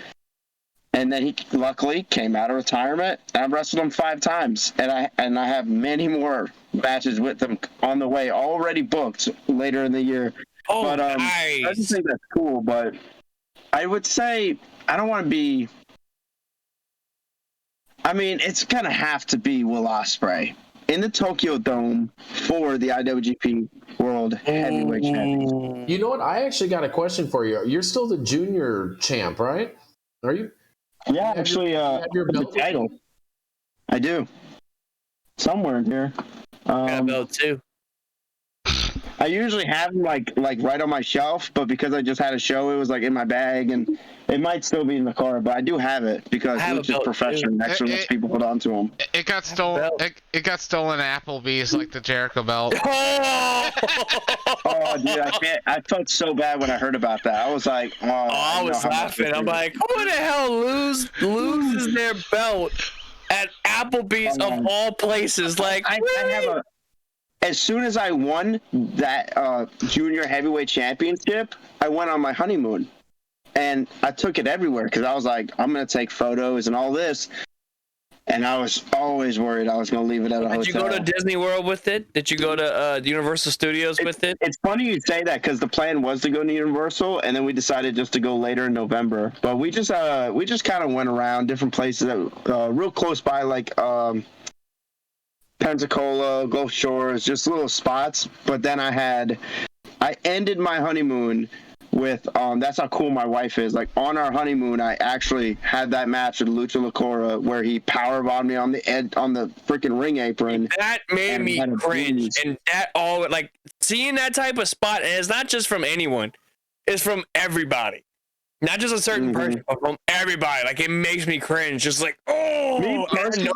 B: And then he luckily came out of retirement, and I've wrestled him 5 times. And I have many more matches with him on the way, already booked later in the year.
A: Oh,
B: but,
A: nice.
B: I just think that's cool. But I would say I don't want to be. I mean, it's going to have to be Will Ospreay in the Tokyo Dome for the IWGP World Heavyweight Championship.
D: You know what? I actually got a question for you. You're still the junior champ, right? Are you?
B: Yeah, actually, the title. I do. Somewhere in here.
A: Got a belt too.
B: I usually have them like right on my shelf, but because I just had a show, it was in my bag, and it might still be in the car. But I do have it because it's just professional. Actually, lets people hold on to them.
C: It got stolen. It got stolen at Applebee's, like the Jericho belt.
B: Oh, dude, I felt so bad when I heard about that. I was like,
A: I was laughing. I'm like, who the hell loses their belt at Applebee's of all places? Like,
B: I have a. As soon as I won that junior heavyweight championship, I went on my honeymoon, and I took it everywhere because I was like, I'm going to take photos and all this, and I was always worried I was going to leave it at a hotel.
A: Did you go to Disney World with it? Did you go to Universal Studios with it?
B: It's funny you say that because the plan was to go to Universal, and then we decided just to go later in November. But we just kind of went around different places that real close by, Pensacola, Gulf Shores, just little spots. But then I ended my honeymoon with that's how cool my wife is. On our honeymoon, I actually had that match with Lucha Lacora where he powerbombed me on the freaking ring apron.
A: That made me cringe, and that seeing that type of spot, and it's not just from anyone, it's from everybody. Not just a certain person, but from everybody. It makes me cringe. Just I know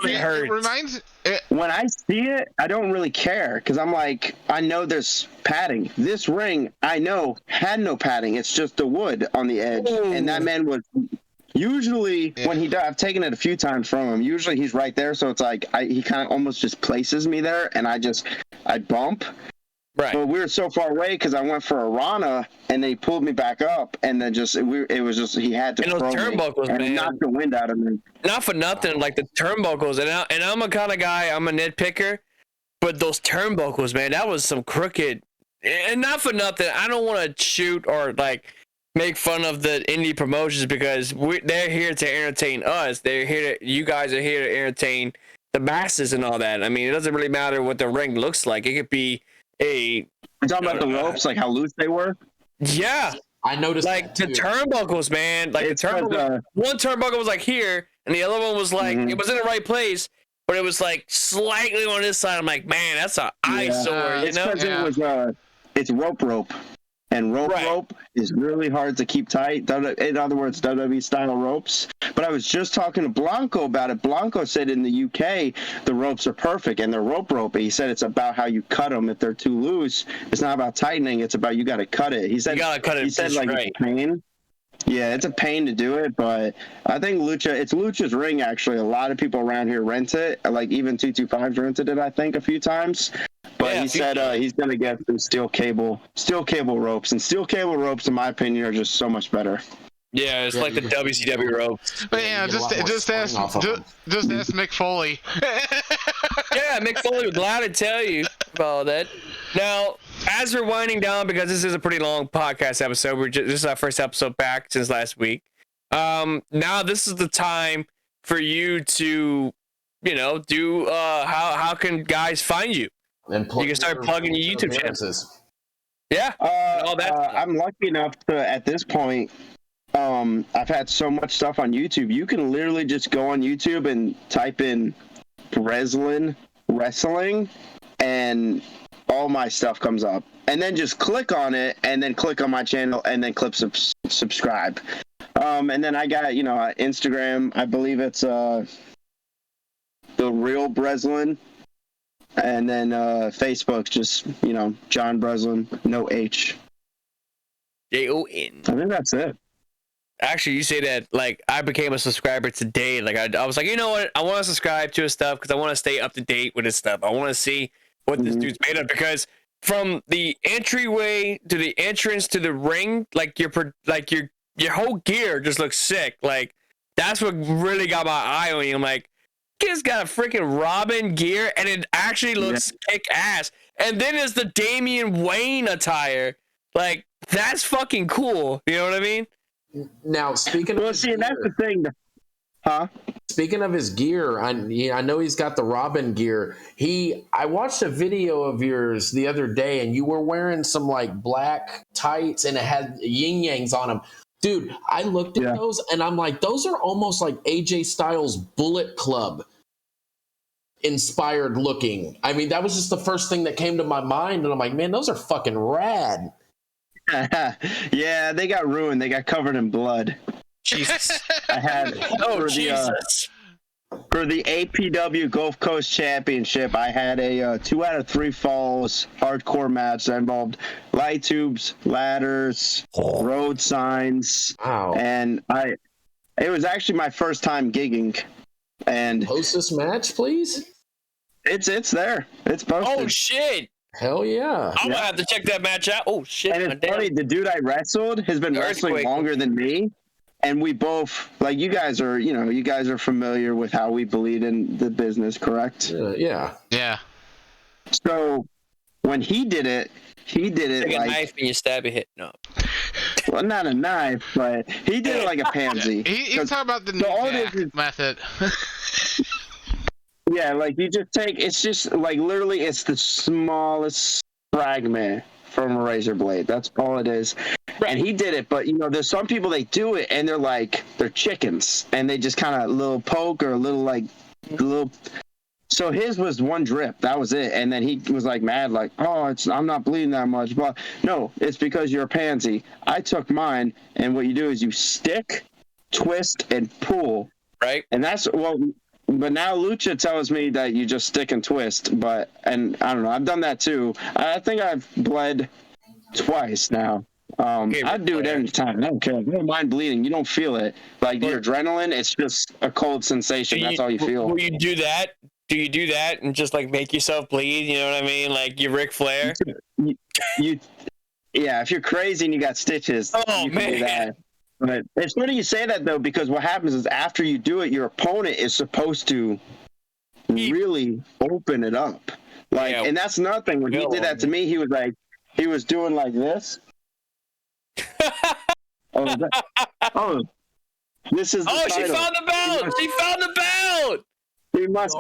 A: it hurts.
B: When I see it, I don't really care because I'm like, I know there's padding. This ring, I know, had no padding. It's just the wood on the edge. Ooh. And that man was usually when he does. I've taken it a few times from him. Usually he's right there, so it's he kind of almost just places me there, and I bump. Right. But we were so far away because I went for a Rana, and they pulled me back up, and then it was just he had to
A: throw me. And those turnbuckles, man.
B: And knocked the wind out of me.
A: Not for nothing, the turnbuckles, and I'm a kind of guy, I'm a nitpicker, but those turnbuckles, man, that was some crooked. And not for nothing, I don't want to shoot or make fun of the indie promotions because they're here to entertain us. You guys are here to entertain the masses and all that. I mean, it doesn't really matter what the ring looks like. It could be
B: you're talking about the ropes, how loose they were?
A: Yeah.
D: I noticed
A: the turnbuckles, man. One turnbuckle was here, and the other one was it was in the right place, but it was slightly on this side. I'm like, man, that's an eyesore,
B: It's because it was it's rope. And rope is really hard to keep tight. In other words, WWE style ropes. But I was just talking to Blanco about it. Blanco said in the UK, the ropes are perfect and they're rope. He said it's about how you cut them. If they're too loose, it's not about tightening. It's about you got to cut it. He said, it's a pain. Yeah, it's a pain to do it, but I think it's Lucha's ring, actually. A lot of people around here rent it. Like, even 225's rented it, I think, a few times. But he said he's going to get some steel cable ropes. And steel cable ropes, in my opinion, are just so much better.
A: Yeah, it's like the WCW ropes.
C: But yeah, just ask Mick Foley.
A: Yeah, Mick Foley would gladly tell you about that. Now, as we're winding down, because this is a pretty long podcast episode, this is our first episode back since last week. Now this is the time for you to, do how can guys find you? And you can start plugging your YouTube channels. Yeah, all that.
B: I'm lucky enough to, at this point, I've had so much stuff on YouTube. You can literally just go on YouTube and type in Breslin Wrestling, and all my stuff comes up. And then just click on it, and then click on my channel, and then click subscribe. And then I got, Instagram. I believe it's The Real Breslin. And then Facebook, just, John Breslin, no H.
A: Jon.
B: I think that's it.
A: Actually, you say that, like, I became a subscriber today. Like, I was like, you know what? I want to subscribe to his stuff because I want to stay up to date with his stuff. I want to see what this dude's made of, because from the entryway to the entrance to the ring, like, your whole gear just looks sick. Like, that's what really got my eye on you. I'm like, kid's got a freaking Robin gear, and it actually looks kick ass. And then there's the Damian Wayne attire. Like, that's fucking cool. You know what I mean?
D: Now, speaking of
B: that's the thing. Huh?
D: Speaking of his gear, I know he's got the Robin gear. I watched a video of yours the other day, and you were wearing some like black tights, and it had yin yangs on them. Dude, I looked at those, and I'm like, those are almost like AJ Styles' Bullet Club inspired looking. I mean, that was just the first thing that came to my mind, and I'm like, man, those are fucking rad.
B: Yeah, they got ruined. They got covered in blood.
A: Jesus.
B: I had
A: Jesus.
B: For the APW Gulf Coast Championship, I had a 2 out of 3 falls hardcore match that involved light tubes, ladders, road signs.
D: Wow.
B: And it was actually my first time gigging. And
D: post this match, please.
B: It's there. It's posted.
A: Oh shit.
D: Hell yeah.
A: I'm gonna have to check that match out. Oh shit.
B: And it's funny, the dude I wrestled has been wrestling longer than me. And we both, like, you guys are familiar with how we bleed in the business, correct?
D: Yeah.
C: Yeah.
B: So when he did it
A: like
B: like
A: a knife and you stab your hit. No.
B: Well, not a knife, but he did it like a pansy.
C: He's talking about the new method.
B: Yeah, like you just take, it's just like literally it's the smallest fragment from a razor blade. That's all it is. Right. And he did it, but there's some people, they do it and they're chickens and they just kind of little poke or a little. So his was one drip, that was it. And then he was like mad, like, oh, I'm not bleeding that much. But no, it's because you're a pansy. I took mine, and what you do is you stick, twist, and pull.
A: Right.
B: And that's but now Lucha tells me that you just stick and twist, and I don't know, I've done that too. I think I've bled twice now. I'd do it every time. I don't care. I don't mind bleeding. You don't feel it. Like your adrenaline, it's just a cold sensation. That's all you feel.
A: Will you do that? Do you do that and just like make yourself bleed? You know what I mean? Like you Ric Flair?
B: Yeah, if you're crazy and you got stitches, you can do that. But it's funny you say that, though, because what happens is after you do it, your opponent is supposed to really open it up. Like, and that's another thing. When he did that to me, he was doing like this. This is.
A: She found the belt. She found the belt.
B: He must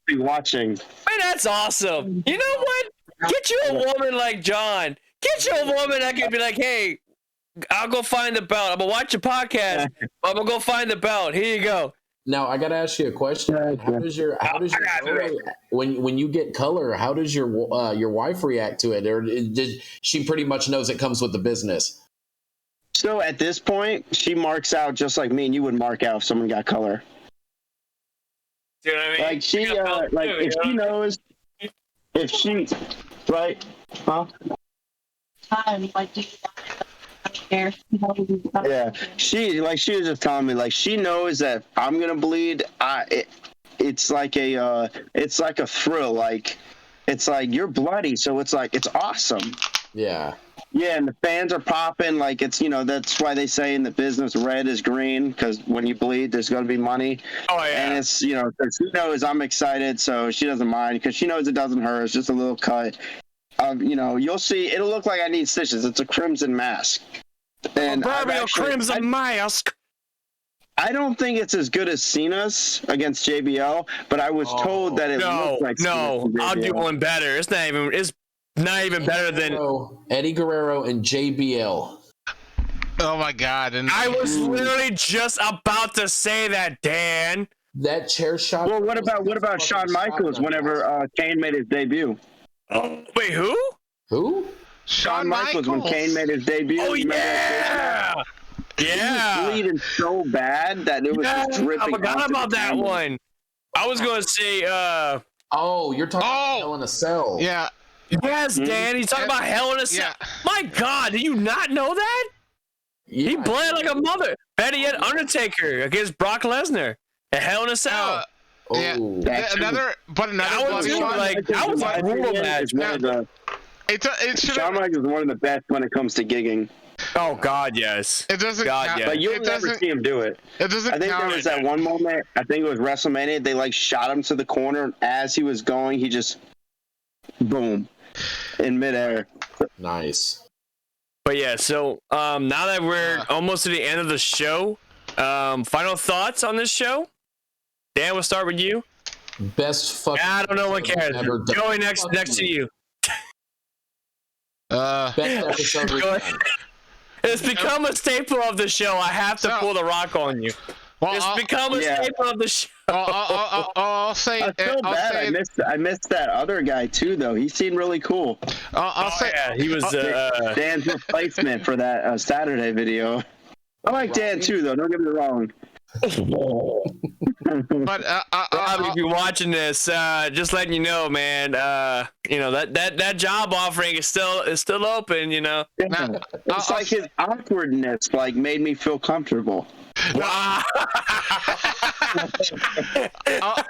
B: be watching.
A: Man, that's awesome. You know what? Get you a woman like John. Get you a woman that can be like, hey, I'll go find the belt. I'm gonna watch your podcast. I'm gonna go find the belt. Here you go.
D: Now I gotta ask you a question. How does your girl, when you get color? How does your wife react to it, or did she pretty much knows it comes with the business?
B: So at this point, she marks out just like me and you would mark out if someone got color.
A: You know what I mean?
B: Like she, like if she knows, if she, right? Huh?
E: Like, do you care?
B: Yeah, she was just telling me like she knows that if I'm gonna bleed. It's like a thrill. Like it's like you're bloody, so it's like it's awesome.
D: Yeah.
B: Yeah, and the fans are popping. Like it's that's why they say in the business red is green because when you bleed, there's gonna be money.
A: Oh yeah.
B: And it's she knows I'm excited, so she doesn't mind because she knows it doesn't hurt. It's just a little cut. You'll see. It'll look like I need stitches. It's a crimson mask. And
A: proverbial crimson mask.
B: I don't think it's as good as Cena's against JBL, but I was told that it looked like
A: no. I'll do one better. It's not even better than
D: Eddie Guerrero and JBL.
C: Oh my God! And
A: I was literally just about to say that, Dan.
D: That chair shot.
B: Well, what about Shawn Michaels whenever Kane made his debut?
A: Oh, wait, who?
D: Who?
B: Shawn Michaels when Kane made his debut.
A: Oh yeah. Yeah.
B: He was bleeding so bad that it was just dripping.
A: I forgot about that one. I was gonna say.
D: Oh, you're talking about Hell in a Cell.
C: Yeah.
A: Yes, Dan. He's talking about Hell in a Cell.
C: Yeah.
A: My God, did you not know that?
D: Yeah,
A: He bled like a mother. Better yet, Undertaker against Brock Lesnar at Hell in a Cell.
C: Yeah. Another bloody
A: that was a brutal match.
B: Shawn Michaels is one of the best when it comes to gigging.
A: Oh God, yes.
C: It doesn't.
B: But you'll never see him do it.
C: It doesn't.
B: I think there was that one moment. I think it was WrestleMania. They shot him to the corner, and as he was going, he just boom in midair.
D: Nice.
A: But yeah, so now that we're almost to the end of the show, final thoughts on this show. Dan, we'll start with you.
D: Best fucking.
A: I don't know what cares. Joey, next to you.
D: Best episode.
A: It's become a staple of the show. I have to pull the rock on you.
C: Well,
A: it's become a staple of the show.
C: I'll say.
B: I feel bad. I missed that other guy too, though. He seemed really cool.
C: I'll say.
A: Yeah, he was
B: Dan's replacement for that Saturday video. I like Dan too, though. Don't get me wrong.
C: But
A: Rob, if you're watching this, just letting you know, man. That job offering is still open.
B: Yeah. It's like his awkwardness made me feel comfortable.
A: Wow.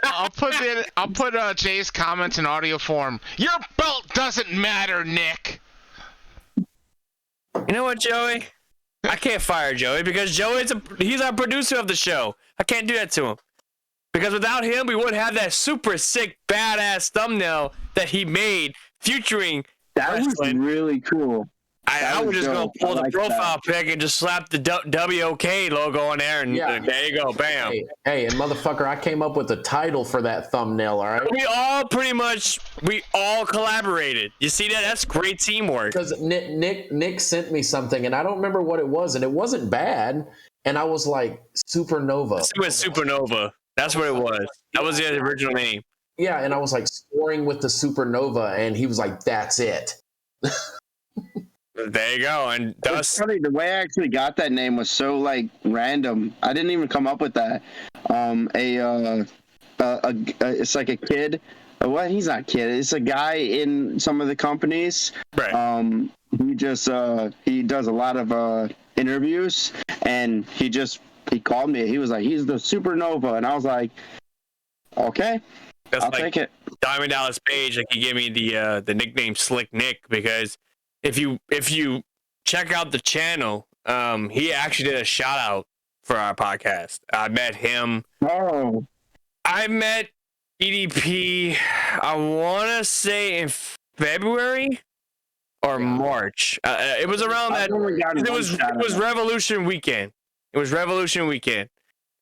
C: I'll put Jay's comments in audio form. Your belt doesn't matter, Nick.
A: You know what, Joey? I can't fire Joey because he's our producer of the show. I can't do that to him. Because without him, we wouldn't have that super sick, badass thumbnail that he made featuring Breslin.
B: Was really cool.
A: I was just going to pull the profile pic and just slap the WOK logo on there, and there you go, bam.
D: Hey, and motherfucker, I came up with the title for that thumbnail, all right?
A: We all collaborated. You see that? That's great teamwork.
D: Because Nick sent me something, and I don't remember what it was, and it wasn't bad, and I was like, Supernova.
A: It was Supernova. That's what it was. That was the original name.
D: Yeah, and I was like, Soaring with the Supernova, and he was like, that's it.
A: There you go. And
B: it's funny, the way I actually got that name was so random. I didn't even come up with that. It's like a kid. Well, he's not a kid. It's a guy in some of the companies.
A: Right.
B: He just he does a lot of interviews, and he called me. He was like, he's the Supernova, and I was like, okay. I'll take it.
A: Diamond Dallas Page, he gave me the nickname Slick Nick because if you check out the channel, he actually did a shout out for our podcast. I met him.
B: Oh.
A: I met EDP, I want to say in February or March. It was around that. It was Revolution Weekend. It was Revolution Weekend.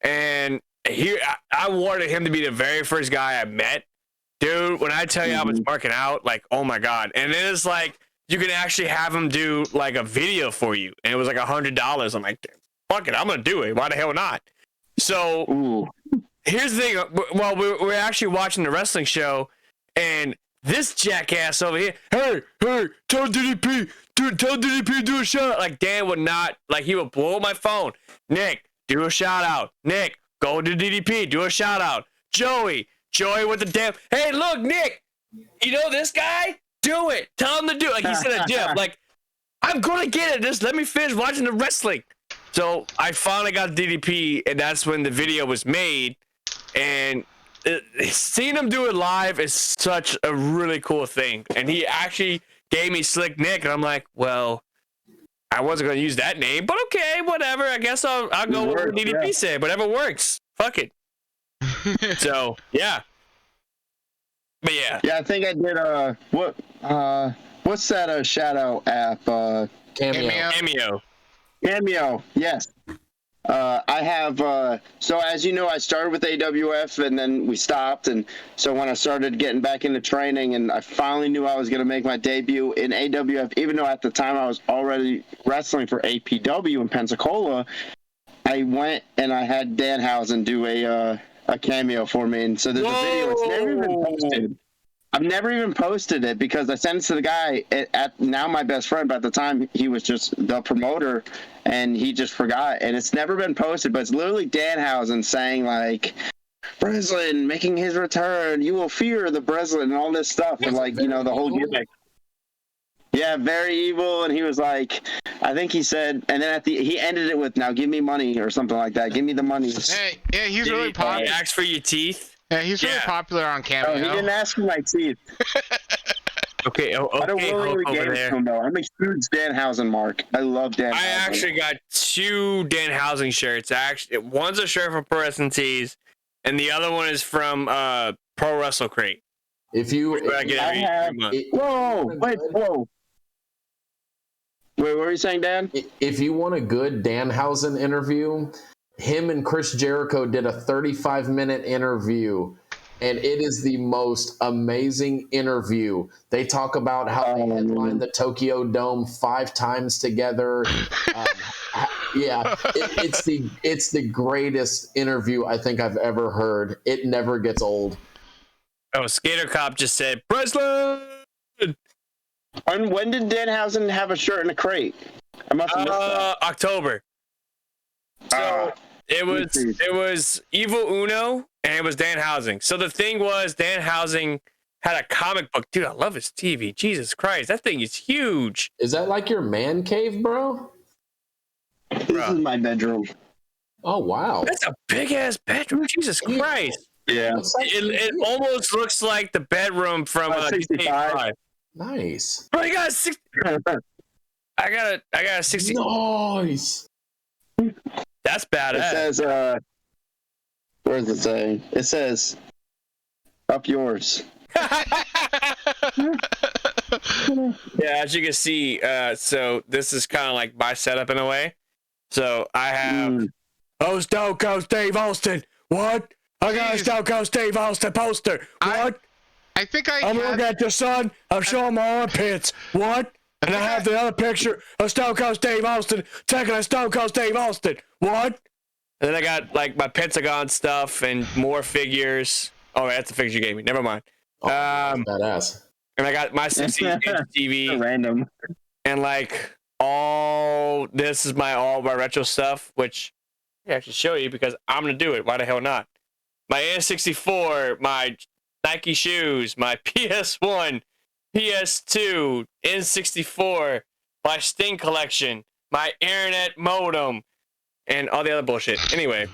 A: And I wanted him to be the very first guy I met. Dude, when I tell you I was marking out, oh my God. And then it's you can actually have him do a video for you. And it was $100. I'm like, fuck it, I'm going to do it. Why the hell not? So
B: Ooh.
A: here's the thing. Well, we're actually watching the wrestling show, and this jackass over here, hey, tell DDP, tell DDP to do a shout out. Like, Dan would not, like, he would blow up my phone. Nick, do a shout out. Nick, go to DDP, do a shout out. Joey with the damn, hey, look, Nick, you know this guy? Do it. Tell him to do it. Like, he's in a gym. Like, I'm going to get it. Just let me finish watching the wrestling. So I finally got DDP, and that's when the video was made. And seeing him do it live is such a really cool thing. And he actually gave me Slick Nick, and I'm like, well, I wasn't going to use that name, but okay, whatever. I guess I'll go with what DDP said. Whatever works. Fuck it. So, yeah. But yeah.
B: Yeah, I think I did what's that shout out app?
A: Cameo.
B: Cameo, yes. I have so as you know, I started with AWF and then we stopped, and so when I started getting back into training and I finally knew I was going to make my debut in AWF, even though at the time I was already wrestling for APW in Pensacola, I went and I had Danhausen do a cameo for me, and so there's a video. It's never even posted. I've never even posted it because I sent it to the guy at now my best friend, but at the time he was just the promoter and he just forgot, and it's never been posted, but it's literally Danhausen saying like, Breslin making his return, you will fear the Breslin and all this stuff, and like, you know, the whole gimmick. Yeah, very evil, and he was like, I think he said, and then he ended it with, now give me money or something like that, give me the money.
C: Hey, yeah, he's really popular.
A: He asked for your teeth.
C: Yeah, he's really popular on Cameo.
B: Oh, he didn't ask for my teeth.
A: Okay,
B: I don't willingly give it to him, though. I'm a huge Danhausen mark. I love Danhausen.
A: I actually got 2 Danhausen shirts. Actually, one's a shirt from Pro Wrestling Tees, and the other one is from Pro Wrestle Crate.
D: Whoa,
B: wait, whoa. Wait, what were you saying, Dan?
D: If you want a good Danhausen interview, him and Chris Jericho did a 35-minute interview, and it is the most amazing interview. They talk about how they headlined the Tokyo Dome 5 times together. It's the greatest interview I think I've ever heard. It never gets old.
A: Oh, Skater Cop just said, Breslin!
B: And when did Danhausen have a shirt in a crate? I must have missed that.
A: October. So it was Evil Uno and it was Danhausen. So the thing was, Danhausen had a comic book. Dude, I love his TV. Jesus Christ, that thing is huge.
D: Is that like your man cave, bro?
B: This is my bedroom.
D: Oh, wow.
A: That's a big ass bedroom. Jesus Christ.
B: Yeah.
A: It almost looks like the bedroom from 65.
D: Nice.
A: Bro, you got a 60. I got a 60.
D: Nice.
A: That's badass.
B: It says, where does it say? It says, up yours.
A: Yeah, as you can see, so this is kind of like my setup in a way. So I have, oh, Stone Cold Steve Austin. What? I got a Stone Cold Steve Austin poster. What?
C: I think
A: I'm looking at the sun. I'm showing my armpits. What? And I have the other picture of Stone Cold Steve Austin taking a Stone Cold Steve Austin. What? And then I got like my Pentagon stuff and more figures. Oh, that's the figures you gave me. Never mind.
D: Badass.
A: And I got my 60-inch TV.
B: Random.
A: And like this is all my retro stuff, which I actually show you because I'm gonna do it. Why the hell not? My N64, my Nike shoes, my PS1, PS2, N64, my Sting collection, my internet modem, and all the other bullshit. Anyway.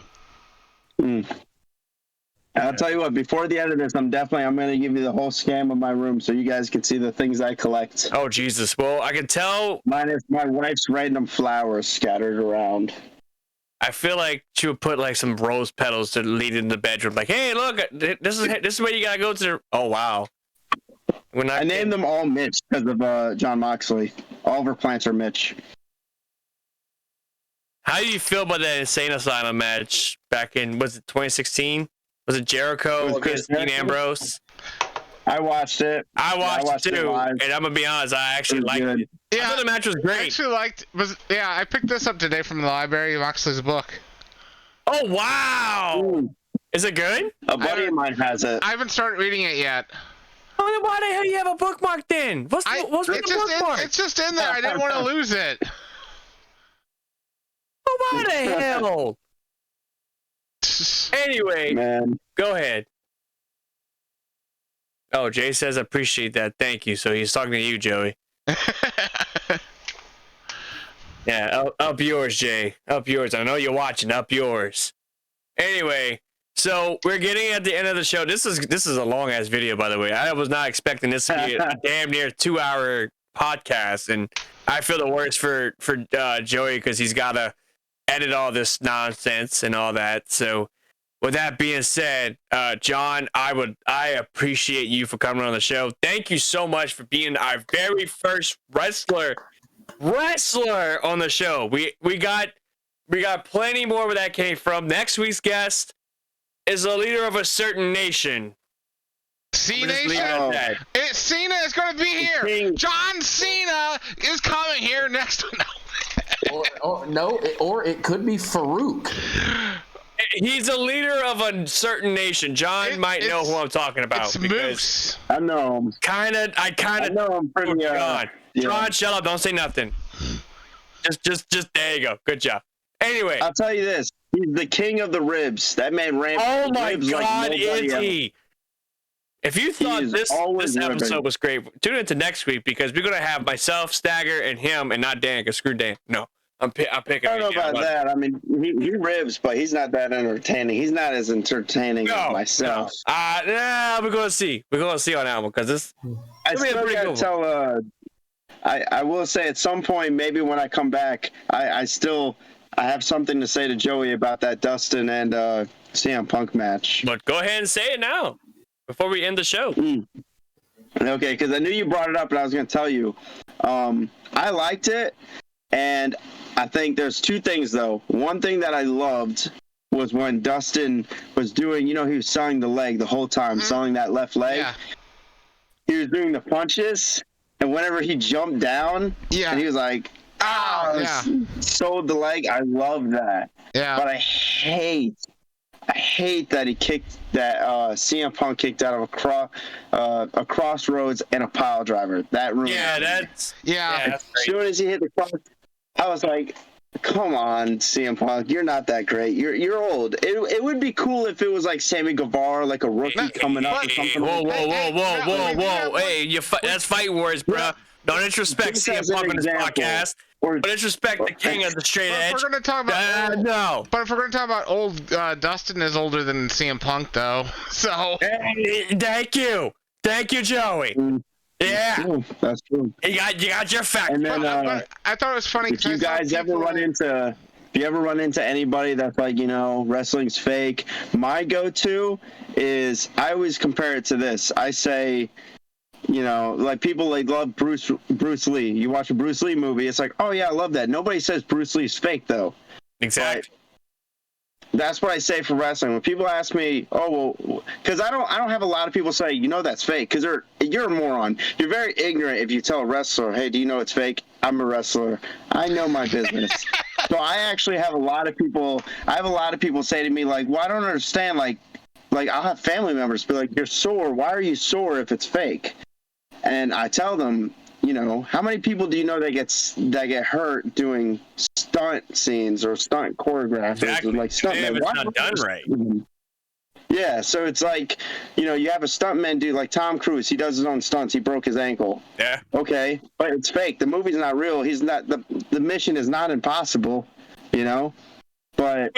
B: I'll tell you what, before the end of this, I'm going to give you the whole scam of my room so you guys can see the things I collect.
A: Oh, Jesus. Well, I can tell.
B: Minus my wife's random flowers scattered around.
A: I feel like she would put like some rose petals to lead into the bedroom. Like, hey, look, this is where you got to go to. Oh, wow.
B: I named them all Mitch because of John Moxley. All of her plants are Mitch.
A: How do you feel about that Insane Asylum match back in, was it 2016? Was it Jericho against Dean Ambrose?
B: I watched it.
A: I watched it too, and I'm gonna be honest, I actually liked it.
C: Yeah,
A: I thought the match was great.
C: I actually I picked this up today from the library, Moxley's book.
A: Oh, Oh wow!
B: Ooh.
A: Is it good?
B: A buddy of mine has it.
C: I haven't started reading it yet.
A: Oh, then why the hell you have a bookmark then? What's with the bookmark?
C: It's just in there. I didn't want to lose it.
A: Oh, why the hell? Anyway,
B: Man.
A: go ahead. Oh, Jay says appreciate that. Thank you. So he's talking to you, Joey. Yeah, up yours, Jay. Up yours. I know you're watching. Up yours. Anyway, so we're getting at the end of the show. This is a long ass video, by the way. I was not expecting this to be a damn near 2-hour podcast, and I feel the worst for Joey because he's got to edit all this nonsense and all that. So, with that being said, John, I appreciate you for coming on the show. Thank you so much for being our very first wrestler on the show. We got plenty more where that came from. Next week's guest is a leader of a certain nation.
C: Cena is going to be here. John Cena is coming here next.
D: Or it could be Farouk.
A: He's a leader of a certain nation. John might know who I'm talking about.
C: It's Moose.
B: I know him.
A: I kind of
B: know him pretty.
A: John.
B: Yeah.
A: John, shut up! Don't say nothing. Just there you go. Good job. Anyway,
B: I'll tell you this: he's the king of the ribs. That man ran.
A: Oh my
B: ribs
A: God,
B: like
A: is
B: else.
A: he? If you thought this episode was great, tune into next week because we're gonna have myself, Stagger, and him, and not Dan. Cause screw Dan. No, I'm picking.
B: I don't know about that. I mean, he ribs, but he's not that entertaining. He's not as entertaining as myself.
A: Nah, we're gonna see. We're gonna see on that one because this.
B: I still gotta tell. I will say at some point, maybe when I come back, I have something to say to Joey about that Dustin and CM Punk match.
A: But go ahead and say it now before we end the show.
B: Okay, because I knew you brought it up, and I was going to tell you. I liked it, and I think there's two things, though. One thing that I loved was when Dustin was doing, he was selling the leg the whole time, selling that left leg.
C: Yeah.
B: He was doing the punches, and whenever he jumped down, and he was like, sold the leg. I love that.
C: Yeah.
B: But I hate that he kicked that CM Punk kicked out of a crossroads and a pile driver. That ruined it. As soon as he hit the cross, I was like, come on, CM Punk, you're not that great. You're old. It would be cool if it was like Sammy Guevara, like a rookie coming up or something.
A: Whoa. Hey, that's fight words, bro. Don't disrespect CM Punk on this podcast. But disrespect the king of the straight edge.
C: If we're going to talk about
A: no.
C: But if we're going to talk about old, Dustin is older than CM Punk, though. So.
A: Thank you, Joey. Yeah,
B: that's true.
A: You got your fact.
B: And then,
C: I thought it was funny.
B: If you guys ever run into anybody that's like, wrestling's fake, my go-to is I always compare it to this. I say, like people love Bruce Lee. You watch a Bruce Lee movie, it's like, oh yeah, I love that. Nobody says Bruce Lee's fake though.
A: Exactly.
B: But that's what I say for wrestling. When people ask me, oh well, because I don't have a lot of people say, that's fake, because you're a moron. You're very ignorant if you tell a wrestler, hey, do you know it's fake? I'm a wrestler. I know my business. So I actually have a lot of people. I have a lot of people say to me like, well, I don't understand. Like I'll have family members be like, you're sore. Why are you sore if it's fake? And I tell them, how many people do you know that get hurt doing stunt scenes or stunt choreography?
A: Exactly.
B: Like stunt men.
A: It's not done right.
B: Yeah, so it's like, you have a stuntman do like Tom Cruise. He does his own stunts. He broke his ankle.
A: Yeah.
B: Okay, but it's fake. The movie's not real. He's not. The mission is not impossible. But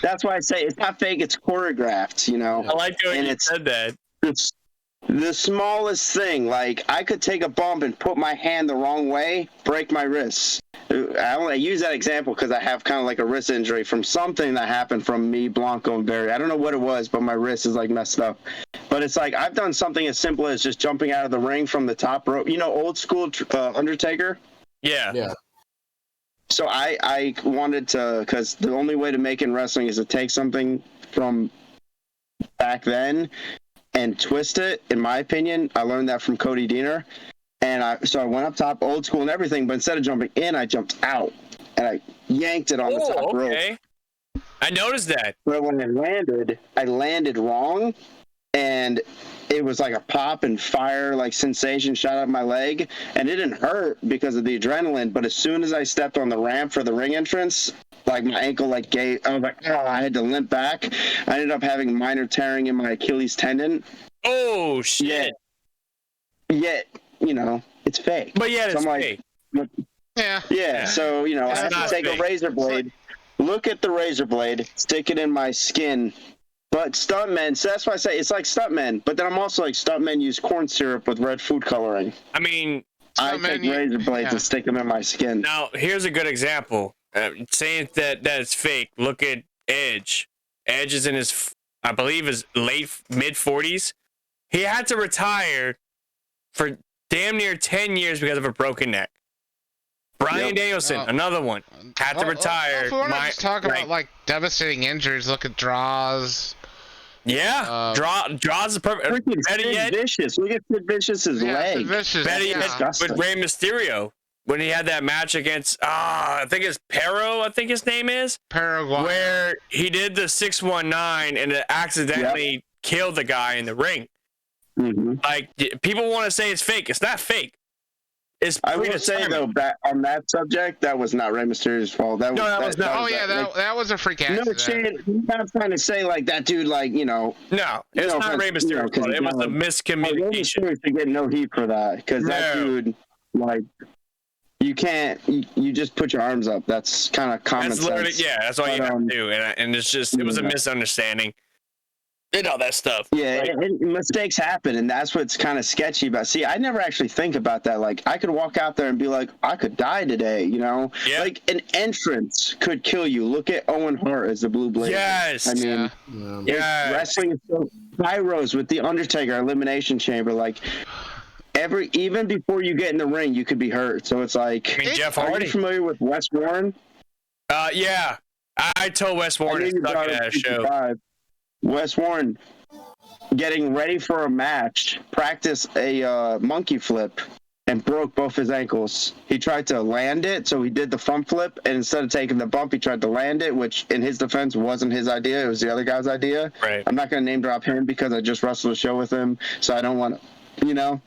B: that's why I say it's not fake. It's choreographed.
A: I like the way you said that.
B: It's the smallest thing. Like I could take a bump and put my hand the wrong way, break my wrist. I use that example because I have kind of like a wrist injury from something that happened from me, Blanco, and Barry. I don't know what it was, but my wrist is like messed up. But it's like I've done something as simple as just jumping out of the ring from the top rope. Old school Undertaker.
A: Yeah.
B: So I wanted to, because the only way to make in wrestling is to take something from back then and twist it. In my opinion, I learned that from Cody Deaner. And so I went up top, old school and everything, but instead of jumping in, I jumped out. and I yanked it on the top rope.
A: Okay. I noticed that.
B: But when I landed wrong, and it was like a pop and fire like sensation shot up my leg, and it didn't hurt because of the adrenaline. But as soon as I stepped on the ramp for the ring entrance, like my ankle like gave. I was like, oh, I had to limp back. I ended up having minor tearing in my Achilles tendon.
A: Oh shit!
B: Yet, you know, it's fake.
A: But yeah, it's
B: so I'm
A: fake.
B: Like, yeah. So you know, I have to take a razor blade. Look at the razor blade, stick it in my skin. But stuntmen, so that's why I say it's like stuntmen. But then I'm also like stuntmen use corn syrup with red food coloring.
A: I mean,
B: I take razor blades and stick them in my skin.
A: Now, here's a good example. Saying that it's fake. Look at Edge. Edge is in his, I believe, his mid 40s. He had to retire for damn near 10 years because of a broken neck. Bryan Danielson, another one, had to retire.
C: If we want to just talk about like devastating injuries, look at Draws.
A: Yeah, Draws is perfect. Better yet,
B: Vicious. Look at Sid Vicious's leg.
A: Better yet, with Rey Mysterio when he had that match against I think it's Pero. I think his name is
C: Paraguay,
A: where he did the 619 and it accidentally killed the guy in the ring.
B: Mm-hmm.
A: Like people want to say it's fake. It's not fake.
B: I will say though, on that subject, that was not Rey Mysterio's fault. That was not.
C: That was a freak accident.
B: No, Shane, I'm not trying to say like that dude, like
A: No, it's not Rey Mysterio's fault. It was a miscommunication. Rey
B: Mysterio should get no heat for that because that dude, like, you can't. You just put your arms up. That's kind of common sense.
A: Yeah, that's all you have to do, and it's just it was a misunderstanding. And all that stuff.
B: Yeah, mistakes happen, and that's what's kind of sketchy about. See, I never actually think about that. Like, I could walk out there and be like, I could die today, you know? Yeah. Like, an entrance could kill you. Look at Owen Hart as the Blue Blazer.
A: Yes.
B: I mean, wrestling is so pyros with the Undertaker Elimination Chamber. Like, even before you get in the ring, you could be hurt. So it's like,
A: Jeff Hardy.
B: Are you familiar with Wes Warren?
A: Yeah. I told Wes Warren to suck at a show.
B: Wes Warren, getting ready for a match, practiced a monkey flip and broke both his ankles. He tried to land it, so he did the front flip, and instead of taking the bump, he tried to land it, which in his defense wasn't his idea. It was the other guy's idea.
A: Right.
B: I'm not going to name drop him because I just wrestled a show with him, so I don't want to, you know.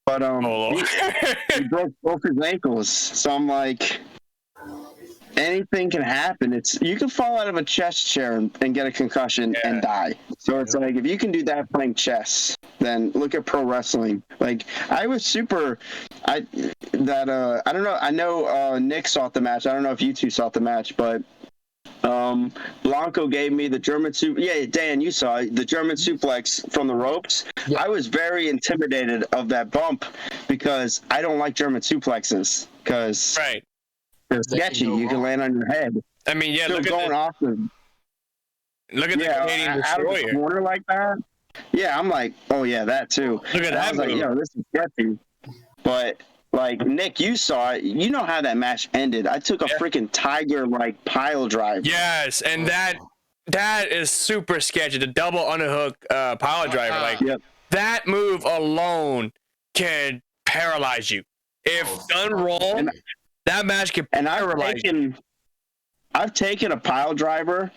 B: But he broke both his ankles, so I'm like... Anything can happen. You can fall out of a chess chair and get a concussion and die. So it's like, if you can do that playing chess, then look at pro wrestling. Like, I was I don't know. I know Nick saw the match. I don't know if you two saw the match, but Blanco gave me the German Yeah, Dan, you saw it, the German suplex from the ropes. Yeah. I was very intimidated of that bump because I don't like German suplexes because they're sketchy. You can land on your head.
A: I mean, yeah.
B: Look at the Canadian Destroyer. Out of the corner like that. Yeah, I'm like, oh yeah, that too.
A: Look at that.
B: I was like, this is sketchy. But like Nick, you saw it. You know how that match ended. I took a freaking tiger like pile driver.
A: Yes, and that is super sketchy. The double underhook pile driver. That move alone can paralyze you if done wrong. That match can paralyze you.
B: I've taken a pile driver.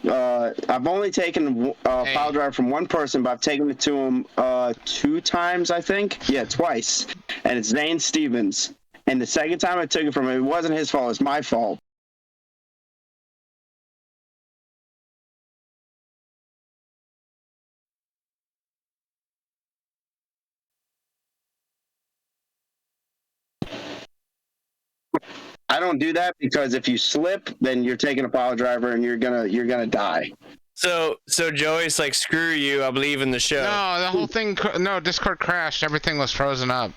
B: I've only taken a pile driver from one person, but I've taken it to him 2 times, I think. Yeah, twice. And it's Zane Stevens. And the second time I took it from him, it wasn't his fault. It was my fault. I don't do that because if you slip, then you're taking a pile driver and you're gonna die.
A: So Joey's like, screw you, I believe in the show.
C: No, the whole thing. No, Discord crashed. Everything was frozen up.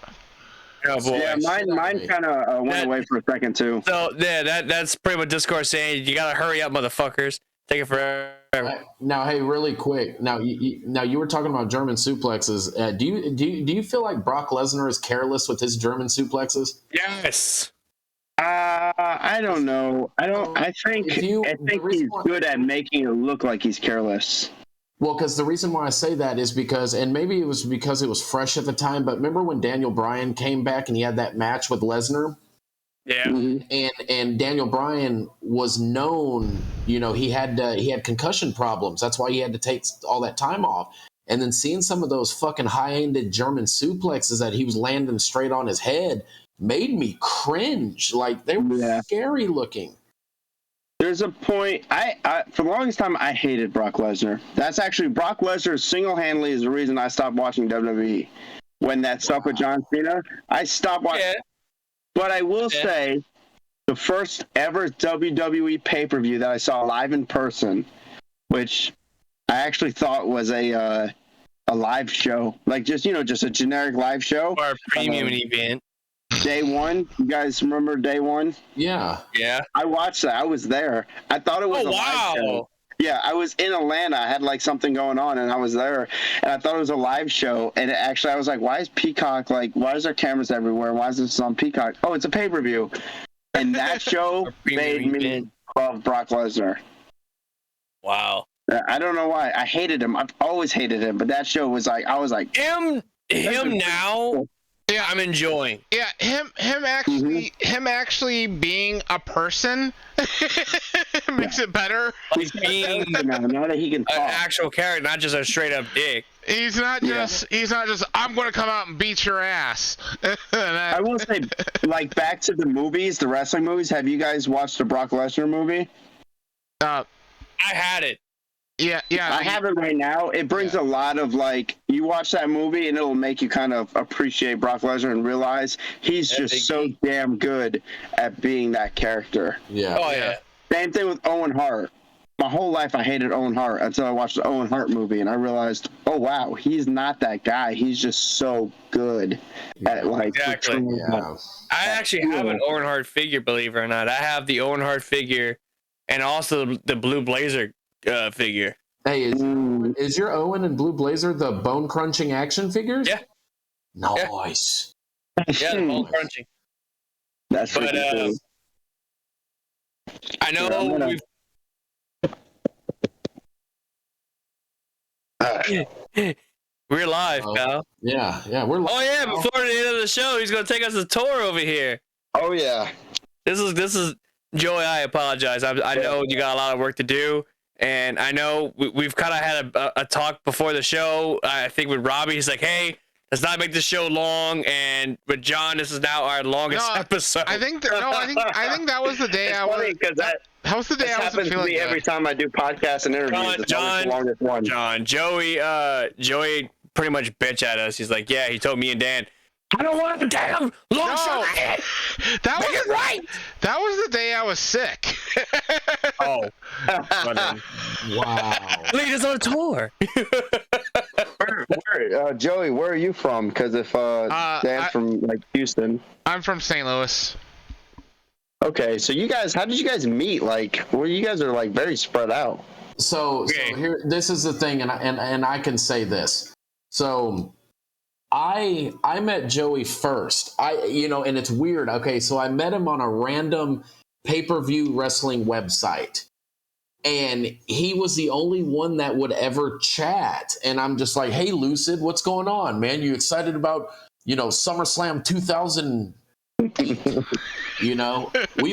A: Oh boy.
B: Yeah, mine kind of went away for a second too.
A: So yeah, that's pretty much Discord saying you gotta hurry up, motherfuckers. Take it forever.
D: Now, hey, really quick. Now, you were talking about German suplexes. Do you feel like Brock Lesnar is careless with his German suplexes?
A: Yes.
B: I don't know. I think he's good at making it look like he's careless.
D: Well, because the reason why I say that is because, and maybe it was because it was fresh at the time, but remember when Daniel Bryan came back and he had that match with Lesnar?
A: Yeah.
D: And Daniel Bryan was known, he had concussion problems. That's why he had to take all that time off. And then seeing some of those fucking high-ended German suplexes that he was landing straight on his head made me cringe. Like, they were scary looking.
B: There's a point. I for the longest time I hated Brock Lesnar. That's actually Brock Lesnar single-handedly is the reason I stopped watching WWE. When that stuff with John Cena, I stopped watching. Yeah. But I will say, the first ever WWE pay-per-view that I saw live in person, which I actually thought was a live show, like just a generic live show
A: or a premium event.
B: Day One, you guys remember Day One?
D: Yeah.
B: I watched that. I was there. I thought it was a live show. Yeah, I was in Atlanta. I had like something going on, and I was there, and I thought it was a live show. And I was like, "Why is Peacock why is there cameras everywhere? Why is this on Peacock? Oh, it's a pay-per-view." And that show made me love Brock Lesnar.
A: Wow.
B: I don't know why. I hated him. I've always hated him, but that show was like, I was like,
A: him now. Yeah, I'm enjoying.
C: Yeah, him actually being a person makes it better.
A: Like being
B: now that he can talk.
A: An actual character, not just a straight up dick.
C: He's not just I'm gonna come out and beat your ass.
B: I will say, like, back to the movies, the wrestling movies. Have you guys watched the Brock Lesnar movie?
A: I had it.
C: Yeah.
B: I have it right now. It brings a lot of, like, you watch that movie and it'll make you kind of appreciate Brock Lesnar and realize he's just so damn good at being that character.
D: Yeah.
A: Oh, yeah.
B: Same thing with Owen Hart. My whole life I hated Owen Hart until I watched the Owen Hart movie and I realized, oh, wow, he's not that guy. He's just so good at, like,
A: exactly. I actually have an Owen Hart figure, believe it or not. I have the Owen Hart figure and also the Blue Blazer figure.
D: Hey, is your Owen and Blue Blazer the bone crunching action figures?
A: Yeah.
D: Nice.
A: Yeah, the bone crunching.
B: That's cool.
A: I know we're live, pal.
D: Yeah, we're live.
A: Oh yeah, before the end of the show, he's gonna take us a tour over here.
B: Oh yeah.
A: This is Joey. I apologize. I know you got a lot of work to do. And I know we've kind of had a talk before the show. I think with Robbie, he's like, "Hey, let's not make the show long." And with John, this is now our longest episode.
C: I think that was the day I was. That was the day I wasn't feeling good.
B: Every time I do podcasts and interviews, it's always the longest one.
A: Joey pretty much bitch at us. He's like, "Yeah," he told me and Dan, "I don't want a damn long show."
C: That was the day I was sick.
A: Oh.
D: Wow.
A: Lead us on a tour.
B: Joey, where are you from? Because if Dan's from like Houston.
C: I'm from St. Louis.
B: Okay, so you guys, how did you guys meet? Like, well, you guys are like very spread out.
D: So here, this is the thing, and I can say this. So I met Joey first. And it's weird. Okay, so I met him on a random pay-per-view wrestling website. And he was the only one that would ever chat. And I'm just like, "Hey, Lucid, what's going on, man? You excited about, SummerSlam 2000?" We've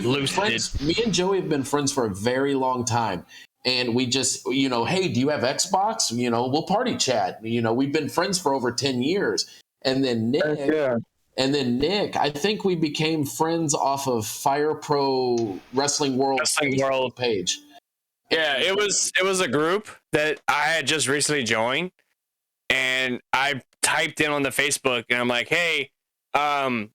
D: been friends. Me and Joey have been friends for a very long time. And we just, "Hey, do you have Xbox? We'll party chat." We've been friends for over 10 years. And then Nick, I think we became friends off of Fire Pro Wrestling World page.
A: Yeah, it was a group that I had just recently joined, and I typed in on the Facebook, and I'm like, "Hey, I'm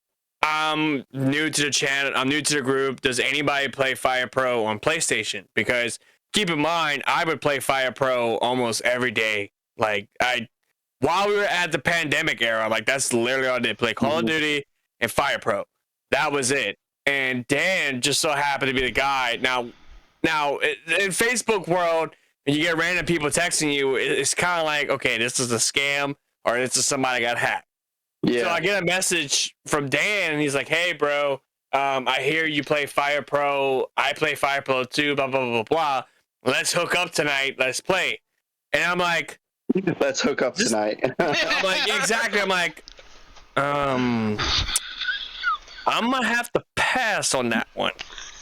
A: new to the channel. I'm new to the group. Does anybody play Fire Pro on PlayStation?" Because keep in mind, I would play Fire Pro almost every day. Like while we were at the pandemic era, like that's literally all I did: play Call of Duty and Fire Pro. That was it. And Dan just so happened to be the guy. Now, in Facebook world, when you get random people texting you, it's kind of like, okay, this is a scam or this is somebody got hacked. Yeah. So I get a message from Dan, and he's like, "Hey, bro, I hear you play Fire Pro. I play Fire Pro too, blah, blah, blah, blah. Let's hook up tonight. Let's play." And I'm like,
B: "Let's hook up tonight."
A: I'm like, exactly. I'm like, I'm gonna have to pass on that one.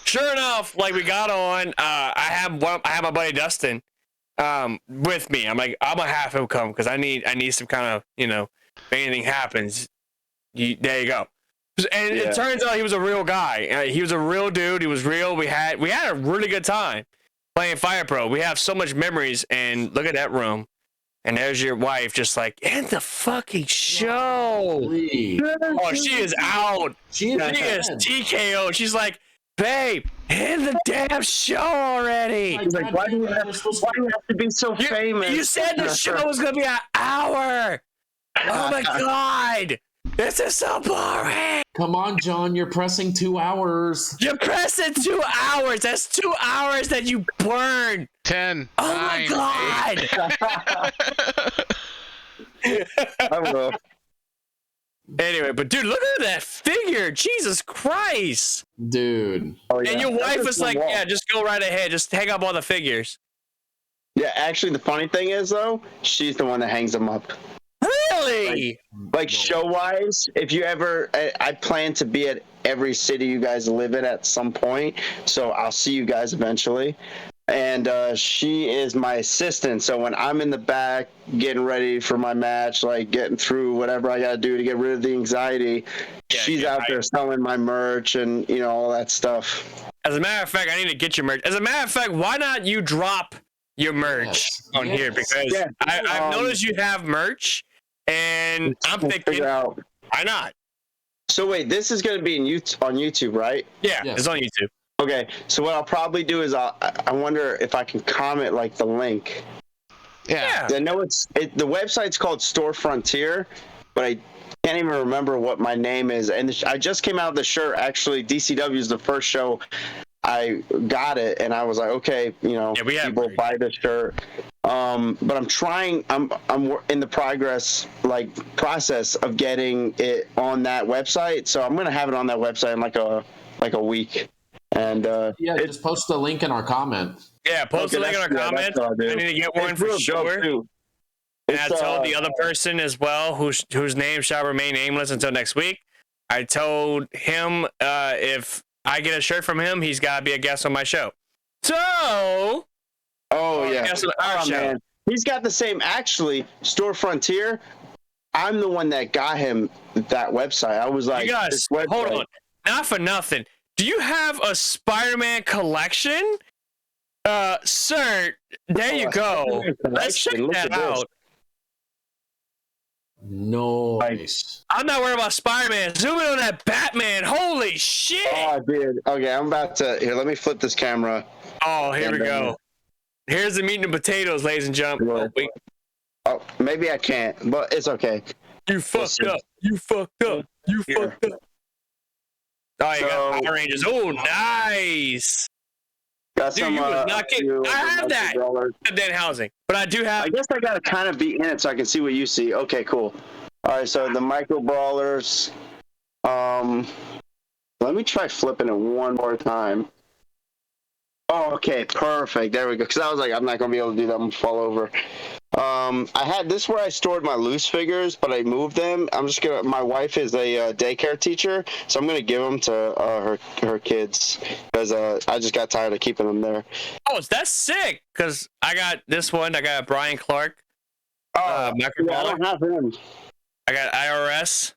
A: Sure enough, like we got on, I have my buddy Dustin with me. I'm like, I'm gonna have him come because I need some kind of, if anything happens, there you go. And it turns out he was a real guy. He was a real dude. He was real. We had a really good time playing Fire Pro. We have so much memories. And look at that room. And there's your wife, just like, end the fucking show. Oh, she is out. She is TKO. She's like, babe, end the damn show already.
B: He's like, why do you have to be so famous?
A: You said the show was gonna be an hour. Oh my god, this is so boring.
D: Come on, John, you're pressing 2 hours.
A: You're pressing 2 hours. That's 2 hours that you burned.
C: 10.
A: Oh
C: 9,
A: my god.
B: I will.
A: Anyway, but dude, look at that figure. Jesus Christ.
D: Dude.
B: Oh, yeah.
A: And your wife was like, yeah, just go right ahead. Just hang up all the figures.
B: Yeah, actually, the funny thing is, though, she's the one that hangs them up.
A: Really?
B: Like show-wise, if you ever... I plan to be at every city you guys live in at some point, so I'll see you guys eventually. And she is my assistant, so when I'm in the back getting ready for my match, like getting through whatever I got to do to get rid of the anxiety, she's out there selling my merch and, all that stuff.
A: As a matter of fact, I need to get your merch. As a matter of fact, why not you drop your merch on here? Because I've noticed you have merch, and I'm thinking, why not?
B: So wait, this is going to be on YouTube, right?
A: Yeah, it's on YouTube.
B: Okay, so what I'll probably do is I wonder if I can comment like the link.
C: Yeah.
B: I know the website's called Store Frontier, but I can't even remember what my name is. And I just came out of the shirt. Actually, DCW is the first show I got it, and I was like, okay, people buy this shirt. But I'm trying. I'm in the process of getting it on that website. So I'm gonna have it on that website in like a week. And
D: just post the link in our comment.
A: Yeah, post the link in our comment. I need to get one for sure. And I told the other person as well, whose name shall remain nameless until next week. I told him if I get a shirt from him, he's got to be a guest on my show. So, guest on our show.
B: Man. He's got the same. Actually, Store Frontier. I'm the one that got him that website. I was like,
A: you guys, hold on, not for nothing. Do you have a Spider-Man collection? Sir, there you go. Let's check that out.
D: Nice.
A: I'm not worried about Spider-Man. Zoom in on that Batman. Holy shit.
B: Oh, dude. Okay, I'm about to... Here, let me flip this camera.
A: Oh, here we go. Here's the meat and potatoes, ladies and gentlemen.
B: Oh, maybe I can't, but it's okay.
A: You fucked up. You fucked up. You fucked up. Oh, you got Power Rangers. Oh, nice.
B: Got some,
A: not kidding. I have that. Dan housing, but I do have.
B: I guess I gotta kind of be in it so I can see what you see. Okay, cool. All right, so the micro brawlers. Let me try flipping it one more time. Oh, okay, perfect. There we go. Because I was like, I'm not gonna be able to do that. I'm gonna fall over. I had this where I stored my loose figures, but I moved them. My wife is a daycare teacher, so I'm gonna give them to her kids because I just got tired of keeping them there.
A: Oh, that's sick! Because I got this one. I got Brian Clark.
B: I don't have him.
A: I got IRS.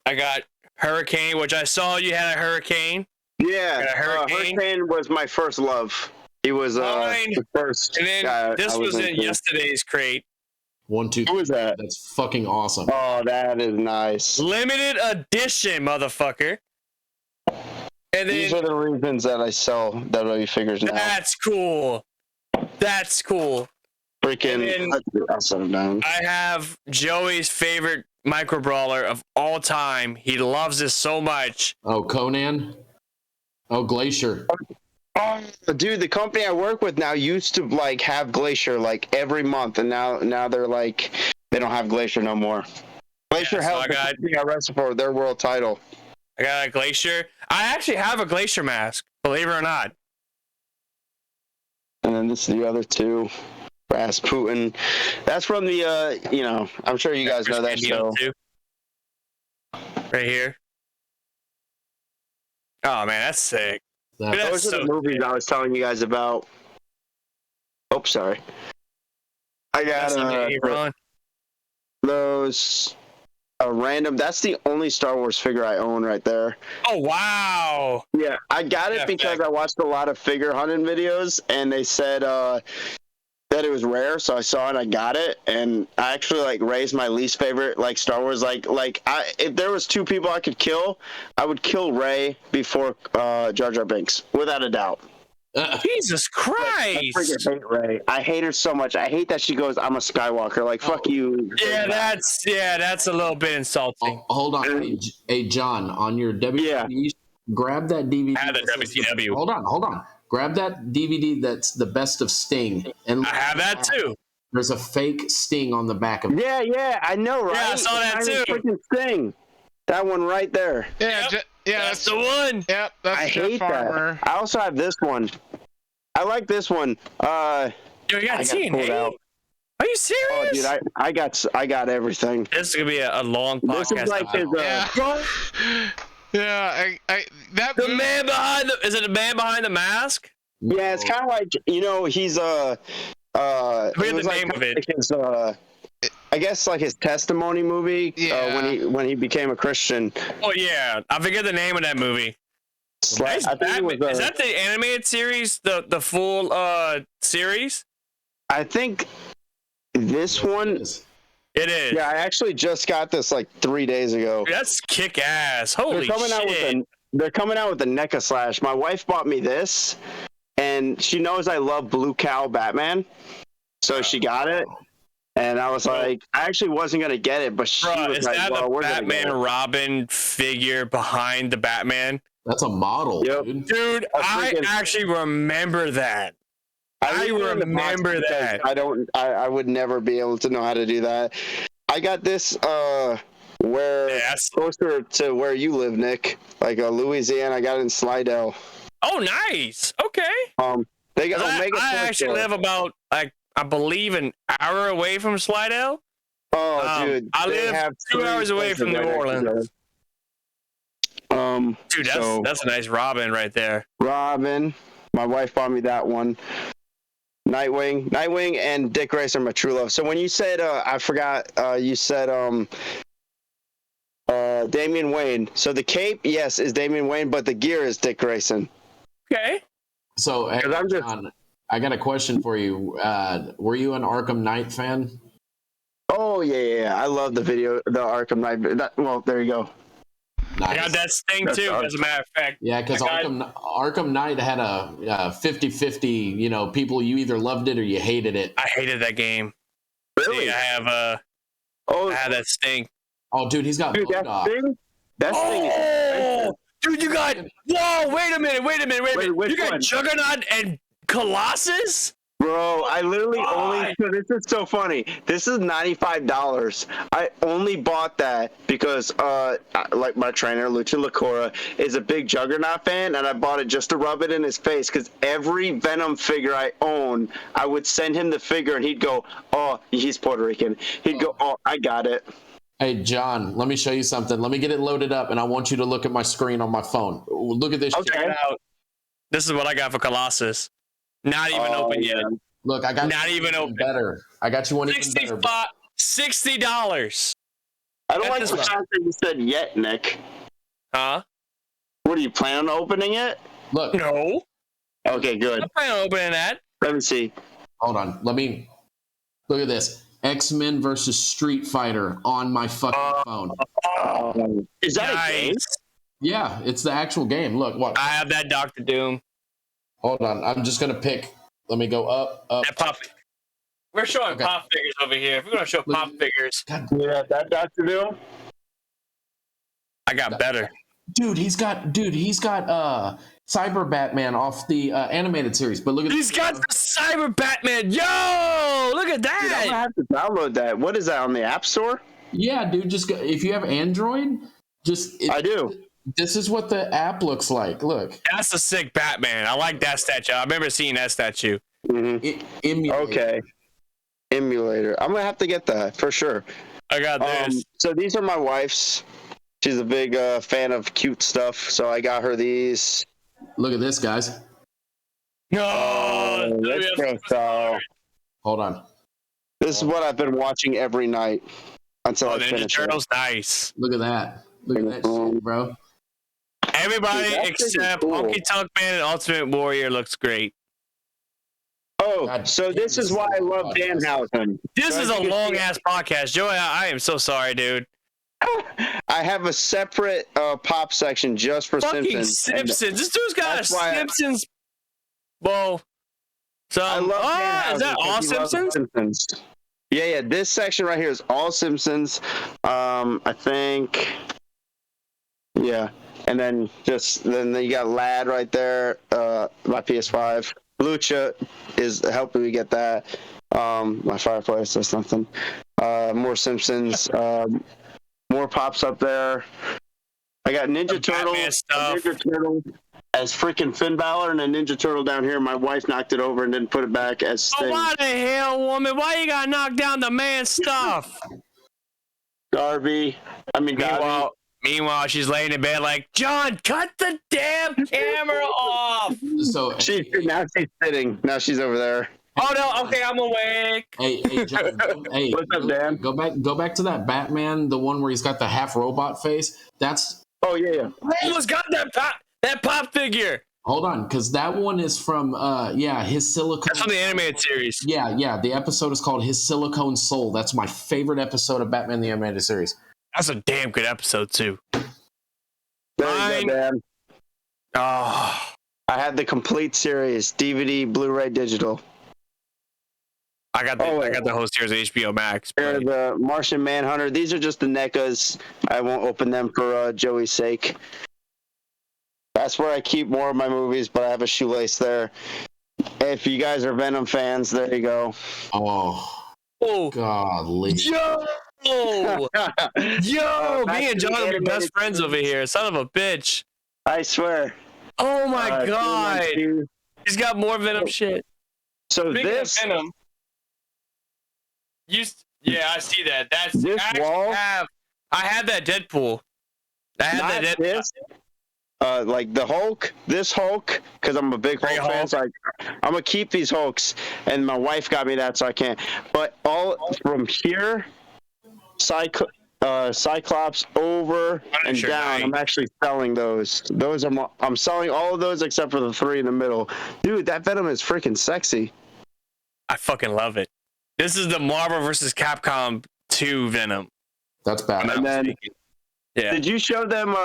A: I got Hurricane, which I saw you had a Hurricane.
B: Yeah, Hurricane was my first love. He was the first.
A: And then this was in yesterday's crate.
D: 1, 2, 3.
B: Who was that?
D: That's fucking awesome.
B: Oh, that is nice.
A: Limited edition, motherfucker. And then,
B: these are the reasons that I sell WWE figures now.
A: That's cool. That's cool.
B: Freaking! I'll set them down.
A: I have Joey's favorite micro brawler of all time. He loves this so much.
D: Oh, Conan. Oh, Glacier.
B: Oh, dude, the company I work with now used to have Glacier every month, and now they're they don't have Glacier no more. Glacier held the wrestle for their world title.
A: I got a Glacier. I actually have a Glacier mask, believe it or not.
B: And then this is the other two. Rasputin. That's from the I'm sure you guys know that show.
A: Right here. Oh man, that's sick.
D: That-
A: Dude, that's
B: Those are
A: so
B: the movies
A: sick.
B: I was telling you guys about. Oh, sorry. I got
A: That's Ron.
B: those random. That's the only Star Wars figure I own right there.
A: Oh wow.
B: Yeah, I got it
A: Yeah,
B: because
A: fact.
B: I watched a lot of figure hunting videos, and they said that it was rare, so I saw it, I got it, and I actually like raised my least favorite like Star Wars. If there was two people I could kill, I would kill Rey before Jar Jar Binks, without a doubt.
A: Jesus
B: I
A: Christ.
B: freaking hate Rey. I hate her so much. I hate that she goes, "I'm a Skywalker." Like, fuck you.
A: Yeah, that's a little bit insulting.
D: Oh, hold on. Hey, John, on your WCW, grab that DVD.
A: I have the
D: that says
A: WCW.
D: Hold on. Grab that DVD that's the best of Sting. And
A: I have that too.
D: There's a fake Sting on the back of it.
B: Yeah, I know, right?
A: Yeah, I saw that
B: It's not
A: too.
B: even freaking Thing. That one right there.
C: Yeah,
A: Yep.
C: that's
A: That's the one.
C: Yep, that's
B: I
C: Jeff
B: hate
C: Farmer.
B: that. I also have this one. I like this one.
A: Yo, you got
B: I got pulled
A: TNA?
B: out.
A: Are you serious?
B: Oh, dude, I got everything.
A: This is gonna be a long podcast.
B: This is like his.
C: Yeah, that
A: The
C: movie-
A: man behind the is it the man behind the mask?
B: Yeah, it's kind of like he's
A: forget
B: it was
A: the
B: like
A: name of it.
B: like his I guess like his testimony movie.
C: Yeah.
B: When he became a Christian.
A: Oh yeah, I forget the name of that movie.
B: I think it was,
A: Is that the animated series? The full series?
B: I think this one.
A: It is.
B: Yeah, I actually just got this like 3 days ago.
A: That's kick ass. Holy shit.
B: They're coming out with the NECA Slash. My wife bought me this, and she knows I love Blue Cow Batman, so she got it. And I was like, I actually wasn't gonna get it, but she was
A: is
B: like,
A: that
B: "Well,
A: the
B: we're gonna get
A: Batman
B: it."
A: Robin figure behind the Batman?
D: That's a model,
B: Yep.
D: dude.
A: Dude, I
B: freaking-
A: actually remember that. I
B: leave it in the box
A: remember
B: because
A: that.
B: I would never be able to know how to do that. I got this where
A: Yes.
B: closer to where you live, Nick, like Louisiana. I got it in Slidell.
A: Oh, nice. Okay.
B: They got Omega.
A: I
B: Toy
A: actually
B: Store.
A: live about like I believe an hour away from Slidell.
B: Oh, dude,
A: I
B: they
A: live
B: have
A: 2
B: three
A: hours away
B: places
A: from New
B: right next to
A: Orleans.
B: each other.
A: Dude,
B: so
A: that's a nice Robin right there.
B: Robin, my wife bought me that one. Nightwing, and Dick Grayson are my true love. So when you said, I forgot, you said Damian Wayne. So the cape, yes, is Damian Wayne, but the gear is Dick Grayson.
A: Okay.
D: So, hey,
B: 'Cause I'm just-
D: John, I got a question for you. Were you an Arkham Knight fan?
B: Oh yeah. I love the Arkham Knight. Well, there you go.
A: I got that Sting
B: That's
A: too,
B: awesome.
A: as a matter of fact.
D: Yeah, because
A: I
D: Arkham Knight had a 50-50, people, you either loved it or you hated it.
A: I hated that game.
B: Really?
A: See, I have that Sting.
D: Oh, dude, he's got
B: Dude, that
D: Bulldog.
B: thing. That thing is expensive.
A: Dude, you got. Whoa! Wait a minute!
B: which
A: You got
B: one?
A: Juggernaut and Colossus?
B: Bro, I literally only. So this is so funny. This is $95. I only bought that because, like my trainer Lucha Lacora is a big Juggernaut fan, and I bought it just to rub it in his face. Because every Venom figure I own, I would send him the figure, and he'd go, "Oh, he's Puerto Rican." He'd go, "Oh, I got it."
D: Hey, John, let me show you something. Let me get it loaded up, and I want you to look at my screen on my phone. Look at this.
B: Okay.
A: Check it out. This is what I got for Colossus. Not even open yet.
D: Look, I got
A: Not
D: you
A: even
D: one
A: open.
D: better. I got you one even better.
A: $60.
B: I don't
A: At
B: like
A: this
B: the
A: one.
B: fact that you said "yet," Nick.
A: Huh?
B: What are you planning on opening it?
D: Look,
A: No.
B: Okay, good.
A: I'm planning on opening that.
B: Let me see.
D: hold on. Let me look at this. X-Men versus Street Fighter on my fucking phone.
B: Is that a game?
A: Nice.
D: Yeah, it's the actual game. Look, what?
A: I have that Doctor Doom.
D: Hold on. I'm just gonna pick. Let me go up.
A: That pop. We're showing
D: Okay.
A: pop figures over here. If we're gonna show pop figures,
D: God,
B: Yeah, that Dr. Doom.
A: I got better.
D: dude, he's got Cyber Batman off the animated series. But look at
A: He's got the Cyber Batman. Yo, look at
B: Dude, I'm
A: that.
B: gonna have to download that. What is that on the App Store?
D: Yeah, dude. Just go, if you have Android,
B: I do.
D: This is what the app looks like. Look,
A: That's a sick Batman. I like that statue. I remember seeing that statue.
D: emulator.
B: Okay. Emulator. I'm gonna have to get that for sure.
A: I got this.
B: So these are my wife's. She's a big fan of cute stuff, so I got her these.
D: Look at this, guys.
A: No,
B: let's go, so.
D: Hold on.
B: This is what I've been watching every night until I
A: Ninja
B: finish
A: Turtles, nice.
D: Look at that. Look at that shit, bro.
A: Everybody
B: Dude, that's
A: except
B: pretty cool.
A: Honky Tonk Man and Ultimate Warrior looks great.
B: Oh,
D: God
B: so
D: damn,
B: this is why I love Danhausen.
A: This
B: So
A: is
B: as
A: a
B: you can
A: long
B: see,
A: ass podcast, Joey. I am so sorry, dude.
B: I have a separate pop section just for
A: Fucking
B: Simpsons.
A: Simpsons. This dude's got a
B: that's why
A: Simpsons. Well, so
B: I love Danhausen
A: is that all
B: because he loves
A: Simpsons?
B: Simpsons. Yeah. This section right here is all Simpsons. I think. Yeah, and then you got Lad right there. My PS5. Lucha is helping me get that. My fireplace. That's nothing. More Simpsons. More pops up there. I got Ninja Turtle. Ninja Turtle as freaking Finn Balor and a Ninja Turtle down here. My wife knocked it over and didn't put it back as Sting.
A: Oh, why the hell, woman? Why you gotta knock down the man's stuff?
B: Darby.
A: Meanwhile, she's laying in bed like, John, cut the damn camera off.
D: So
B: Now she's sitting. Now she's over there.
A: Oh no, okay, I'm awake.
D: Hey, John, hey,
B: What's up, Dan?
D: Go back to that Batman, the one where he's got the half robot face. That's
B: Oh yeah.
A: Almost got that pop figure.
D: hold on, because that one is from his silicone.
A: That's from the animated series.
D: Yeah. The episode is called His Silicone Soul. That's my favorite episode of Batman the Animated Series.
A: That's a damn good episode too.
B: There you go, Dan.
A: Oh,
B: I had the complete series, DVD, Blu-ray, digital.
A: I got the whole series of HBO Max.
B: Here are the Martian Manhunter. These are just the NECAs. I won't open them for Joey's sake. That's where I keep more of my movies, but I have a shoelace there. If you guys are Venom fans, there you go.
D: Oh, golly.
A: Yo! Yo! Me and John are the best friends over here. Son of a bitch.
B: I swear.
A: Oh my god. He's got more Venom shit.
B: So
A: Speaking
B: this...
A: of Venom, I see that. That's
B: this wall...
A: I had that Deadpool. I had that Deadpool.
B: This, like the Hulk, this Hulk, because I'm a big Hulk fan, so I'm going to keep these Hulks, and my wife got me that, so I can't. But all from here, Cyclops over and down, I'm actually selling those. I'm selling all of those except for the three in the middle. Dude, that Venom is freaking sexy.
A: I fucking love it. This is the Marvel vs. Capcom 2 Venom.
D: That's bad.
B: And then, did you show them?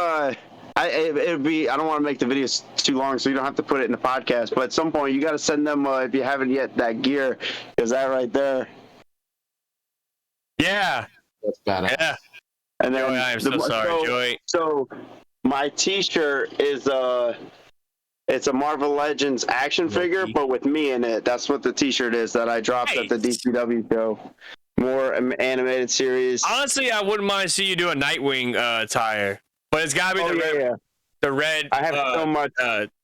B: It'd be. I don't want to make the videos too long, so you don't have to put it in the podcast. But at some point, you got to send them if you haven't yet that gear, because that right there.
A: Yeah.
D: That's bad.
B: Yeah. And then
A: Joey, I am so sorry, Joey.
B: So my T-shirt is it's a Marvel Legends action figure, but with me in it. That's what the T-shirt is that I dropped at the DCW show. More animated series.
A: Honestly, I wouldn't mind seeing you do a Nightwing attire, but it's gotta be the red.
B: I have so much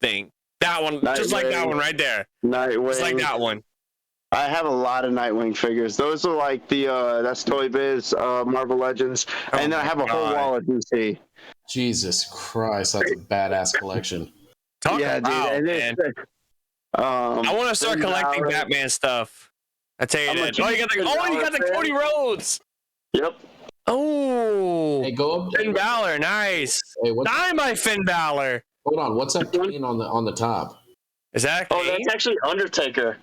A: thing. That one,
B: Nightwing,
A: just like that one right there.
B: Nightwing.
A: Just like that one.
B: I have a lot of Nightwing figures. Those are like the that's Toy Biz Marvel Legends, and then I have a whole wall of DC.
D: Jesus Christ, that's a badass collection.
A: Dude, man. I want to start collecting Batman stuff. I tell you that. You got the Cody Rhodes.
B: Yep.
A: Oh.
D: Hey, go up.
A: Finn Balor, nice.
D: Hey,
A: Signed by Finn Balor.
D: Hold on, what's that Kane on the top?
A: Is that Kane?
B: Oh, that's actually Undertaker.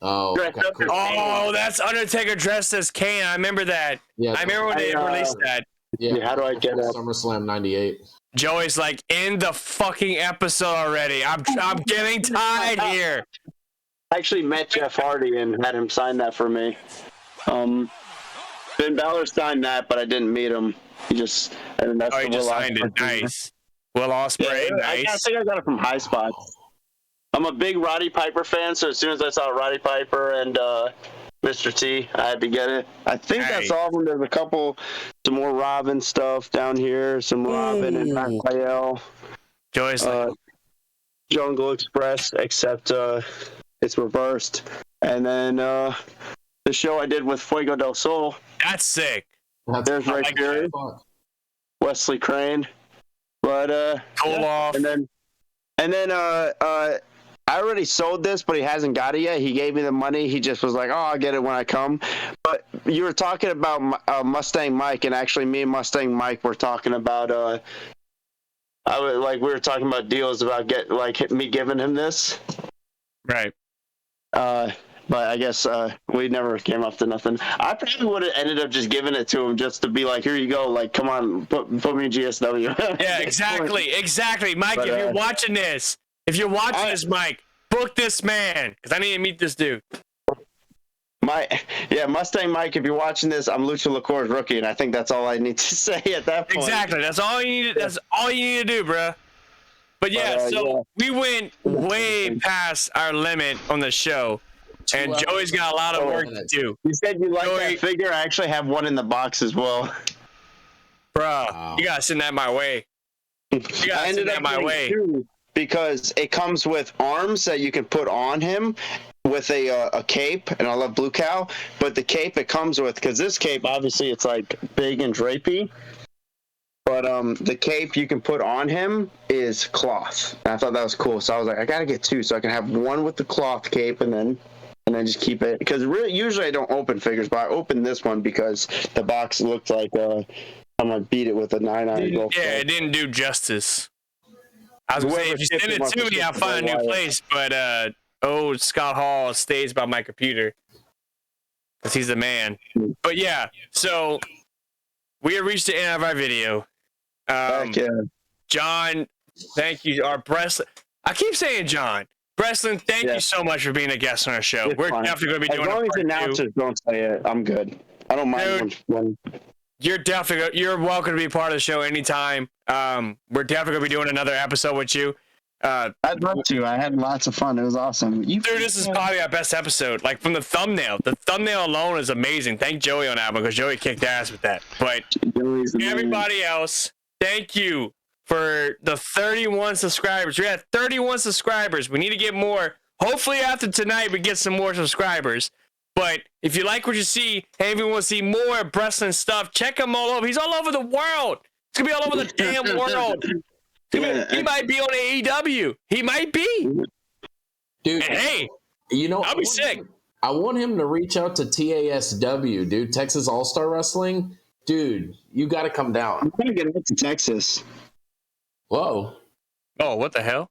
D: Oh, okay, cool.
A: Oh, that's Undertaker dressed as Kane. I remember that.
D: Yeah,
A: I remember when they released that.
D: Yeah,
B: how do I get up?
D: SummerSlam '98.
A: Joey's like, in the fucking episode already. I'm getting tired here.
B: I actually met Jeff Hardy and had him sign that for me. Finn Balor signed that, but I didn't meet him. He just
A: signed it. Nice. Will Ospreay, nice.
B: I think I got it from High Spots. I'm a big Roddy Piper fan, so as soon as I saw Roddy Piper and Mr. T, I had to get it. I think that's all of them. There's some more Robin stuff down here, some Robin and Raphael.
A: Joey's
B: Jungle Express, except it's reversed. And then the show I did with Fuego del Sol.
A: That's sick.
B: There's Ray Fury. Wesley Crane. But
A: Cool off.
B: and then I already sold this, but he hasn't got it yet. He gave me the money. He just was like, "Oh, I'll get it when I come." But you were talking about Mustang Mike, and actually, me and Mustang Mike were talking about. We were talking about deals about me giving him this.
A: Right.
B: But I guess we never came up to nothing. I probably would have ended up just giving it to him just to be like, "Here you go. Like, come on, put me in GSW."
A: Yeah, exactly. Mike,
B: But,
A: if you're watching this, Mike, book this man because I need to meet this dude.
B: Mustang Mike, if you're watching this, I'm Lucha LaCour's rookie, and I think that's all I need to say at that point.
A: Exactly. That's all you need. That's all you need to do, bro. But we went way past our limit on the show, and Joey's got a lot of work to do.
B: You said you like that figure. I actually have one in the box as well.
A: Bro, you gotta send that my way.
B: I ended up my way because it comes with arms that you can put on him with a cape, and I love Blue Cow, but the cape it comes with, because this cape obviously it's like big and drapey, but the cape you can put on him is cloth, and I thought that was cool, so I was like, I gotta get two so I can have one with the cloth cape and then just keep it, because usually I don't open figures, but I opened this one because the box looked like I'm gonna beat it with a 9-iron.
A: Yeah, it didn't do justice. I was gonna say, if you send it to me, I'll find a new place, but Scott Hall stays by my computer because he's the man. But yeah, so we have reached the end of our video. John, thank you. Our Breslin, I keep saying John. Breslin, thank you so much for being a guest on our show. We're definitely going to be doing it. As long as the announcers
B: don't say it, I'm good. I don't mind.
A: You're welcome to be part of the show anytime. We're definitely going to be doing another episode with you.
B: I'd love to. I had lots of fun. It was awesome.
A: Dude, this is probably our best episode. Like, from the thumbnail. The thumbnail alone is amazing. Thank Joey on that one, because Joey kicked ass with that. But everybody else, thank you for the 31 subscribers. We had 31 subscribers. We need to get more. Hopefully after tonight we get some more subscribers. But if you like what you see, and if you want to see more Breslin stuff, check him all over. He's all over the world. It's going to be all over the damn world. He might be on AEW. He might be.
D: Dude,
A: and hey,
D: I'll
A: be sick.
D: I want him to reach out to TASW, dude. Texas All-Star Wrestling. Dude, you got to come down.
B: I'm going to get into Texas.
D: Whoa.
A: Oh, what the hell?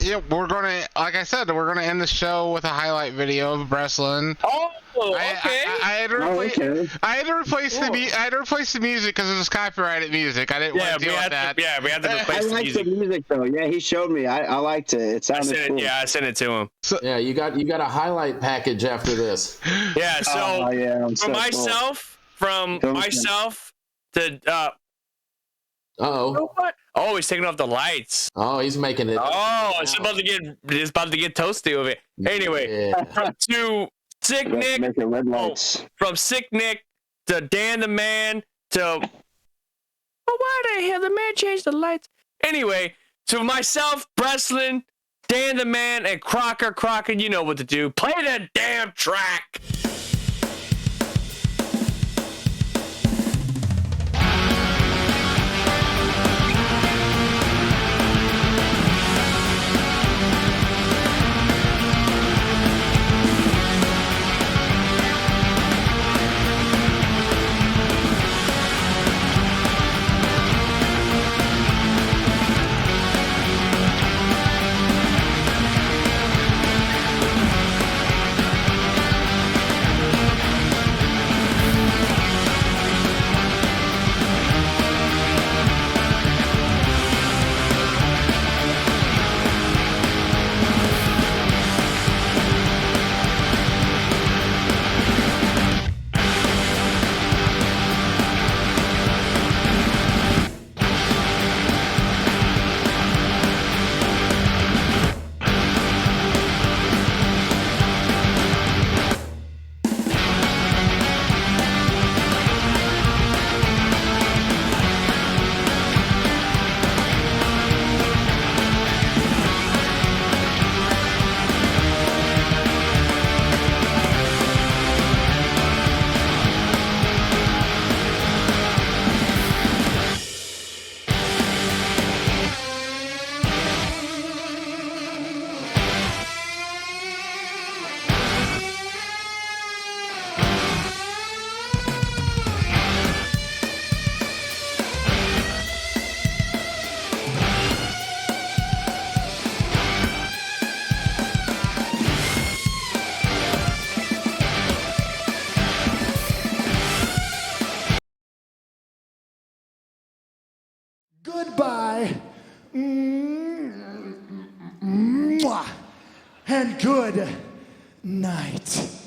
C: Yeah, like I said, we're gonna end the show with a highlight video of Breslin.
A: Oh, okay.
C: I had to replace the music because it was copyrighted music. I didn't want to deal with that.
A: We had to replace the music.
B: The music though. Yeah, he showed me. I liked it. It sounded cool.
A: I sent it to him.
D: So, yeah, you got a highlight package after this.
A: Yeah. So from myself to.
D: Uh-oh.
A: What? Oh, he's taking off the lights.
D: Oh, he's making it.
A: Oh, it's about to get toasty with it. Anyway, to Sick Nick. From Sick Nick to Dan the Man to. Why the hell the man changed the lights? Anyway, to myself, Breslin, Dan the Man, and Crocker, you know what to do. Play that damn track.
F: goodbye. Mwah. And good night.